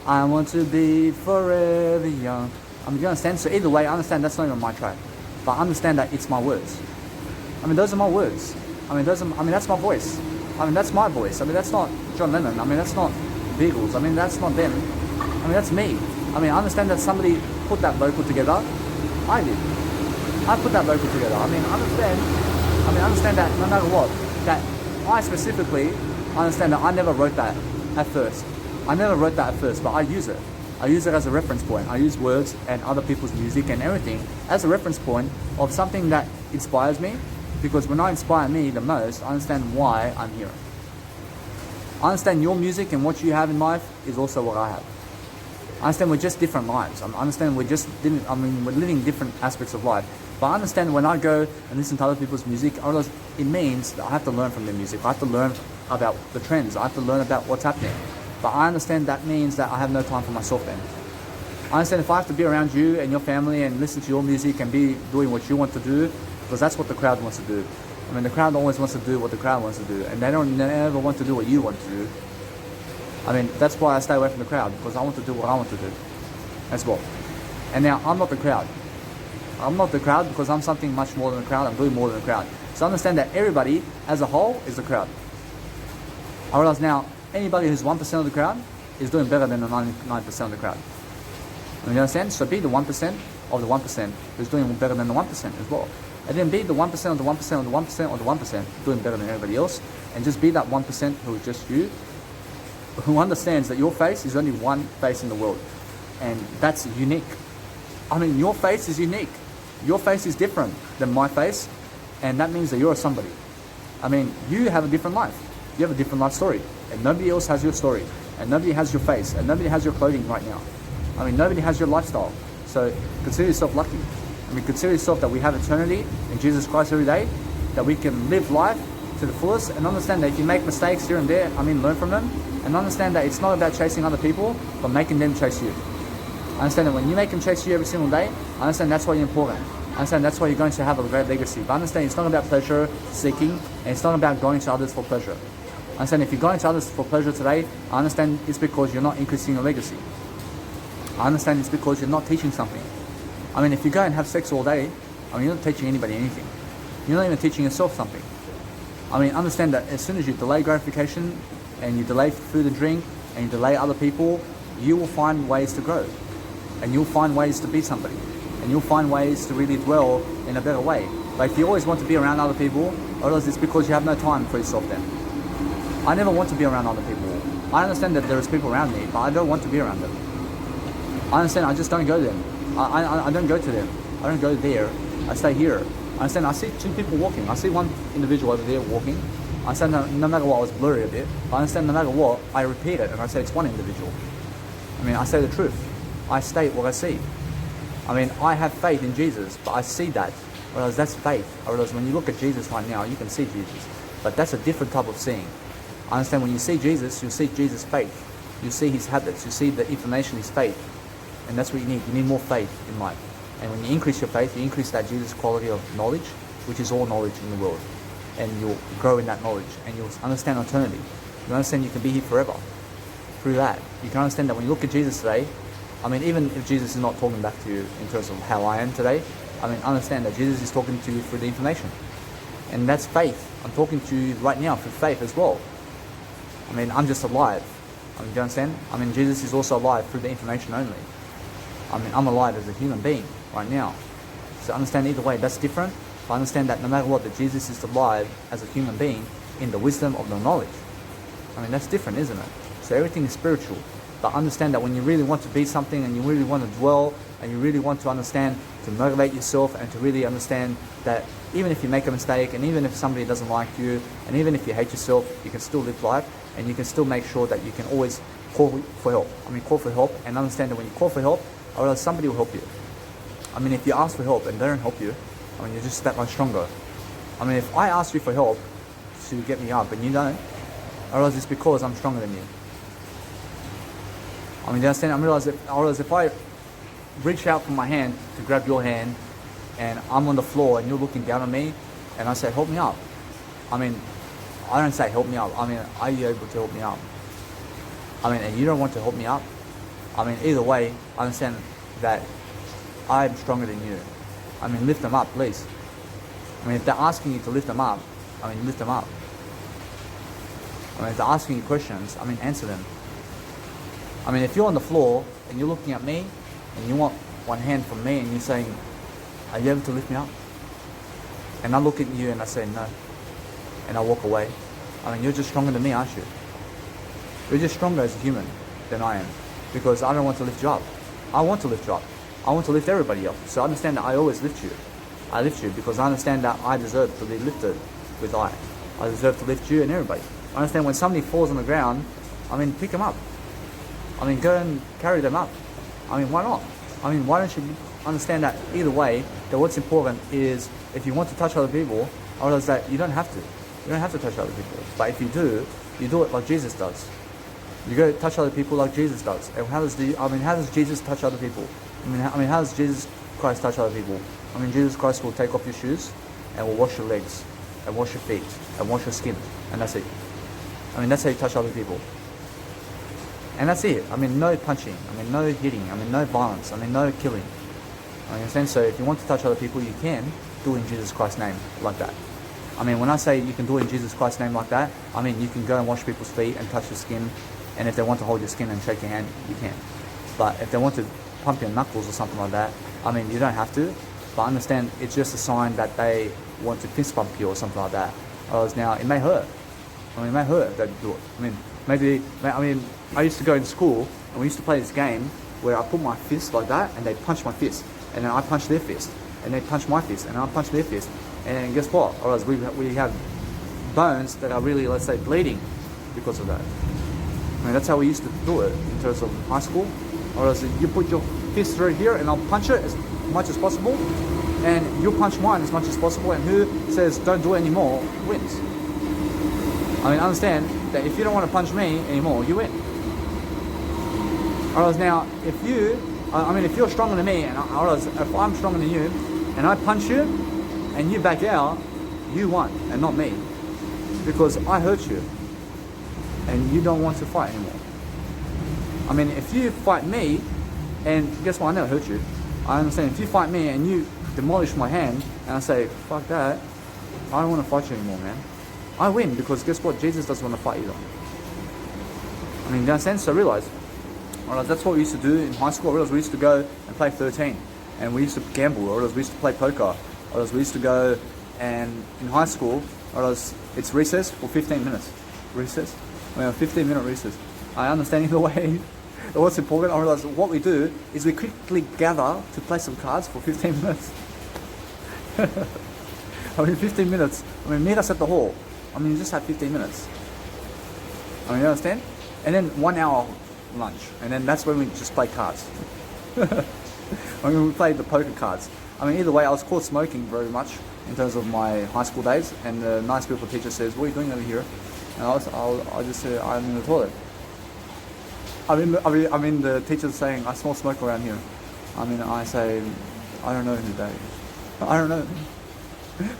Speaker 2: I want to be forever young. I mean, you understand? So either way, I understand that's not even my track. But understand that it's my words. I mean, those are my words. I mean, that's my voice. I mean, that's my voice. I mean, that's not John Lennon. I mean, that's not Beagles. I mean, that's not them. I mean, that's me. I mean, I understand that somebody put that vocal together. I did. I put that vocal together. I mean, understand that no matter what, that I specifically understand that I never wrote that at first. I never wrote that at first, but I use it. I use it as a reference point. I use words and other people's music and everything as a reference point of something that inspires me, because when I inspire me the most, I understand why I'm here. I understand your music and what you have in life is also what I have. I understand we're just different lives. I understand we're living different aspects of life. But I understand when I go and listen to other people's music, I realize it means that I have to learn from their music. I have to learn about the trends. I have to learn about what's happening. But I understand that means that I have no time for myself then. I understand if I have to be around you and your family and listen to your music and be doing what you want to do, because that's what the crowd wants to do. I mean, the crowd always wants to do what the crowd wants to do, and they don't never want to do what you want to do. I mean, that's why I stay away from the crowd, because I want to do what I want to do as well. And now, I'm not the crowd. I'm not the crowd because I'm something much more than the crowd. I'm doing more than the crowd. So understand that everybody as a whole is the crowd. I realize now, anybody who's 1% of the crowd is doing better than the 99% of the crowd. You understand? So be the 1% of the 1% who's doing better than the 1% as well. And then be the 1% of the 1% of the 1% of the 1% doing better than everybody else. And just be that 1% who is just you, who understands that your face is only one face in the world. And that's unique. I mean, your face is unique. Your face is different than my face. And that means that you're somebody. I mean, you have a different life. You have a different life story. And nobody else has your story. And nobody has your face. And nobody has your clothing right now. I mean, nobody has your lifestyle. So consider yourself lucky. I mean, consider yourself that we have eternity in Jesus Christ every day. That we can live life to the fullest. And understand that if you make mistakes here and there, I mean, learn from them. And understand that it's not about chasing other people, but making them chase you. I understand that when you make them chase you every single day, I understand that's why you're important. I understand that's why you're going to have a great legacy. But I understand it's not about pleasure seeking, and it's not about going to others for pleasure. I understand if you're going to others for pleasure today, I understand it's because you're not increasing your legacy. I understand it's because you're not teaching something. I mean, if you go and have sex all day, I mean, you're not teaching anybody anything. You're not even teaching yourself something. I mean, understand that as soon as you delay gratification, and you delay food and drink, and you delay other people, you will find ways to grow. And you'll find ways to be somebody. And you'll find ways to really dwell in a better way. But if you always want to be around other people, or else it's because you have no time for yourself then. I never want to be around other people. I understand that there is people around me, but I don't want to be around them. I understand I just don't go there. I don't go to them. I don't go there. I stay here. I understand I see two people walking. I see one individual over there walking. I understand no matter what, I was blurry a bit. But I understand no matter what, I repeat it and I say it's one individual. I mean, I say the truth. I state what I see. I mean, I have faith in Jesus, but I see that. Whereas that's faith. Whereas when you look at Jesus right now, you can see Jesus. But that's a different type of seeing. I understand when you see Jesus, you see Jesus' faith. You see his habits. You see the information, his faith. And that's what you need. You need more faith in life. And when you increase your faith, you increase that Jesus quality of knowledge, which is all knowledge in the world. And you'll grow in that knowledge. And you'll understand eternity. You understand you can be here forever. Through that. You can understand that when you look at Jesus today, I mean, even if Jesus is not talking back to you in terms of how I am today, I mean, understand that Jesus is talking to you through the information. And that's faith. I'm talking to you right now through faith as well. I mean, I'm just alive. I mean, do you understand? I mean, Jesus is also alive through the information only. I mean, I'm alive as a human being right now. So understand either way, that's different. But understand that no matter what, that Jesus is alive as a human being in the wisdom of the knowledge. I mean, that's different, isn't it? So everything is spiritual. But understand that when you really want to be something and you really want to dwell and you really want to understand, to motivate yourself and to really understand that even if you make a mistake and even if somebody doesn't like you and even if you hate yourself, you can still live life and you can still make sure that you can always call for help. I mean, call for help and understand that when you call for help, or else somebody will help you. I mean, if you ask for help and they don't help you, I mean, you're just that much stronger. I mean, if I ask you for help to get me up and you don't, or else it's because I'm stronger than you. I mean, you understand? I realize if I reach out from my hand to grab your hand and I'm on the floor and you're looking down on me and I say, help me up. I mean, I don't say help me up. I mean, are you able to help me up? I mean, and you don't want to help me up. I mean, either way, I understand that I'm stronger than you. I mean, lift them up, please. I mean, if they're asking you to lift them up, I mean, lift them up. I mean, if they're asking you questions, I mean, answer them. I mean, if you're on the floor and you're looking at me and you want one hand from me and you're saying, are you able to lift me up? And I look at you and I say no. And I walk away. I mean, you're just stronger than me, aren't you? You're just stronger as a human than I am. Because I don't want to lift you up. I want to lift you up. I want to lift everybody up. So understand that I always lift you. I lift you because I understand that I deserve to be lifted with I deserve to lift you and everybody. I understand when somebody falls on the ground, I mean, pick them up. I mean, go and carry them up. I mean, why not? I mean, why don't you understand that either way, that what's important is if you want to touch other people, I realize that you don't have to. You don't have to touch other people. But if you do it like Jesus does. You go touch other people like Jesus does. And how does Jesus touch other people? I mean, how does Jesus Christ touch other people? I mean, Jesus Christ will take off your shoes and will wash your legs and wash your feet and wash your skin. And that's it. I mean, that's how you touch other people. And that's it. I mean, no punching. I mean, no hitting. I mean, no violence. I mean, no killing. I understand. So if you want to touch other people, you can do it in Jesus Christ's name like that. I mean, when I say you can do it in Jesus Christ's name like that, I mean, you can go and wash people's feet and touch your skin. And if they want to hold your skin and shake your hand, you can. But if they want to pump your knuckles or something like that, I mean, you don't have to. But understand, it's just a sign that they want to fist bump you or something like that. Whereas now, it may hurt. I mean, it may hurt if they do it. I mean, I used to go in school and we used to play this game where I put my fist like that and they punch my fist. And then I punch their fist. And they punch my fist. And I punch their fist. And guess what? Or else we have bones that are really, let's say, bleeding because of that. I mean, that's how we used to do it in terms of high school. Or else you put your fist right here and I'll punch it as much as possible. And you punch mine as much as possible. And who says don't do it anymore wins. I mean, understand that if you don't want to punch me anymore, you win. Or else now, if you're stronger than me, and if I'm stronger than you, and I punch you, and you back out, you won, and not me. Because I hurt you, and you don't want to fight anymore. I mean, if you fight me, and guess what, I never hurt you. I understand, if you fight me, and you demolish my hand, and I say, fuck that, I don't want to fight you anymore, man. I win, because guess what, Jesus doesn't want to fight either. I mean, in that sense, I realize, that's what we used to do in high school. I realized we used to go and play 13, and we used to gamble. Or we used to play poker. Or we used to go and in high school, it's recess for 15 minutes. Recess? I mean, a 15-minute recess. I understand either way. What's important, I realize what we do is we quickly gather to play some cards for 15 minutes. I mean, 15 minutes. I mean, meet us at the hall. I mean, you just have 15 minutes. I mean, you understand? And then 1 hour lunch. And then that's when we just play cards. I mean, we played the poker cards. I mean, either way, I was caught smoking very much in terms of my high school days. And the nice beautiful teacher says, what are you doing over here? And I just said, I'm in the toilet. I mean, the teacher's saying, I smell smoke around here. I mean, I say, I don't know who that is. I don't know.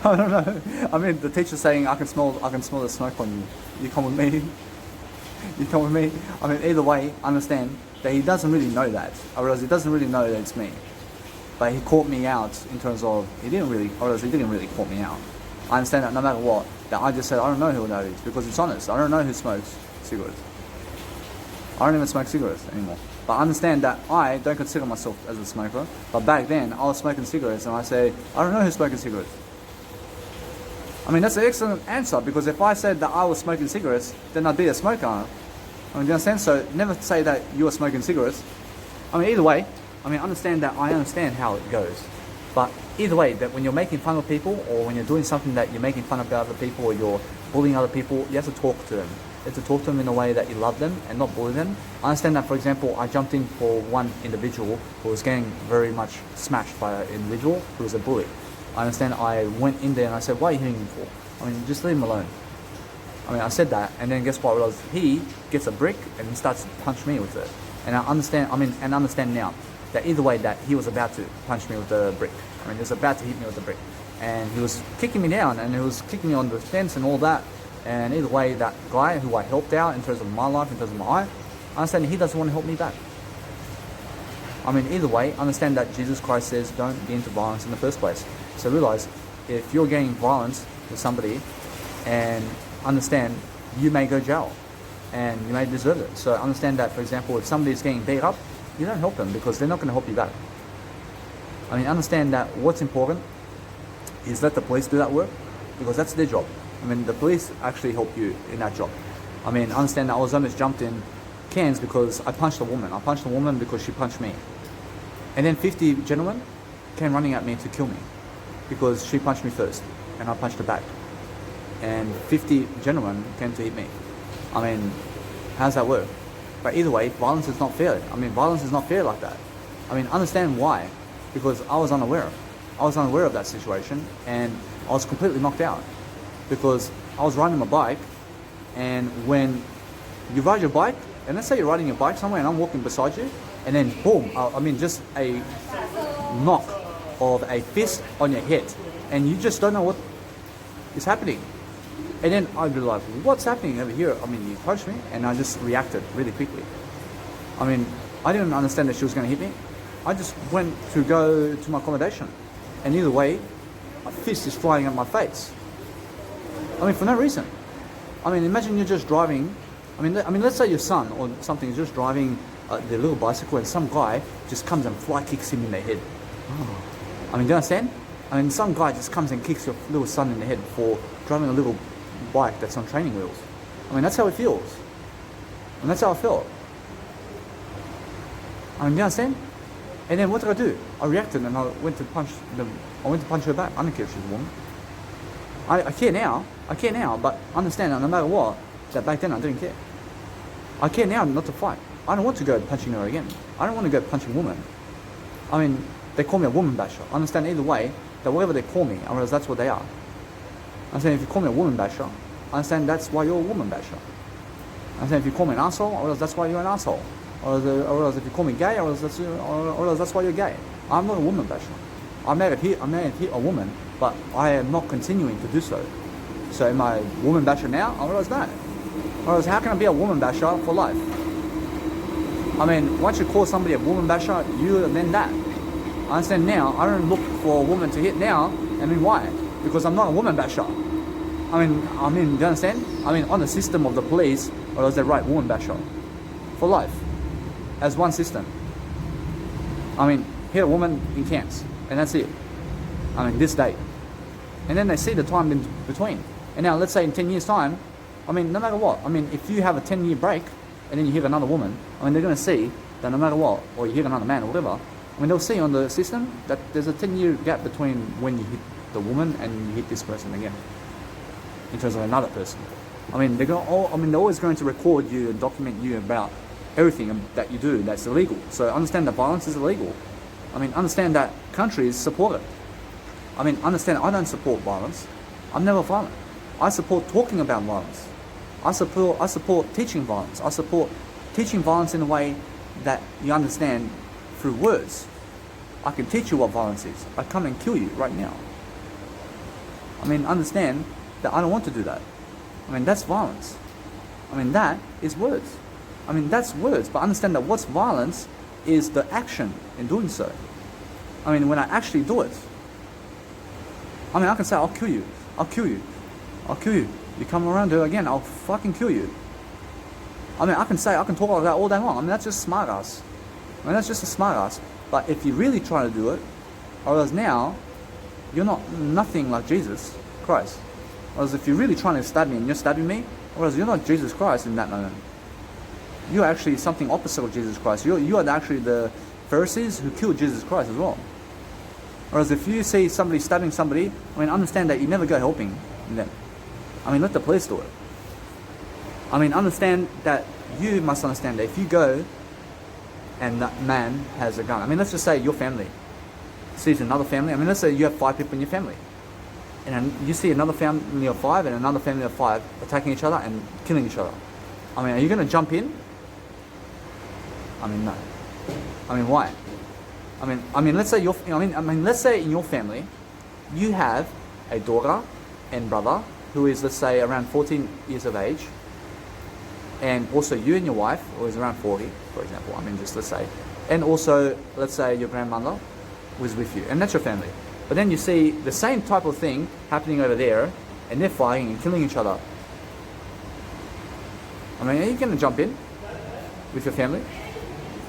Speaker 2: I don't know. I mean, the teacher's saying, I can smell the smoke on you. You come with me. You come with me. I mean, either way, understand that he doesn't really know that. I realize he doesn't really know that it's me. But he caught me out in terms of, he didn't really caught me out. I understand that no matter what, that I just said, I don't know who that is, because it's honest. I don't know who smokes cigarettes. I don't even smoke cigarettes anymore. But I understand that I don't consider myself as a smoker. But back then, I was smoking cigarettes, and I say, I don't know who's smoking cigarettes. I mean, that's an excellent answer, because if I said that I was smoking cigarettes, then I'd be a smoker. I mean, do you understand? So never say that you are smoking cigarettes. I mean, either way, I mean, understand that I understand how it goes. But either way, that when you're making fun of people, or when you're doing something that you're making fun of other people, or you're bullying other people, you have to talk to them. You have to talk to them in a way that you love them and not bully them. I understand that, for example, I jumped in for one individual who was getting very much smashed by an individual who was a bully. I understand I went in there and I said, why are you hitting him for? I mean, just leave him alone. I mean, I said that, and then guess what? He gets a brick and he starts to punch me with it. And I understand now that either way that he was about to punch me with the brick. I mean, he was about to hit me with the brick. And he was kicking me down, and he was kicking me on the fence and all that. And either way, that guy who I helped out in terms of my life, in terms of my eye, I understand he doesn't want to help me back. I mean, either way, understand that Jesus Christ says don't get into violence in the first place. So realize, if you're getting violence with somebody, and understand you may go jail, and you may deserve it. So understand that, for example, if somebody's getting beat up, you don't help them, because they're not going to help you back. I mean, understand that what's important is let the police do that work, because that's their job. I mean, the police actually help you in that job. I mean, understand that I was almost jumped in cans because I punched a woman. I punched a woman because she punched me. And then 50 gentlemen came running at me to kill me because she punched me first and I punched her back. And 50 gentlemen came to hit me. I mean, how does that work? But either way, violence is not fair. I mean, violence is not fair like that. I mean, understand why. Because I was unaware. I was unaware of that situation, and I was completely knocked out. Because I was riding my bike, and when you ride your bike, and let's say you're riding your bike somewhere and I'm walking beside you, and then boom, I mean just a knock of a fist on your head, and you just don't know what is happening. And then I'd be like, what's happening over here? I mean, you punched me, and I just reacted really quickly. I mean, I didn't understand that she was going to hit me. I just went to go to my accommodation, and either way, a fist is flying at my face. I mean, for no reason. I mean, imagine you're just driving. I mean, let's say your son or something is just driving their little bicycle, and some guy just comes and fly kicks him in the head. Oh. I mean, do you understand? I mean, some guy just comes and kicks your little son in the head for driving a little bike that's on training wheels. I mean, that's how it feels. And that's how I felt. I mean, do you understand? And then what did I do? I reacted and I went to punch her back. I don't care if she's a woman. I care now, but understand that no matter what, that back then I didn't care. I care now not to fight. I don't want to go punching her again. I don't want to go punching women. I mean, they call me a woman basher. I understand either way that whatever they call me, I realize that's what they are. I understand if you call me a woman basher, I understand that's why you're a woman basher. I understand if you call me an asshole, I realize that's why you're an asshole. Or if you call me gay, I realize that's why you're gay. I'm not a woman basher. I may have hit a woman, but I am not continuing to do so. So am I a woman basher now? I realize that. I realize, how can I be a woman basher for life? I mean, once you call somebody a woman basher, you then that. I understand now, I don't look for a woman to hit now. I mean, why? Because I'm not a woman basher. I mean, do you understand? I mean, on the system of the police, or is they right, woman basher? For life. As one system. I mean, hit a woman in cans, and that's it. I mean, this day. And then they see the time in between. And now, let's say in 10 years' time, I mean, no matter what, I mean, if you have a 10-year break, and then you hit another woman, I mean, they're going to see that no matter what, or you hit another man or whatever, I mean, they'll see on the system that there's a 10-year gap between when you hit the woman and you hit this person again, in terms of another person. I mean, they're always going to record you and document you about everything that you do that's illegal. So understand that violence is illegal. I mean, understand that countries support it. I mean, understand I don't support violence. I'm never violent. I support talking about violence. I support teaching violence. I support teaching violence in a way that you understand through words. I can teach you what violence is. I come and kill you right now. I mean, understand that I don't want to do that. I mean, that's violence. I mean, that is words. I mean, that's words, but understand that what's violence is the action in doing so. I mean, when I actually do it, I mean, I can say, I'll kill you. I'll kill you. I'll kill you. You come around here again, I'll fucking kill you. I mean, I can talk like that all day long. I mean, that's just smart ass. I mean, that's just a smart ass. But if you really try to do it, or else now, you're not nothing like Jesus Christ. Whereas if you're really trying to stab me and you're stabbing me, whereas you're not Jesus Christ in that moment. You're actually something opposite of Jesus Christ. You are actually the Pharisees who killed Jesus Christ as well. Whereas if you see somebody stabbing somebody, I mean, understand that you never go helping them. I mean, let the police do it. I mean, understand that you must understand that if you go and that man has a gun, I mean, let's just say your family sees another family. I mean, let's say you have 5 people in your family. And then you see another family of 5 and another family of 5 attacking each other and killing each other. I mean, are you going to jump in? I mean, no. I mean, why? I mean, let's say let's say in your family, you have a daughter and brother who is, let's say, around 14 years of age, and also you and your wife, who is around 40, for example. I mean, just let's say, and also, let's say, your grandmother was with you, and that's your family. But then you see the same type of thing happening over there, and they're fighting and killing each other. I mean, are you going to jump in with your family?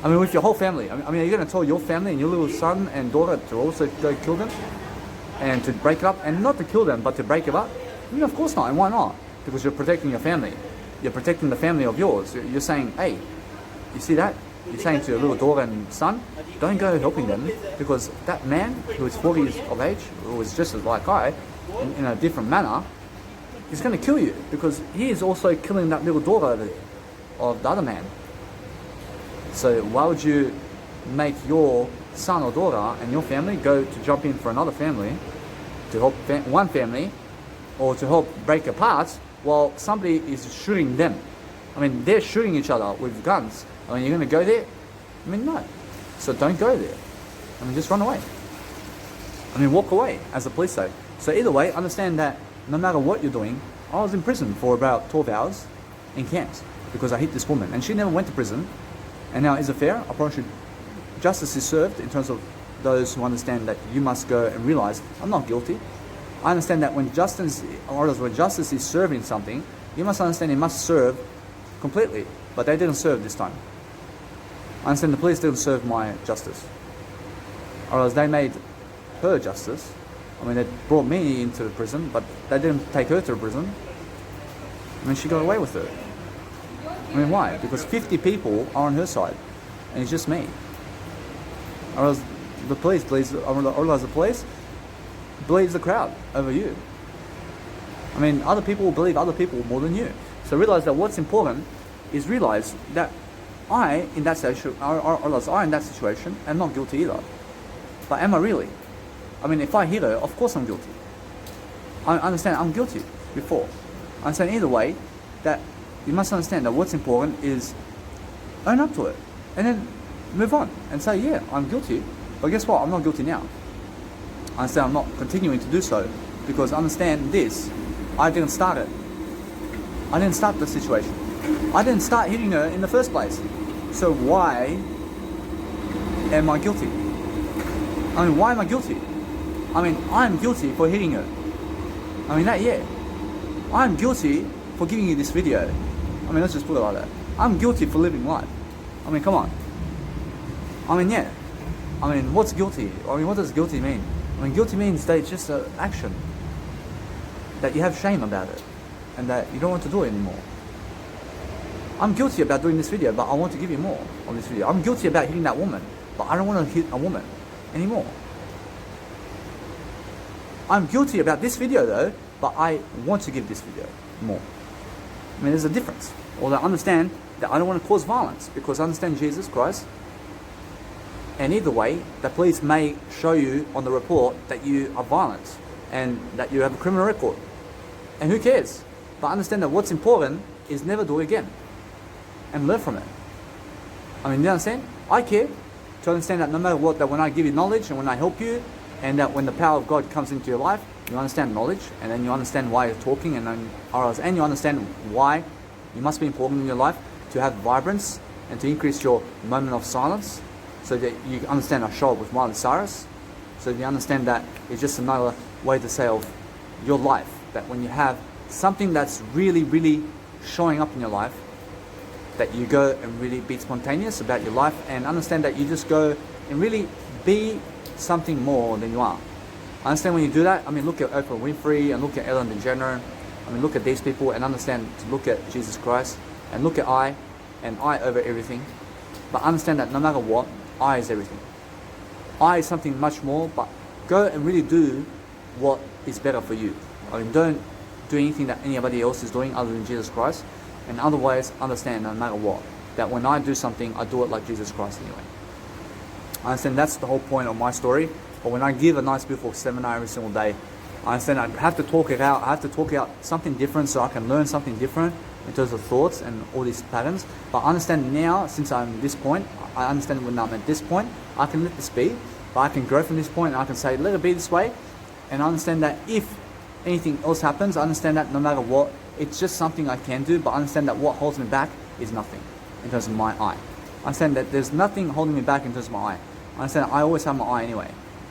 Speaker 2: I mean, with your whole family. I mean, are you going to tell your family and your little son and daughter to also go kill them? And to break it up? And not to kill them, but to break it up? I mean, of course not. And why not? Because you're protecting your family. You're protecting the family of yours. You're saying, hey, you see that? You're saying to your little daughter and son, don't go helping them, because that man who is 40 years of age, who is just as like I, in a different manner, is going to kill you, because he is also killing that little daughter over there of the other man. So why would you make your son or daughter and your family go to jump in for another family to help one family, or to help break apart while somebody is shooting them? I mean, they're shooting each other with guns. I mean, you're going to go there? I mean, no. So don't go there. I mean, just run away. I mean, walk away, as the police say. So either way, understand that no matter what you're doing, I was in prison for about 12 hours in camps because I hit this woman, and she never went to prison. And now, is it fair? I promise you, justice is served in terms of those who understand that you must go and realize, I'm not guilty. I understand that when justice is serving something, you must understand it must serve completely. But they didn't serve this time. I understand the police didn't serve my justice. Or else they made her justice. I mean, they brought me into the prison, but they didn't take her to the prison. I mean, she got away with it. I mean, why? Because 50 people are on her side, and it's just me. Or else the police believes the crowd over you. I mean, other people will believe other people more than you. So realize that what's important is realize that I, in that situation, am not guilty either. But am I really? I mean, if I hit her, of course I'm guilty. I understand I'm guilty before. I understand either way that you must understand that what's important is own up to it and then move on and say, yeah, I'm guilty, but guess what? I'm not guilty now. I understand I'm not continuing to do so because I understand this. I didn't start it. I didn't start the situation. I didn't start hitting her in the first place. So why am I guilty? I mean, why am I guilty? I mean, I'm guilty for hitting her. I mean, I'm guilty for giving you this video. I mean, let's just put it like that. I'm guilty for living life. I mean, come on. I mean, yeah. I mean, what's guilty? I mean, what does guilty mean? I mean, guilty means that it's just an action. That you have shame about it. And that you don't want to do it anymore. I'm guilty about doing this video, but I want to give you more on this video. I'm guilty about hitting that woman, but I don't want to hit a woman anymore. I'm guilty about this video though, but I want to give this video more. I mean, there's a difference. Or I understand that I don't want to cause violence because I understand Jesus Christ. And either way, the police may show you on the report that you are violent and that you have a criminal record. And who cares? But understand that what's important is never do it again. And learn from it. I mean, you understand? I care to understand that no matter what, that when I give you knowledge and when I help you, and that when the power of God comes into your life, you understand knowledge, and then you understand why you're talking, and you understand why you must be important in your life to have vibrance and to increase your moment of silence, so that you understand I show up with Miley Cyrus, so that you understand that it's just another way to say of your life, that when you have something that's really, really showing up in your life, that you go and really be spontaneous about your life and understand that you just go and really be something more than you are. I understand when you do that, I mean, look at Oprah Winfrey and look at Ellen DeGeneres. I mean, look at these people and understand to look at Jesus Christ and look at I and I over everything. But understand that no matter what, I is everything. I is something much more, but go and really do what is better for you. I mean, don't do anything that anybody else is doing other than Jesus Christ. And otherwise, understand no matter what, that when I do something, I do it like Jesus Christ anyway. I understand that's the whole point of my story. But when I give a nice, beautiful seminar every single day, I understand I have to talk it out. I have to talk out something different so I can learn something different in terms of thoughts and all these patterns. But I understand now, since I'm at this point, I understand when I'm at this point, I can let this be. But I can grow from this point and I can say, let it be this way. And I understand that if anything else happens, I understand that no matter what, it's just something I can do. But I understand that what holds me back is nothing in terms of my I. I understand that there's nothing holding me back in terms of my I. I understand I always have my I anyway.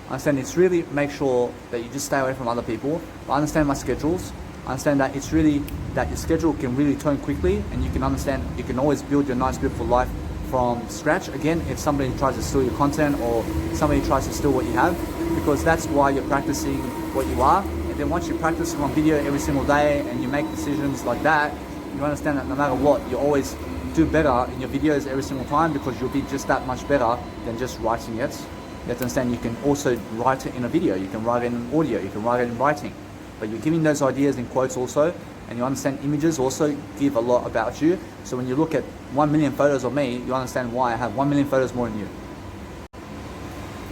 Speaker 2: I understand it's really make sure that you just stay away from other people. But I understand my schedules. I understand that it's really that your schedule can really turn quickly and you can understand you can always build your nice beautiful life from scratch again if somebody tries to steal your content or somebody tries to steal what you have, because that's why you're practicing what you are. And then once you practice on video every single day and you make decisions like that, you understand that no matter what, you always do better in your videos every single time because you'll be just that much better than just writing it. You have to understand you can also write it in a video, you can write it in audio, you can write it in writing. But you're giving those ideas in quotes also, and you understand images also give a lot about you. So when you look at 1 million photos of me, you understand why I have 1 million photos more than you.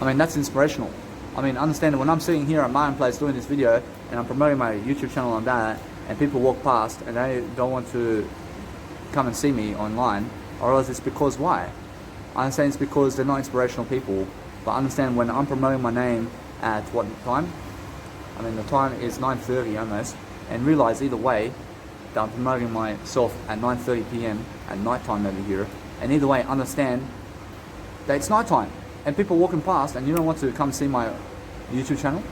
Speaker 2: I mean, that's inspirational. I mean, understand that when I'm sitting here at my own place doing this video, and I'm promoting my YouTube channel on that, and people walk past and they don't want to come and see me online, I realize it's because why? I understand it's because they're not inspirational people. But understand when I'm promoting my name at what time? I mean, the time is 9:30 almost, and realize either way that I'm promoting myself at 9:30 p.m. at night time over here, and either way understand that it's night time and people walking past and you don't want to come see my YouTube channel.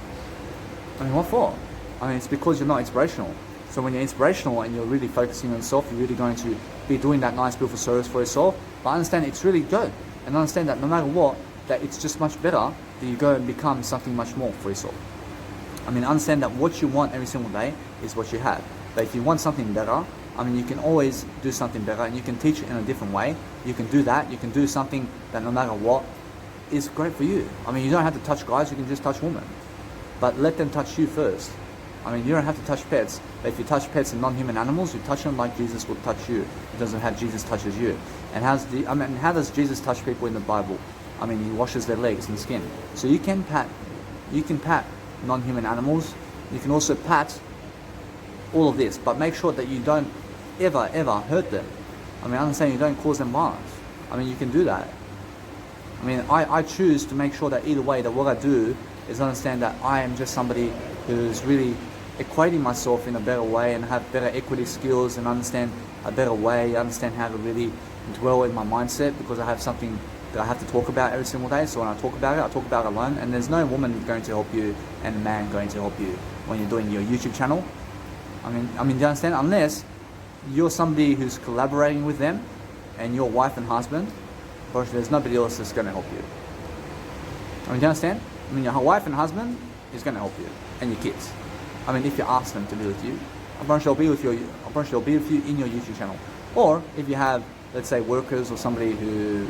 Speaker 2: I mean, what for? I mean, it's because you're not inspirational. So when you're inspirational and you're really focusing on yourself, you're really going to be doing that nice beautiful service for yourself. But understand it's really good, and understand that no matter what, that it's just much better that you go and become something much more for yourself. I mean, understand that what you want every single day is what you have. But if you want something better, I mean, you can always do something better and you can teach it in a different way. You can do that. You can do something that no matter what is great for you. I mean, you don't have to touch guys, you can just touch women. But let them touch you first. I mean, you don't have to touch pets. But if you touch pets and non-human animals, you touch them like Jesus would touch you. It doesn't have Jesus touches you. And how does Jesus touch people in the Bible? I mean, he washes their legs and skin. So you can pat non-human animals. You can also pat all of this, but make sure that you don't ever hurt them. I mean, I'm saying you don't cause them violence. I mean, you can do that. I mean, I choose to make sure that either way that what I do is understand that I am just somebody who's really equating myself in a better way and have better equity skills and understand a better way, understand how to really dwell in my mindset, because I have something that I have to talk about every single day. So when I talk about it alone, and there's no woman going to help you and a man going to help you when you're doing your YouTube channel. I mean, do you understand? Unless you're somebody who's collaborating with them and your wife and husband, but there's nobody else that's going to help you. I mean, do you understand? I mean, your wife and husband is going to help you, and your kids. I mean, if you ask them to be with you, I'm pretty sure they'll be with you in your YouTube channel. Or if you have, let's say, workers or somebody who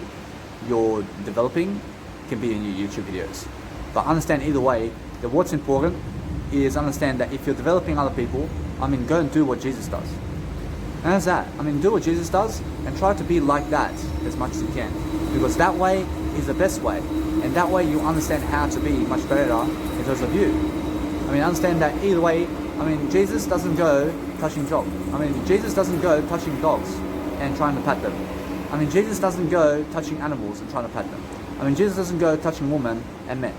Speaker 2: you're developing, can be in your YouTube videos. But understand either way that what's important is understand that if you're developing other people, I mean, go and do what Jesus does. And that's that. I mean, do what Jesus does and try to be like that as much as you can, because that way is the best way, and that way you understand how to be much better in terms of you. I mean, understand that either way. I mean, Jesus doesn't go touching dogs. I mean, Jesus doesn't go touching dogs and trying to pet them. I mean, Jesus doesn't go touching animals and trying to pet them. I mean, Jesus doesn't go touching women and men.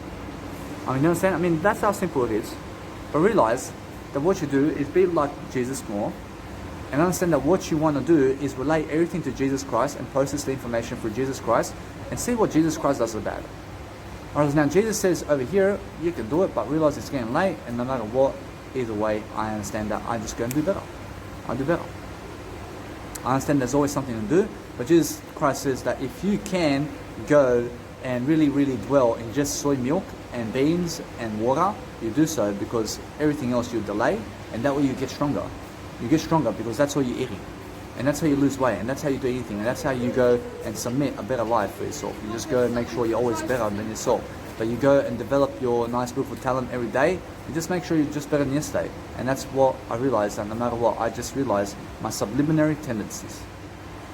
Speaker 2: I mean, you understand? I mean, that's how simple it is. But realize that what you do is be like Jesus more, and understand that what you want to do is relate everything to Jesus Christ and process the information through Jesus Christ and see what Jesus Christ does about it. Whereas now Jesus says over here, you can do it, but realize it's getting late, and no matter what, either way, I understand that I'm just going to do better. I'll do better. I understand there's always something to do, but Jesus Christ says that if you can go and really dwell in just soy milk and beans and water you do so because everything else you delay, and that way you get stronger. You get stronger because that's all you're eating. And that's how you lose weight, and that's how you do anything, and that's how you go and submit a better life for yourself. You just go and make sure you're always better than yourself. But you go and develop your nice, beautiful talent every day. You just make sure you're just better than yesterday. And that's what I realized, that no matter what, I just realized my subliminary tendencies.